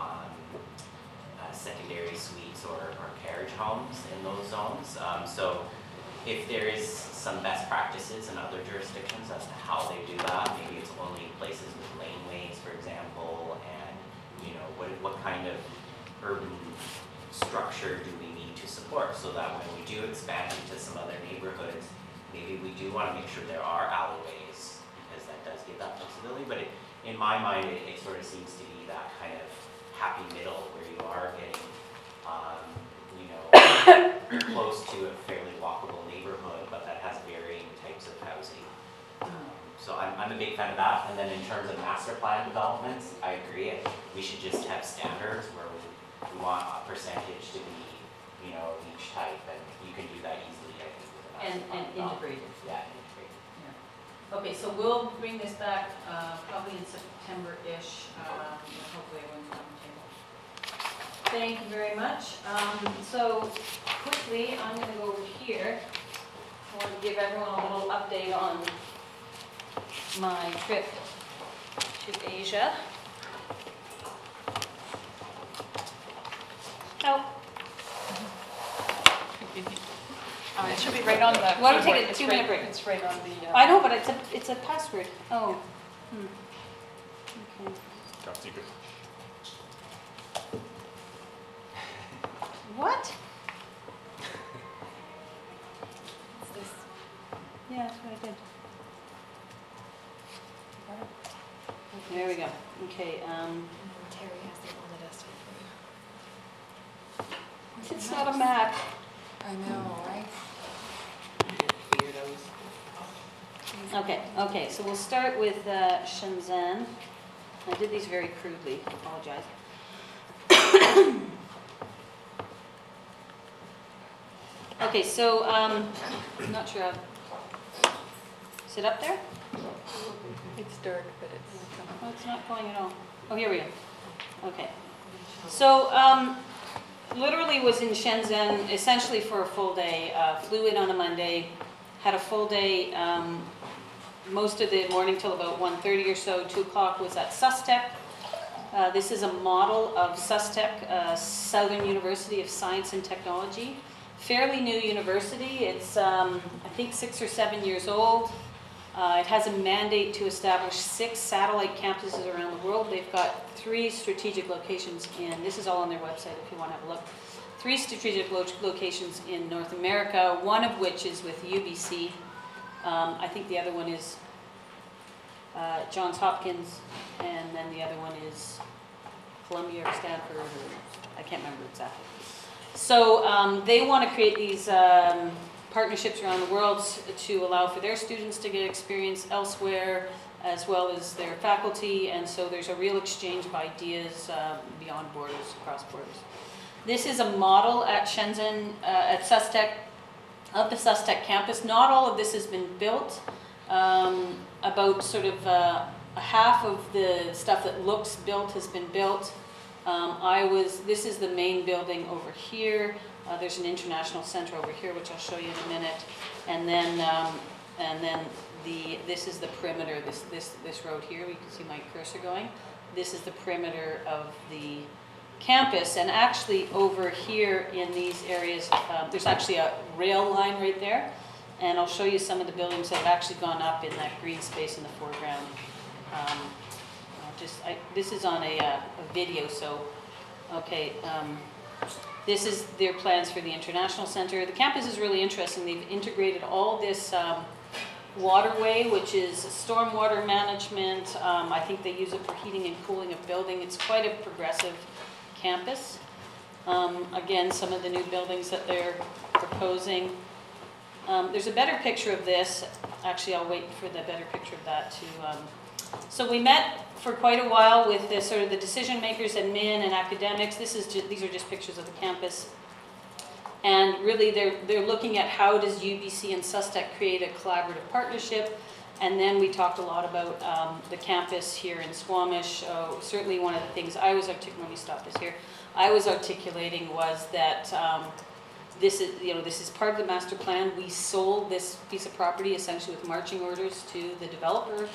secondary suites or carriage homes in those zones. So if there is some best practices in other jurisdictions as to how they do that, maybe it's only places with laneways, for example, and what kind of urban structure do we need to support so that when we do expand into some other neighborhoods, maybe we do want to make sure there are alleyways, because that does give that flexibility. But in my mind, it sort of seems to be that kind of happy middle where you are getting close to a fairly walkable neighborhood, but that has varying types of housing. So I'm a big fan of that. And then in terms of master plan developments, I agree. We should just have standards where we want a percentage to be, each type, and you can do that easily, I think, with a master plan And integrated. Yeah, integrated. Okay, so we'll bring this back probably in September-ish, hopefully everyone's on the table. Thank you very much. So quickly, I'm going to go over here. I want to give everyone a little update on my trip to Asia. Oh. It should be right on the. Why don't we take a keyboard. 2-minute break? It's right on the. I know, but it's a password. Oh. Okay. Top secret. What? What's this? Yeah, that's what I did. No. Okay, Terry has the on the desktop for you. it's not a Mac. I know, right? Okay, so we'll start with Shenzhen. I did these very crudely, I apologize. Okay, so, I'm not sure how, is it up there? It's dark, but it's. Oh, it's not going at all. Oh, here we go. Okay. So, literally was in Shenzhen essentially for a full day. Flew in on a Monday, had a full day, most of the morning till about 1:30 or so. 2 o'clock was at SUSTEC. This is a model of SUSTEC, Southern University of Science and Technology. Fairly new university. It's, I think, 6 or 7 years old. It has a mandate to establish 6 satellite campuses around the world. They've got 3 strategic locations in, this is all on their website if you want to have a look, 3 strategic locations in North America, one of which is with UBC. I think the other one is Johns Hopkins, and then the other one is Columbia or Stanford, or I can't remember exactly. So they want to create these partnerships around the world to allow for their students to get experience elsewhere, as well as their faculty, and so there's a real exchange of ideas beyond borders, across borders. This is a model at Shenzhen, at SUSTEC, of the SUSTEC campus. Not all of this has been built. About sort of half of the stuff that looks built has been built. This is the main building over here. There's an international center over here, which I'll show you in a minute. And then this is the perimeter, this road here, you can see my cursor going. This is the perimeter of the campus, and actually over here in these areas, there's actually a rail line right there, and I'll show you some of the buildings that have actually gone up in that green space in the foreground. This is on a video, so, okay. This is their plans for the International Center. The campus is really interesting. They've integrated all this waterway, which is stormwater management. I think they use it for heating and cooling a building. It's quite a progressive campus. Again, some of the new buildings that they're proposing. There's a better picture of this. Actually, I'll wait for the better picture of that to... So we met for quite a while with the sort of the decision makers, admin, and academics. These are just pictures of the campus. And really they're looking at how does UBC and SUSTEC create a collaborative partnership. And then we talked a lot about the campus here in Squamish. Certainly one of the things I was articulating was that this is part of the master plan. We sold this piece of property essentially with marching orders to the developer.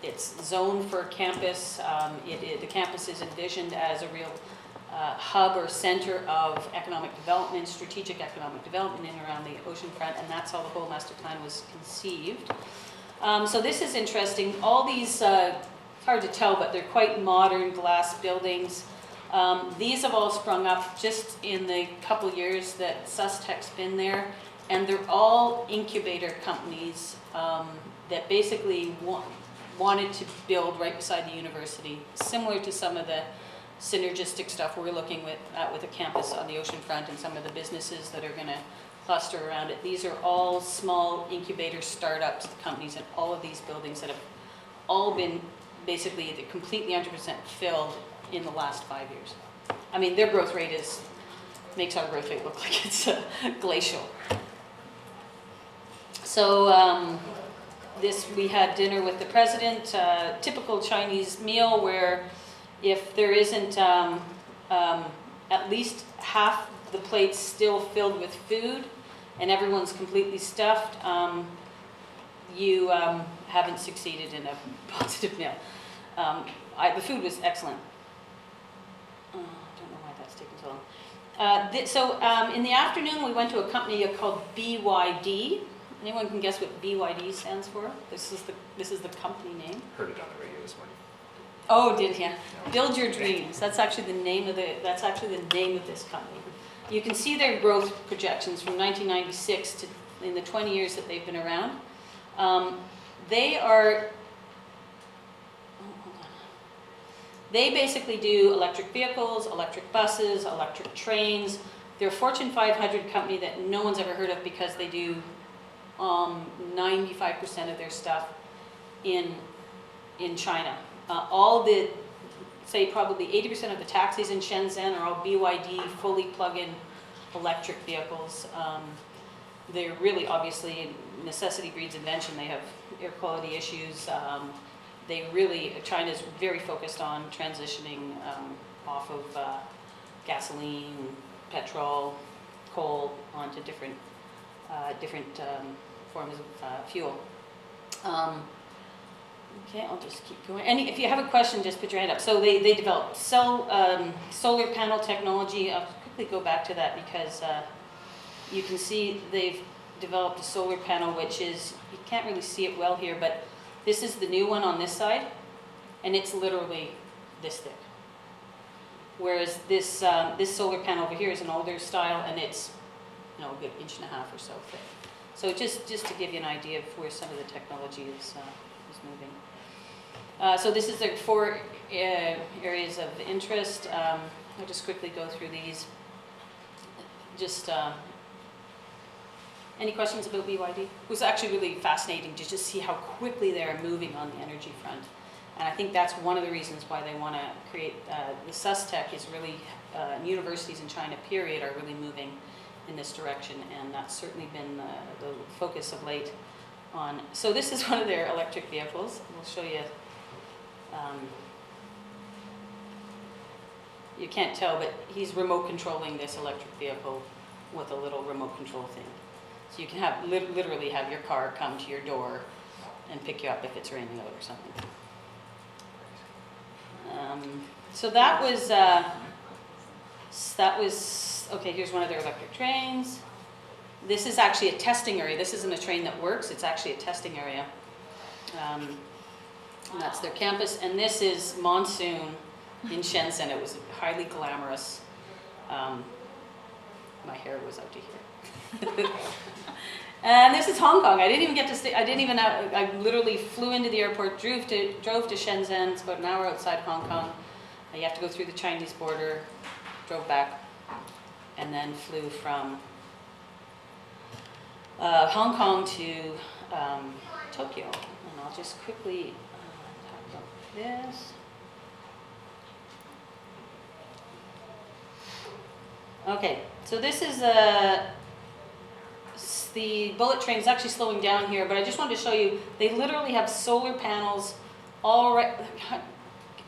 It's zoned for campus. The campus is envisioned as a real hub or center of economic development, strategic economic development in and around the oceanfront, and that's how the whole master plan was conceived. So this is interesting. All these, it's hard to tell, but they're quite modern glass buildings. These have all sprung up just in the couple years that SUSTEC's been there, and they're all incubator companies that basically wanted to build right beside the university, similar to some of the synergistic stuff we're looking at with a campus on the oceanfront and some of the businesses that are going to cluster around it. These are all small incubator startups, companies, and all of these buildings that have all been basically completely 100% filled in the last 5 years. I mean, their growth rate makes our growth rate look like it's glacial. So we had dinner with the president, typical Chinese meal where if there isn't at least half the plates still filled with food and everyone's completely stuffed, you haven't succeeded in a positive meal. The food was excellent. I don't know why that's taking so long. In the afternoon, we went to a company called BYD. Anyone can guess what BYD stands for? This is the company name. Heard it on the radio this morning. Oh, did you? Build Your Dreams. That's actually the name of this company. You can see their growth projections from 1996 to in the 20 years that they've been around. They are. Oh, hold on. They basically do electric vehicles, electric buses, electric trains. They're a Fortune 500 company that no one's ever heard of because they do 95% of their stuff in China. All the, say probably 80% of the taxis in Shenzhen are all BYD, fully plug-in electric vehicles. They're really, obviously, necessity breeds invention. They have air quality issues. China's very focused on transitioning off of gasoline, petrol, coal, onto different forms of fuel. Okay, I'll just keep going. And if you have a question, just put your hand up. So they developed solar panel technology. I'll quickly go back to that because you can see they've developed a solar panel, which is, you can't really see it well here, but this is the new one on this side, and it's literally this thick. Whereas this this solar panel over here is an older style, and it's, you know, a good 1.5 inches or so thick. So just to give you an idea of where some of the technology is moving. So this is their 4 areas of interest. I'll just quickly go through these. Just any questions about BYD? It was actually really fascinating to just see how quickly they're moving on the energy front. And I think that's one of the reasons why they want to create, the SUSTech is really, universities in China, period, are really moving in this direction. And that's certainly been the focus of late on. So this is one of their electric vehicles. We'll show you. You can't tell, but he's remote controlling this electric vehicle with a little remote control thing. So you can have literally have your car come to your door and pick you up if it's raining out or something. So that was okay. Here's one of their electric trains. This is actually a testing area. This isn't a train that works. It's actually a testing area. And that's their campus. And this is Monsoon in Shenzhen. It was highly glamorous. My hair was out to here. And this is Hong Kong. I didn't even get to stay. I literally flew into the airport, drove to Shenzhen. It's about an hour outside Hong Kong. You have to go through the Chinese border, drove back, and then flew from Hong Kong to Tokyo. And I'll just quickly talk about this. Okay, so this is the bullet train is actually slowing down here, but I just wanted to show you, they literally have solar panels all right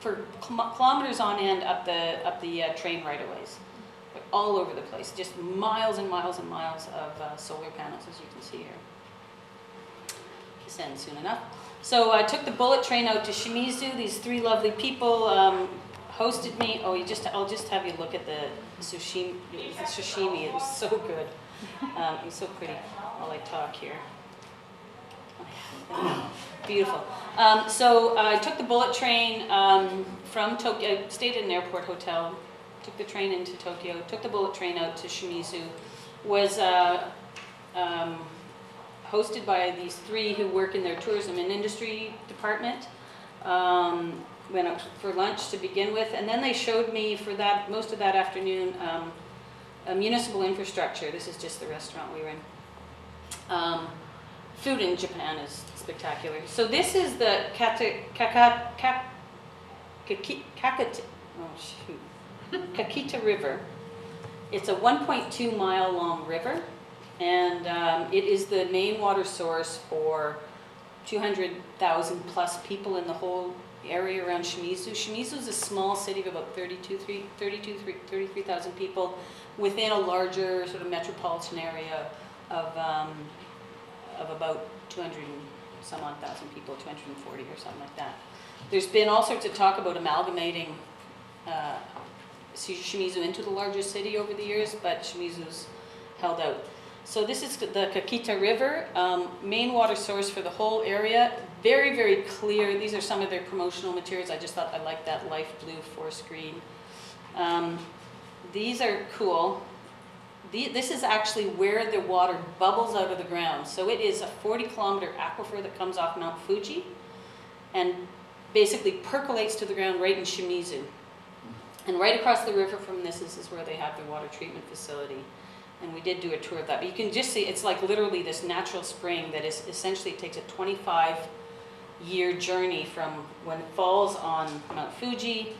for kilometers on end up the train right-of-ways, all over the place, just miles and miles and miles of solar panels, as you can see here. Send soon enough. So I took the bullet train out to Shimizu. These 3 lovely people hosted me. Oh, I'll just have you look at the sushi. The sashimi. It was so good. It was so pretty. While I talk here. Beautiful. So I took the bullet train from Tokyo. I stayed in an airport hotel. Took the train into Tokyo. Took the bullet train out to Shimizu. Was hosted by these 3 who work in their tourism and industry department. Went out for lunch to begin with, and then they showed me for that most of that afternoon a municipal infrastructure. This is just the restaurant we were in. Food in Japan is spectacular. So this is the Kakita River. It's a 1.2 mile long river, and it is the main water source for 200,000 plus people in the whole area around Shimizu. Shimizu is a small city of about 33,000 people within a larger sort of metropolitan area of about 200 and some odd thousand people, 240 or something like that. There's been all sorts of talk about amalgamating Shimizu into the larger city over the years, but Shimizu's held out. So this is the Kakita River, main water source for the whole area. Very, very clear. These are some of their promotional materials. I just thought I liked that life blue forest green. These are cool. This is actually where the water bubbles out of the ground. So it is a 40-kilometer aquifer that comes off Mount Fuji. And basically percolates to the ground right in Shimizu. And right across the river from this is where they have their water treatment facility. And we did do a tour of that. But you can just see, it's like literally this natural spring that is essentially, it takes a 25-year journey from when it falls on Mount Fuji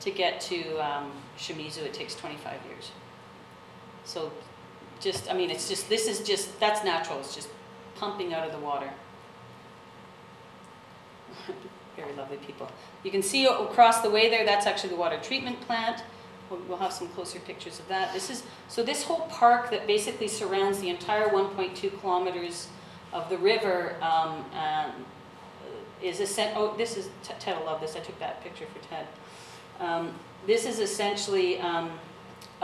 to get to Shimizu. It takes 25 years. So just, I mean, it's just, this is just, that's natural. It's just pumping out of the water. Very lovely people. You can see across the way there, that's actually the water treatment plant. We'll have some closer pictures of that. So this whole park that basically surrounds the entire 1.2 kilometers of the river is this is, Ted will love this, I took that picture for Ted. This is essentially a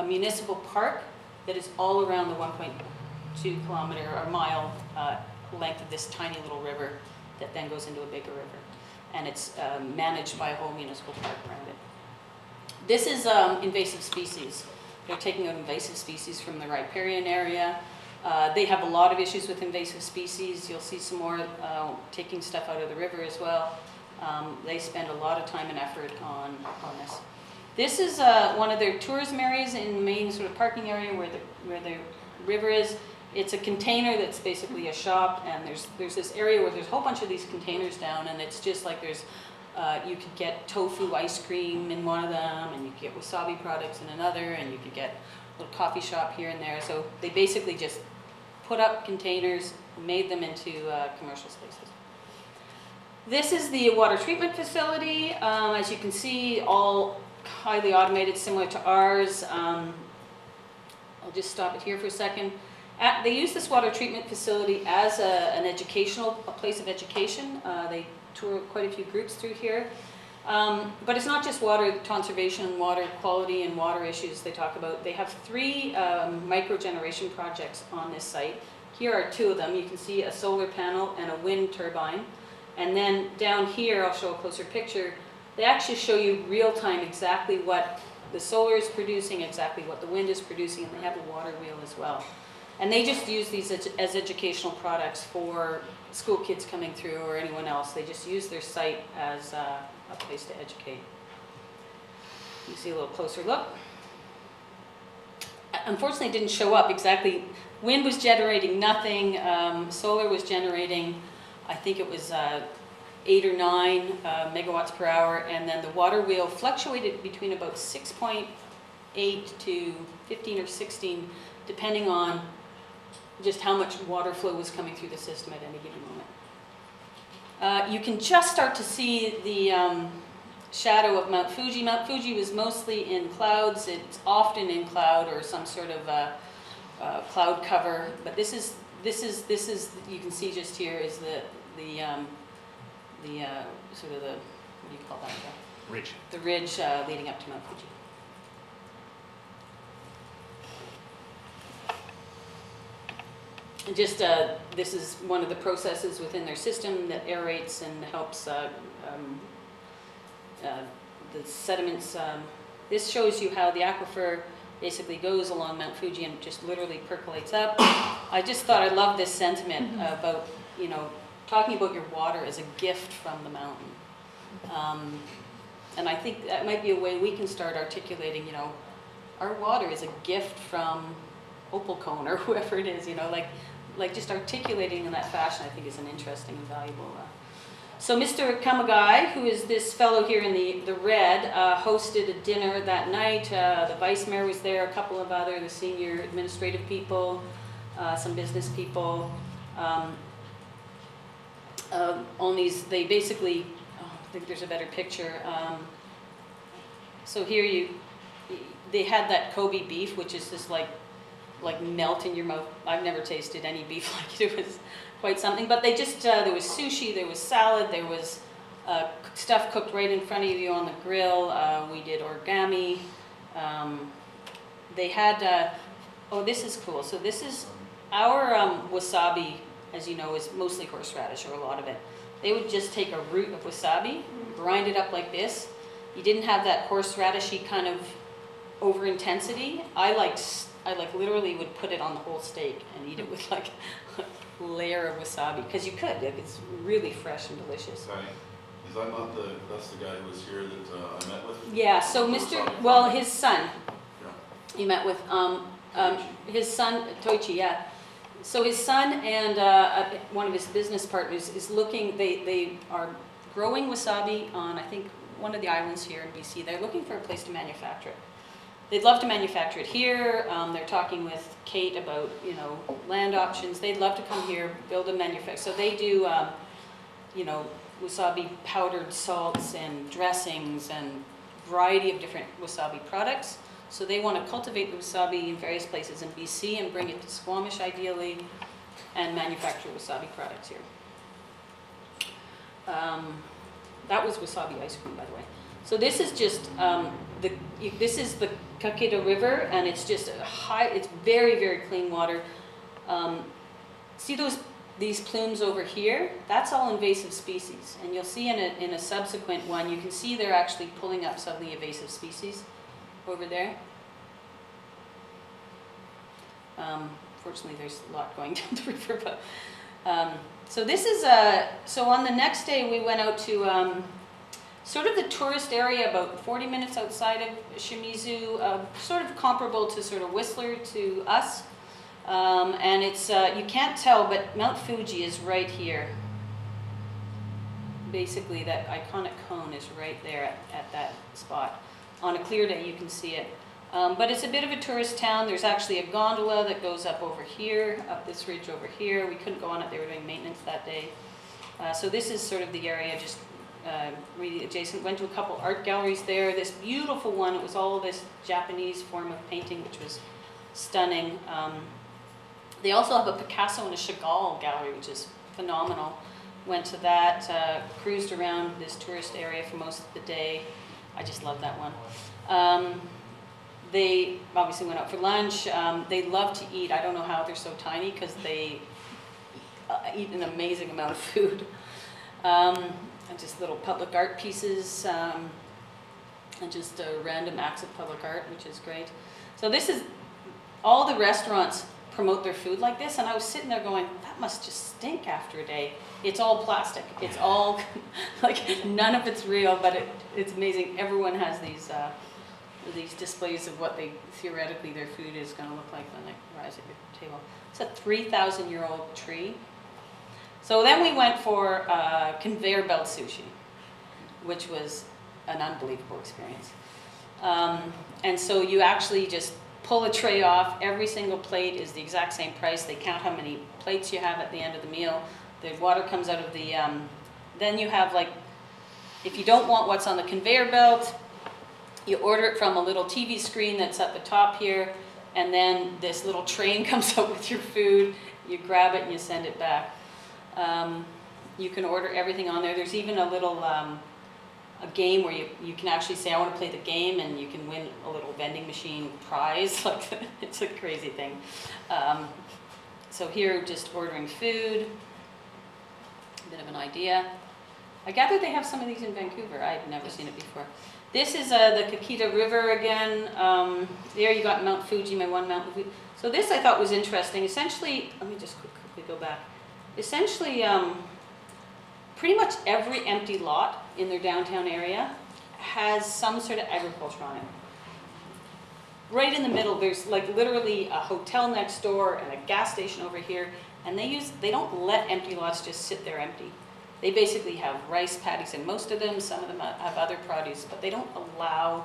municipal park that is all around the 1.2 kilometer or mile length of this tiny little river that then goes into a bigger river. And it's managed by a whole municipal park around it. This is invasive species. They're taking out invasive species from the riparian area. They have a lot of issues with invasive species. You'll see some more taking stuff out of the river as well. They spend a lot of time and effort on this. This is one of their tourism areas in the main sort of parking area where the river is. It's a container that's basically a shop, and there's this area where there's a whole bunch of these containers down, and it's just like there's you could get tofu ice cream in one of them, and you could get wasabi products in another, and you could get a little coffee shop here and there. So they basically just put up containers, made them into commercial spaces. This is the water treatment facility. As you can see, all highly automated, similar to ours. I'll just stop it here for a second. They use this water treatment facility as a place of education. They tour quite a few groups through here. But it's not just water conservation, water quality, and water issues they talk about. They have 3 micro-generation projects on this site. Here are 2 of them. You can see a solar panel and a wind turbine. And then down here, I'll show a closer picture, they actually show you real-time exactly what the solar is producing, exactly what the wind is producing, and they have a water wheel as well. And they just use these as educational products for school kids coming through or anyone else. They just use their site as a place to educate. You see a little closer look. Unfortunately, it didn't show up exactly. Wind was generating nothing. Solar was generating, I think it was 8 or 9 megawatts per hour. And then the water wheel fluctuated between about 6.8 to 15 or 16, depending on just how much water flow was coming through the system at any given moment. You can just start to see the shadow of Mount Fuji. Mount Fuji was mostly in clouds. It's often in cloud or some sort of cloud cover. But this is you can see just here is the sort of the, what do you call that? Ridge. The ridge leading up to Mount Fuji. Just this is one of the processes within their system that aerates and helps the sediments. This shows you how the aquifer basically goes along Mount Fuji and just literally percolates up. I just thought I loved this sentiment about, you know, talking about your water as a gift from the mountain. And I think that might be a way we can start articulating, you know, our water is a gift from Opal Cone or whoever it is, you know, like just articulating in that fashion, I think is an interesting and valuable. So Mr. Kamagai, who is this fellow here in the red, hosted a dinner that night. The vice mayor was there, a couple of the senior administrative people, some business people. They basically, I think there's a better picture. So here they had that Kobe beef, which is just like melt in your mouth. I've never tasted any beef like it. It was quite something. But they just, there was sushi, there was salad, there was stuff cooked right in front of you on the grill. We did origami. They had, oh, this is cool. So this is our wasabi, as you know, is mostly horseradish, or a lot of it. They would just take a root of wasabi, grind it up like this. You didn't have that horseradishy kind of over intensity. I literally would put it on the whole steak and eat it with like a layer of wasabi, because you could. It's really fresh and delicious. Seni, Is that not that's the guy who was here that I met with? Yeah, so his son, Yeah. he met with, his son, Toichi, yeah. So his son and one of his business partners is looking, they are growing wasabi on, I think, one of the islands here in BC. They're looking for a place to manufacture it. They'd love to manufacture it here. They're talking with Kate about, land options. They'd love to come here, build a manufacturer. So they do, wasabi powdered salts and dressings and variety of different wasabi products. So they want to cultivate the wasabi in various places in BC and bring it to Squamish ideally and manufacture wasabi products here. That was wasabi ice cream, by the way. So this is just, this is the Kakita River, and it's just it's very, very clean water. See these plumes over here? That's all invasive species. And you'll see in a subsequent one, you can see they're actually pulling up some of the invasive species over there. Fortunately, there's a lot going down the river, but so this is so on the next day we went out to sort of the tourist area, about 40 minutes outside of Shimizu, sort of comparable to sort of Whistler to us, and it's you can't tell, but Mount Fuji is right here. Basically, that iconic cone is right there at that spot. On a clear day, you can see it. But it's a bit of a tourist town. There's actually a gondola that goes up over here, up this ridge over here. We couldn't go on it. They were doing maintenance that day. So this is sort of the area just really adjacent. Went to a couple art galleries there. This beautiful one, it was all this Japanese form of painting, which was stunning. They also have a Picasso and a Chagall gallery, which is phenomenal. Went to that, cruised around this tourist area for most of the day. I just love that one. They obviously went out for lunch. They love to eat. I don't know how they're so tiny because they eat an amazing amount of food. And just little public art pieces and just random acts of public art, which is great. So this is, all the restaurants promote their food like this, and I was sitting there going, that must just stink after a day. It's all plastic. It's all, like, none of it's real, but it's amazing. Everyone has these displays of what theoretically their food is going to look like when they rise at your table. It's a 3,000-year-old tree. So then we went for conveyor belt sushi, which was an unbelievable experience. And so you actually just pull a tray off. Every single plate is the exact same price. They count how many plates you have at the end of the meal. The water comes out of the, then you have, like, if you don't want what's on the conveyor belt, you order it from a little TV screen that's at the top here, and then this little train comes out with your food. You grab it and you send it back. You can order everything on there. There's even a little a game where you can actually say, I want to play the game, and you can win a little vending machine prize. Like, it's a crazy thing. So here, just ordering food, a bit of an idea. I gather they have some of these in Vancouver. I had never seen it before. This is the Kakita River again. There you got Mount Fuji, my one Mount Fuji. So this I thought was interesting. Essentially, let me just quickly go back. Essentially, pretty much every empty lot in their downtown area has some sort of agriculture on it. Right in the middle, there's like literally a hotel next door and a gas station over here, and they don't let empty lots just sit there empty. They basically have rice paddies in most of them. Some of them have other produce, but they don't allow,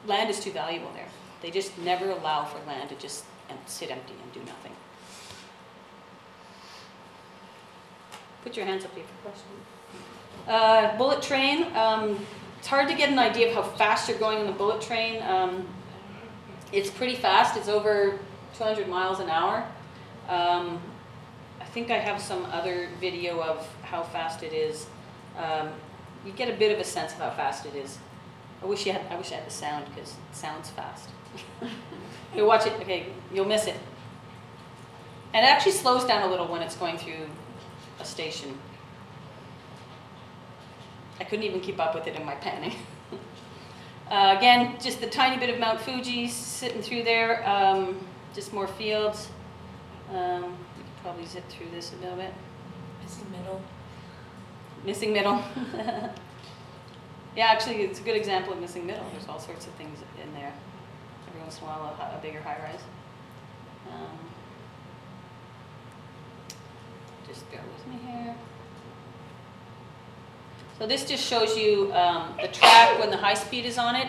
land is too valuable there. They just never allow for land to just sit empty and do nothing. Put your hands up here for questions. Bullet train. It's hard to get an idea of how fast you're going on the bullet train. It's pretty fast. It's over 200 miles an hour. I think I have some other video of how fast it is. You get a bit of a sense of how fast it is. I wish I had the sound, because it sounds fast. You watch it. Okay, you'll miss it. And it actually slows down a little when it's going through a station. I couldn't even keep up with it in my panning. Again, just the tiny bit of Mount Fuji sitting through there. Just more fields. We could probably zip through this a little bit. Is the middle? Missing middle. Yeah, actually, it's a good example of missing middle. There's all sorts of things in there. Every once in a while, a bigger high-rise. Just bear with me here. So this just shows you the track when the high speed is on it.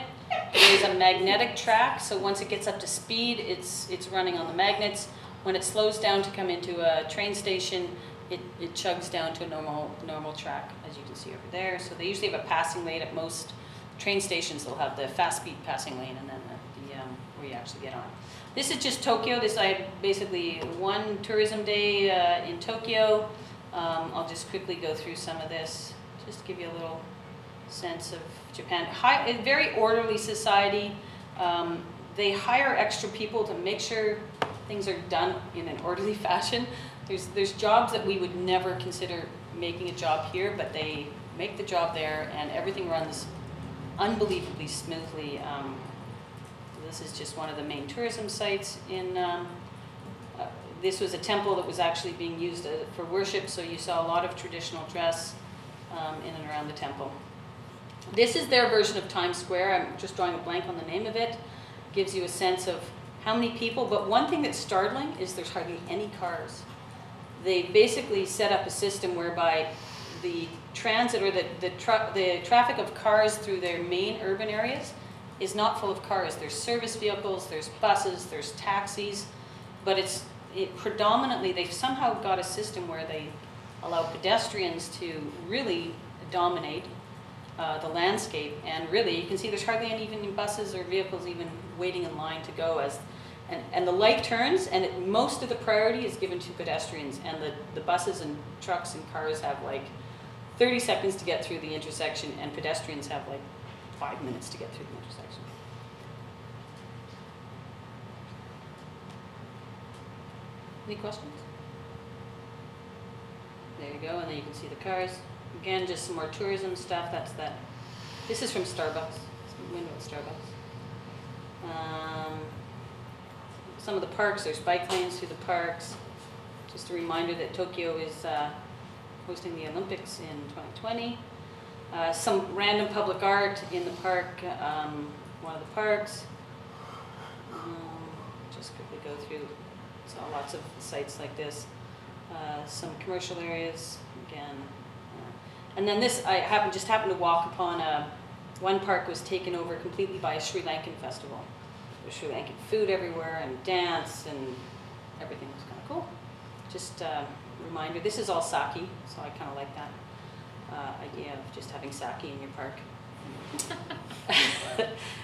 It is a magnetic track, so once it gets up to speed, it's running on the magnets. When it slows down to come into a train station, it chugs down to a normal track, as you can see over there. So they usually have a passing lane at most train stations. They'll have the fast speed passing lane and then the where you actually get on. This is just Tokyo. I had basically one tourism day in Tokyo. I'll just quickly go through some of this, just to give you a little sense of Japan. A very orderly society. They hire extra people to make sure things are done in an orderly fashion. There's jobs that we would never consider making a job here, but they make the job there, and everything runs unbelievably smoothly. This is just one of the main tourism sites in. This was a temple that was actually being used for worship, so you saw a lot of traditional dress in and around the temple. This is their version of Times Square. I'm just drawing a blank on the name of it. Gives you a sense of how many people, but one thing that's startling is there's hardly any cars. They basically set up a system whereby the transit or the traffic of cars through their main urban areas is not full of cars. There's service vehicles, there's buses, there's taxis, but predominantly they've somehow got a system where they allow pedestrians to really dominate the landscape, and really you can see there's hardly any even buses or vehicles even waiting in line to go and the light turns, and most of the priority is given to pedestrians, and the buses and trucks and cars have like 30 seconds to get through the intersection, and pedestrians have like 5 minutes to get through the intersection. Any questions? There you go, and then you can see the cars. Again, just some more tourism stuff. This is from Starbucks. It's a window at Starbucks. Some of the parks, there's bike lanes through the parks. Just a reminder that Tokyo is hosting the Olympics in 2020. Some random public art in the park, one of the parks. Just quickly go through, saw lots of sites like this. Some commercial areas, again. And then this, I just happened to walk upon one park was taken over completely by a Sri Lankan festival. There's Sri Lankan food everywhere and dance and everything was kind of cool. Just a reminder, this is all sake, so I kind of like that idea of just having sake in your park.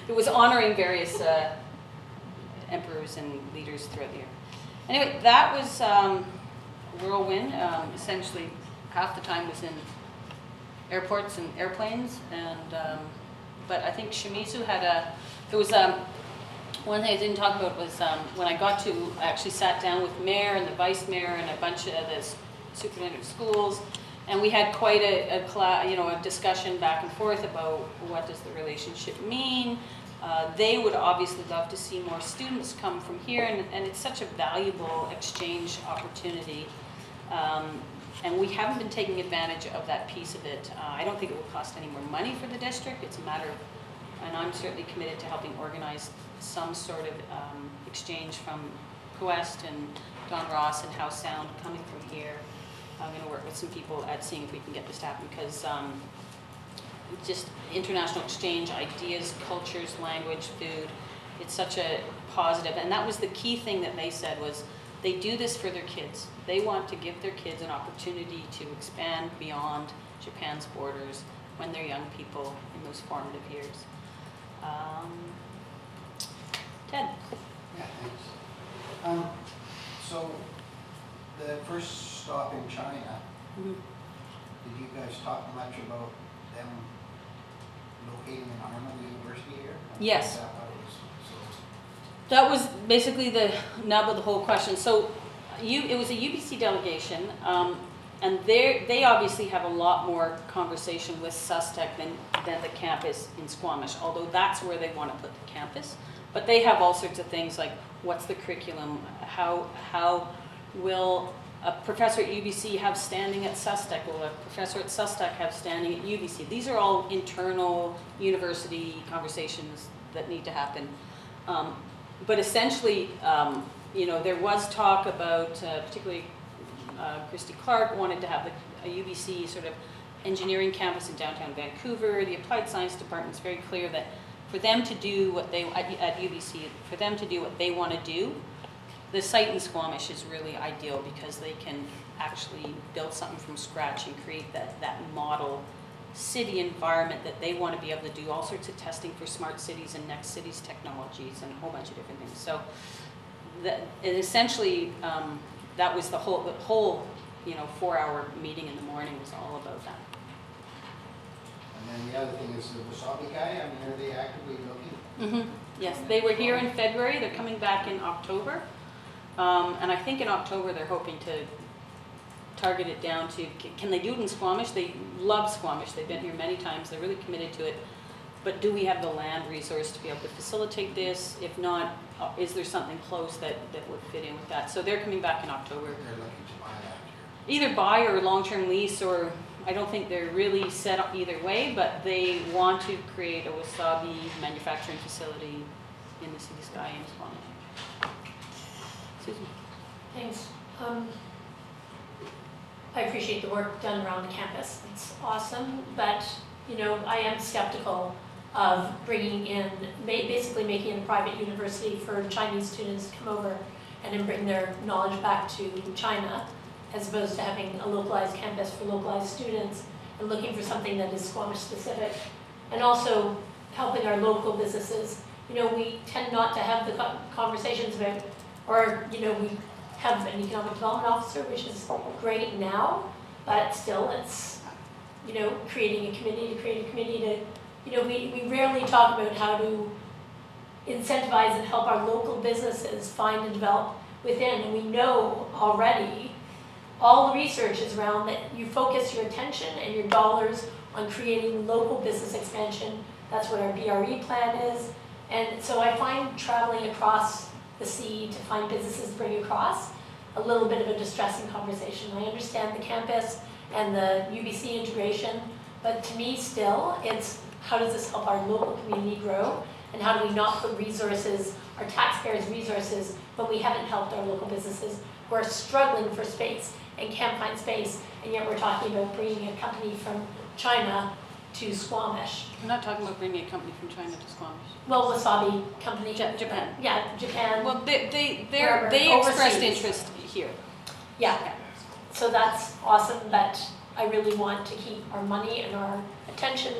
It was honoring various emperors and leaders throughout the year. Anyway, that was Whirlwind. Essentially, half the time was in airports and airplanes, and but I think Shimizu had one thing I didn't talk about was when I actually sat down with mayor and the vice mayor and a bunch of the superintendent of schools, and we had quite a discussion back and forth about what does the relationship mean. They would obviously love to see more students come from here, and it's such a valuable exchange opportunity. And we haven't been taking advantage of that piece of it. I don't think it will cost any more money for the district. It's a matter of, and I'm certainly committed to helping organize some sort of exchange from Quest and Don Ross and House Sound coming from here. I'm going to work with some people at seeing if we can get this to happen, because just international exchange, ideas, cultures, language, food, it's such a positive. And that was the key thing that they said was they do this for their kids. They want to give their kids an opportunity to expand beyond Japan's borders when they're young people in those formative years. Ted? Yeah, thanks. So the first stop in China, did you guys talk much about them locating an Arnold University here? Yes. That was basically the nub of the whole question. So it was a UBC delegation, and they obviously have a lot more conversation with SUSTEC than the campus in Squamish, although that's where they want to put the campus. But they have all sorts of things like what's the curriculum, how will a professor at UBC have standing at Sustec, or a professor at Sustec have standing at UBC. These are all internal university conversations that need to happen. But essentially, you know, there was talk about, particularly Christy Clark wanted to have a UBC sort of engineering campus in downtown Vancouver. The Applied Science Department's very clear that for them to do what they, at UBC, for them to do what they want to do, the site in Squamish is really ideal because they can actually build something from scratch and create that model city environment that they want to be able to do all sorts of testing for smart cities and next cities technologies and a whole bunch of different things. So essentially, that was the whole, you know, 4-hour meeting in the morning was all about that. And then the other thing is the Wasabi guy, I mean, are they actively looking? Yes, they were here in February, they're coming back in October. And I think in October they're hoping to target it down to, can they do it in Squamish? They love Squamish, they've been here many times, they're really committed to it. But do we have the land resource to be able to facilitate this? If not, is there something close that would fit in with that? So they're coming back in October. They're looking to buy that here. Either buy or long-term lease, or I don't think they're really set up either way, but they want to create a wasabi manufacturing facility in the city sky in Squamish. Susan? Thanks. I appreciate the work done around the campus. It's awesome, but you know, I am skeptical of bringing in, basically making it a private university for Chinese students to come over and then bring their knowledge back to China, as opposed to having a localized campus for localized students and looking for something that is Squamish specific. And also helping our local businesses. You know, we tend not to have the conversations about, or you know, we have an economic development officer, which is great now, but still it's, you know, creating a committee to, you know, we rarely talk about how to incentivize and help our local businesses find and develop within. And we know already, all the research is around that you focus your attention and your dollars on creating local business expansion. That's what our BRE plan is. And so I find traveling across the sea to find businesses to bring across a little bit of a distressing conversation. I understand the campus and the UBC integration, but to me still, it's how does this help our local community grow, and how do we not put resources, our taxpayers' resources, when we haven't helped our local businesses who are struggling for space and can't find space, and yet we're talking about bringing a company from China to Squamish. We're not talking about bringing a company from China to Squamish. Well, wasabi company. Japan. Yeah, Japan. Well, they Wherever, expressed overseas. interest here. Yeah, so that's awesome, but I really want to keep our money and our attention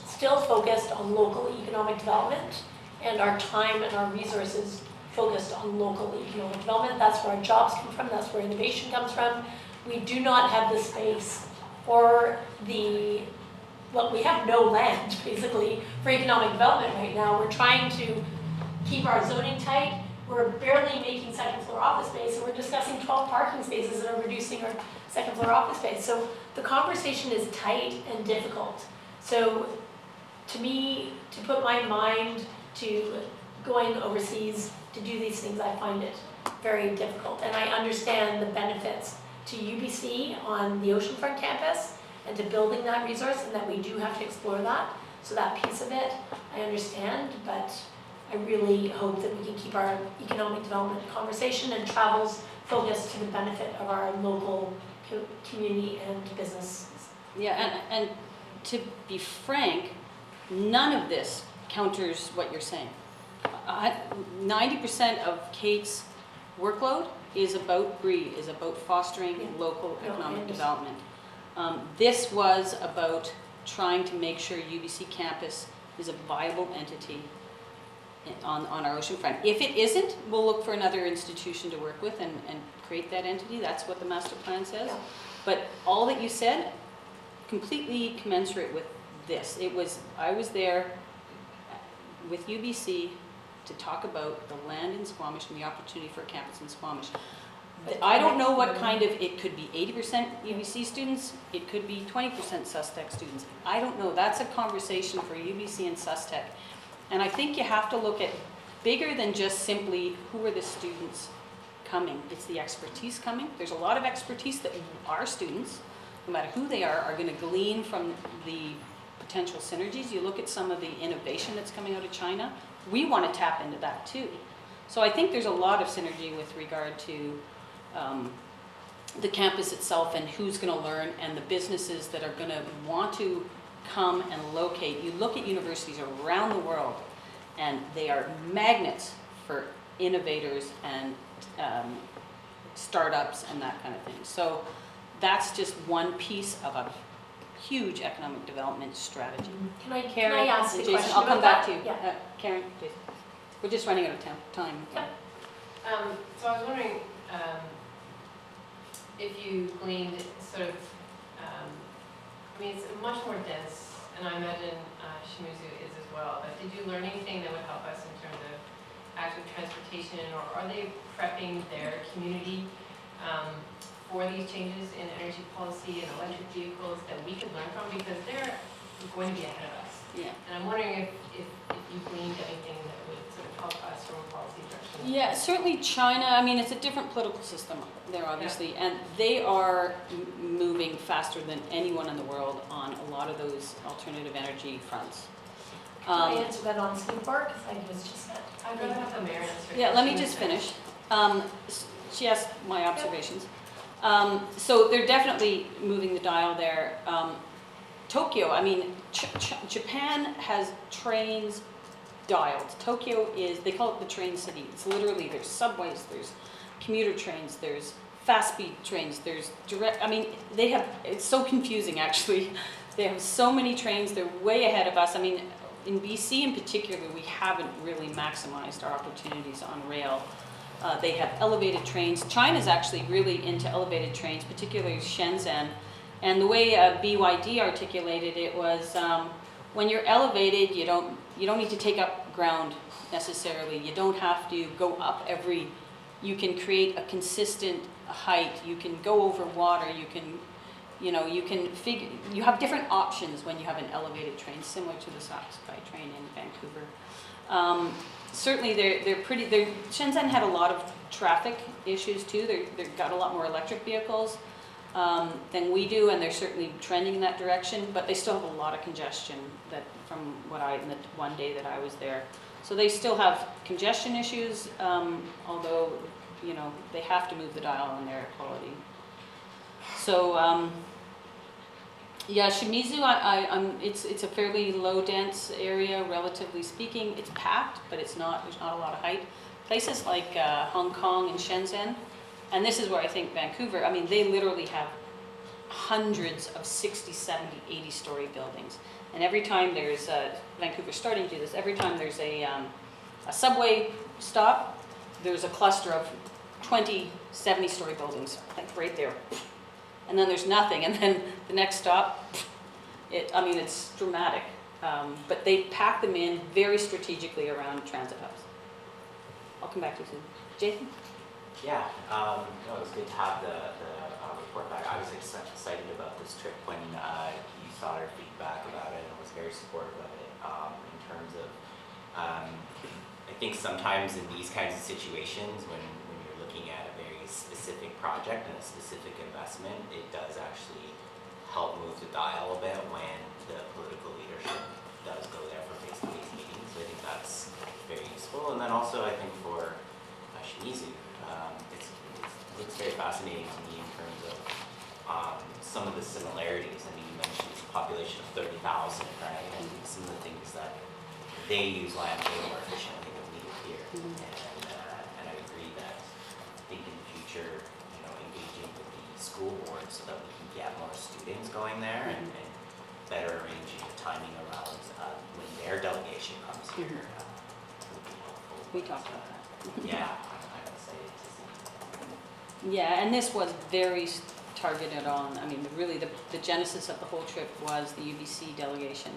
still focused on local economic development, and our time and our resources focused on local economic development. That's where our jobs come from, that's where innovation comes from. We do not have the space or the, well, we have no land basically for economic development right now. We're trying to keep our zoning tight. We're barely making second floor office space, and we're discussing 12 parking spaces that are reducing our second floor office space. So the conversation is tight and difficult. So to me, to put my mind to going overseas to do these things, I find it very difficult. And I understand the benefits to UBC on the oceanfront campus and to building that resource, and that we do have to explore that. So that piece of it, I understand, but I really hope that we can keep our economic development conversation and travels focused to the benefit of our local community and businesses. Yeah, and to be frank, none of this counters what you're saying. 90% of Kate's workload is about BRE, is about fostering local economic development. This was about trying to make sure UBC campus is a viable entity on our oceanfront. If it isn't, we'll look for another institution to work with and create that entity. That's what the master plan says. Yeah. But all that you said, completely commensurate with this. I was there with UBC to talk about the land in Squamish and the opportunity for a campus in Squamish. I don't know what kind of, it could be 80% UBC students, it could be 20% Sustec students. I don't know, that's a conversation for UBC and Sustec. And I think you have to look at bigger than just simply who are the students coming, it's the expertise coming. There's a lot of expertise that our students, no matter who they are going to glean from the potential synergies. You look at some of the innovation that's coming out of China, we want to tap into that too. So I think there's a lot of synergy with regard to the campus itself and who's going to learn, and the businesses that are going to want to come and locate. You look at universities around the world, and they are magnets for innovators and startups and that kind of thing. So that's just one piece of a huge economic development strategy. Can I Karen, ask a Jason, question I'll come about back that? to you. Yeah. Karen, Jason. We're just running out of time. So I was wondering if you gleaned sort of, I mean, it's much more dense, and I imagine Shimizu is as well, but did you learn anything that would help us in terms of active transportation, or are they prepping their community for these changes in energy policy and electric vehicles that we could learn from, because they're going to be ahead of us? Yeah. And I'm wondering if you gleaned anything that would sort of help us from a policy direction. Yeah, certainly China, I mean, it's a different political system there, obviously, and they are moving faster than anyone in the world on a lot of those alternative energy fronts. Can I answer that on Singapore? Because I was just at. I'd rather have the mayor answer. Yeah, let me just finish. She asked my observations. So they're definitely moving the dial there. Tokyo, I mean, Japan has trains dialed. Tokyo is, they call it the train city. It's literally, there's subways, there's commuter trains, there's fast speed trains, there's direct, I mean, they have, it's so confusing actually. They have so many trains, they're way ahead of us. I mean, in BC in particular, we haven't really maximized our opportunities on rail. They have elevated trains. China's actually really into elevated trains, particularly Shenzhen. And the way BYD articulated it was, when you're elevated, you don't need to take up ground necessarily. You don't have to go up you can create a consistent height. You can go over water. You can, you have different options when you have an elevated train, similar to the SkyTrain in Vancouver. Certainly, Shenzhen had a lot of traffic issues too. They've got a lot more electric vehicles than we do, and they're certainly trending in that direction, but they still have a lot of congestion that from in the one day that I was there. So they still have congestion issues, although, they have to move the dial on their quality. So, yeah, Shimizu, it's a fairly low dense area, relatively speaking. It's packed, but there's not a lot of height. Places like Hong Kong and Shenzhen, and this is where I think Vancouver, I mean, they literally have hundreds of 60, 70, 80-story buildings. And every time there's Vancouver's starting to do this, every time there's a subway stop, there's a cluster of 20, 70-story buildings, like right there. And then there's nothing, and then the next stop, it's dramatic. But they pack them in very strategically around transit hubs. I'll come back to you soon. Jason? Yeah, it was good to have the report back. I was excited about this trip when you saw our feedback about it and was very supportive of it in terms of, I think sometimes in these kinds of situations when you're looking at a very specific project and a specific investment, it does actually help move the dial a bit when the political leadership does go there for face-to-face meetings. So I think that's very useful. And then also I think for Shimizu, it looks very fascinating to me in terms of some of the similarities. I mean, you mentioned it's a population of 30,000, right? And some of the things that they use land way more efficiently than we do here. And I agree that I think in the future, engaging with the school board so that we can get more students going there and better arranging the timing around when their delegation comes here would be helpful. We talked about that. Yeah, I'm excited to see. Yeah, and this was very targeted on, I mean, really the genesis of the whole trip was the UBC delegation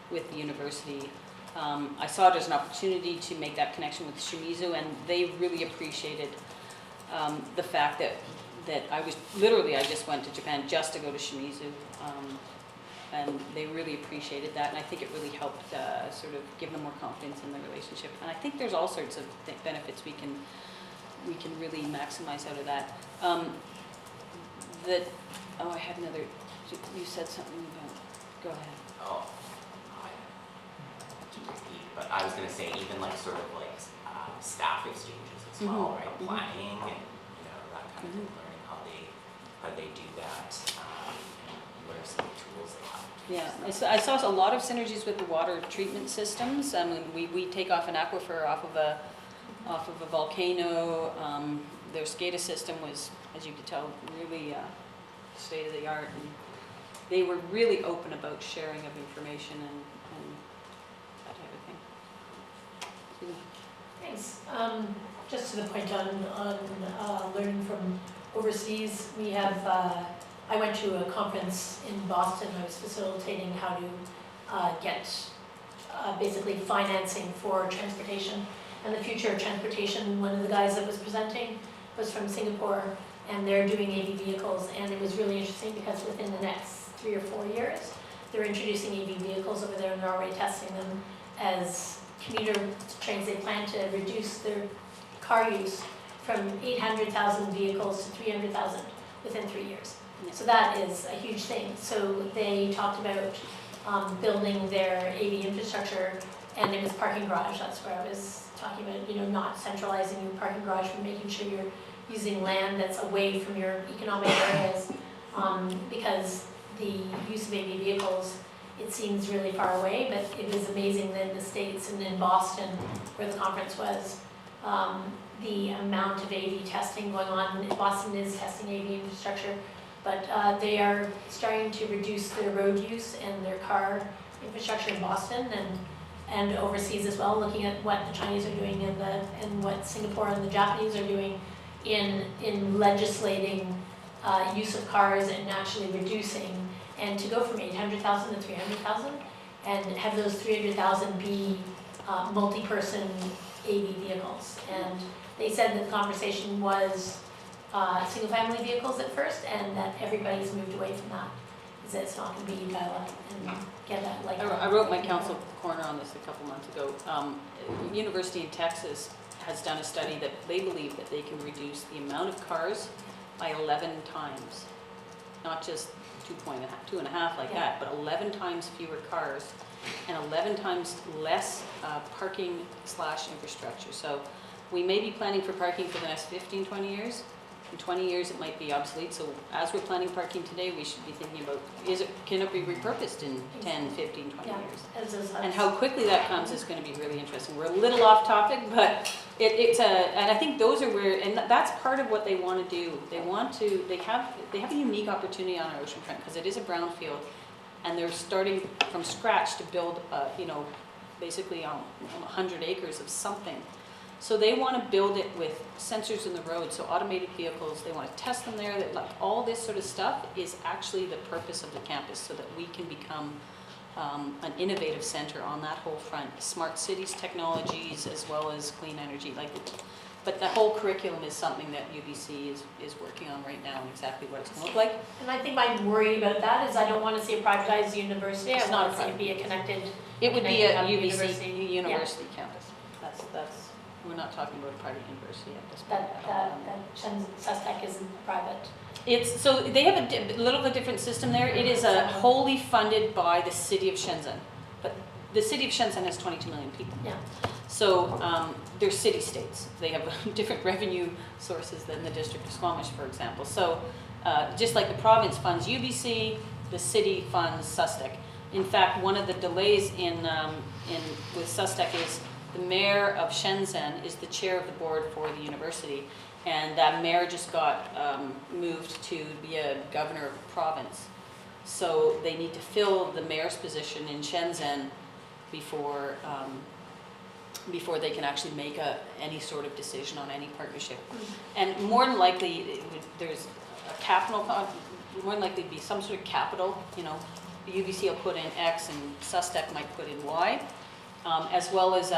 with the university. I saw it as an opportunity to make that connection with Shimizu, and they really appreciated the fact that I just went to Japan just to go to Shimizu, and they really appreciated that, and I think it really helped sort of give them more confidence in the relationship. And I think there's all sorts of benefits we can we can really maximize out of that. I had another, you said something about, go ahead. Oh, I keep repeating, but I was gonna say even like sort of like staff exchanges as well, right? Planning and, you know, that kind of thing, learning how they do that, what are some of the tools they have. Yeah, I saw a lot of synergies with the water treatment systems. I mean, we take off an aquifer off of a volcano. Their SCADA system was, as you could tell, really state of the art, and they were really open about sharing of information and that type of thing. Thanks. Just to the point on learning from overseas, we have, I went to a conference in Boston. I was facilitating how to get basically financing for transportation and the future of transportation. One of the guys that was presenting was from Singapore, and they're doing AV vehicles, and it was really interesting because within the next 3 or 4 years, they're introducing AV vehicles over there, and they're already testing them as commuter trains. They plan to reduce their car use from 800,000 vehicles to 300,000 within 3 years. So that is a huge thing. So they talked about building their AV infrastructure, and it was parking garage. That's where I was talking about, you know, not centralizing your parking garage, but making sure you're using land that's away from your economic areas, because the use of AV vehicles, it seems really far away, but it is amazing that in the States and in Boston, where the conference was, the amount of AV testing going on. Boston is testing AV infrastructure, but they are starting to reduce their road use and their car infrastructure in Boston and overseas as well, looking at what the Chinese are doing and what Singapore and the Japanese are doing in legislating use of cars and actually reducing, and to go from 800,000 to 300,000 and have those 300,000 be multi-person AV vehicles. And they said that the conversation was single-family vehicles at first, and that everybody's moved away from that, because it's not going to be dial-up and get that like. I wrote my council corner on this a couple months ago. University in Texas has done a study that they believe that they can reduce the amount of cars by 11 times, not just 2.5 like that, but 11 times fewer cars and 11 times less parking / infrastructure. So we may be planning for parking for the next 15, 20 years. In 20 years, it might be obsolete. So as we're planning parking today, we should be thinking about, can it be repurposed in 10, 15, 20 years? And how quickly that comes is going to be really interesting. We're a little off topic, but and I think those are where, and that's part of what they want to do. They have a unique opportunity on our oceanfront because it is a brownfield, and they're starting from scratch to build, basically 100 acres of something. So they want to build it with sensors in the road, so automated vehicles, they want to test them there, that like all this sort of stuff is actually the purpose of the campus, so that we can become an innovative center on that whole front. Smart cities technologies as well as clean energy. But the whole curriculum is something that UBC is working on right now, and exactly what it's going to look like. And I think my worry about that is I don't want to see a privatized university. It's I not want to see it be a connected. It would be a connected UBC university campus. That's. We're not talking about a private university at this point. That Sustec isn't private. So they have a little bit different system there. It is wholly funded by the city of Shenzhen, but the city of Shenzhen has 22 million people. Yeah. So they're city-states. They have different revenue sources than the District of Squamish, for example. So just like the province funds UBC, the city funds Sustec. In fact, one of the delays with Sustec is the mayor of Shenzhen is the chair of the board for the university, and that mayor just got moved to be a governor of a province. So they need to fill the mayor's position in Shenzhen before they can actually make any sort of decision on any partnership. And more than likely, there's a capital, more than likely be some sort of capital, the UBC will put in X and Sustec might put in Y. As well as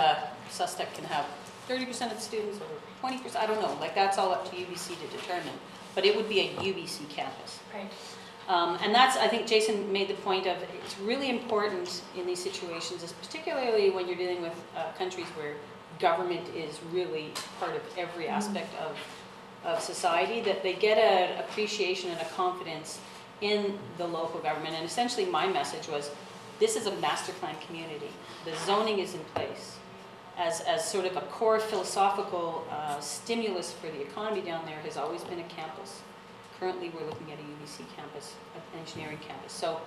Sustec can have 30% of the students or 20%, I don't know, that's all up to UBC to determine. But it would be a UBC campus. Right. And that's, I think Jason made the point of, it's really important in these situations, particularly when you're dealing with countries where government is really part of every aspect of society, that they get an appreciation and a confidence in the local government. And essentially my message was, this is a master plan community. The zoning is in place. As sort of a core philosophical stimulus for the economy down there has always been a campus. Currently, we're looking at a UBC campus, an engineering campus. So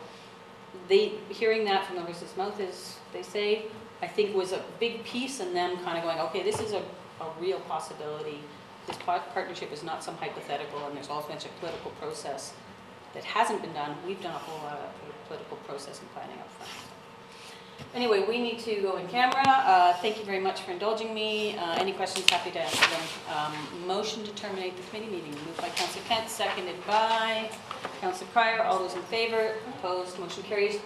hearing that from the horse's mouth, as they say, I think was a big piece in them kind of going, okay, this is a real possibility. This partnership is not some hypothetical, and there's all kinds of political process that hasn't been done. We've done a whole lot of political process and planning up front. Anyway, we need to go in camera. Thank you very much for indulging me. Any questions, happy to answer them. Motion to terminate the committee meeting. Moved by Councillor Kent, seconded by Councillor Cryer. All those in favor? Opposed? Motion carries.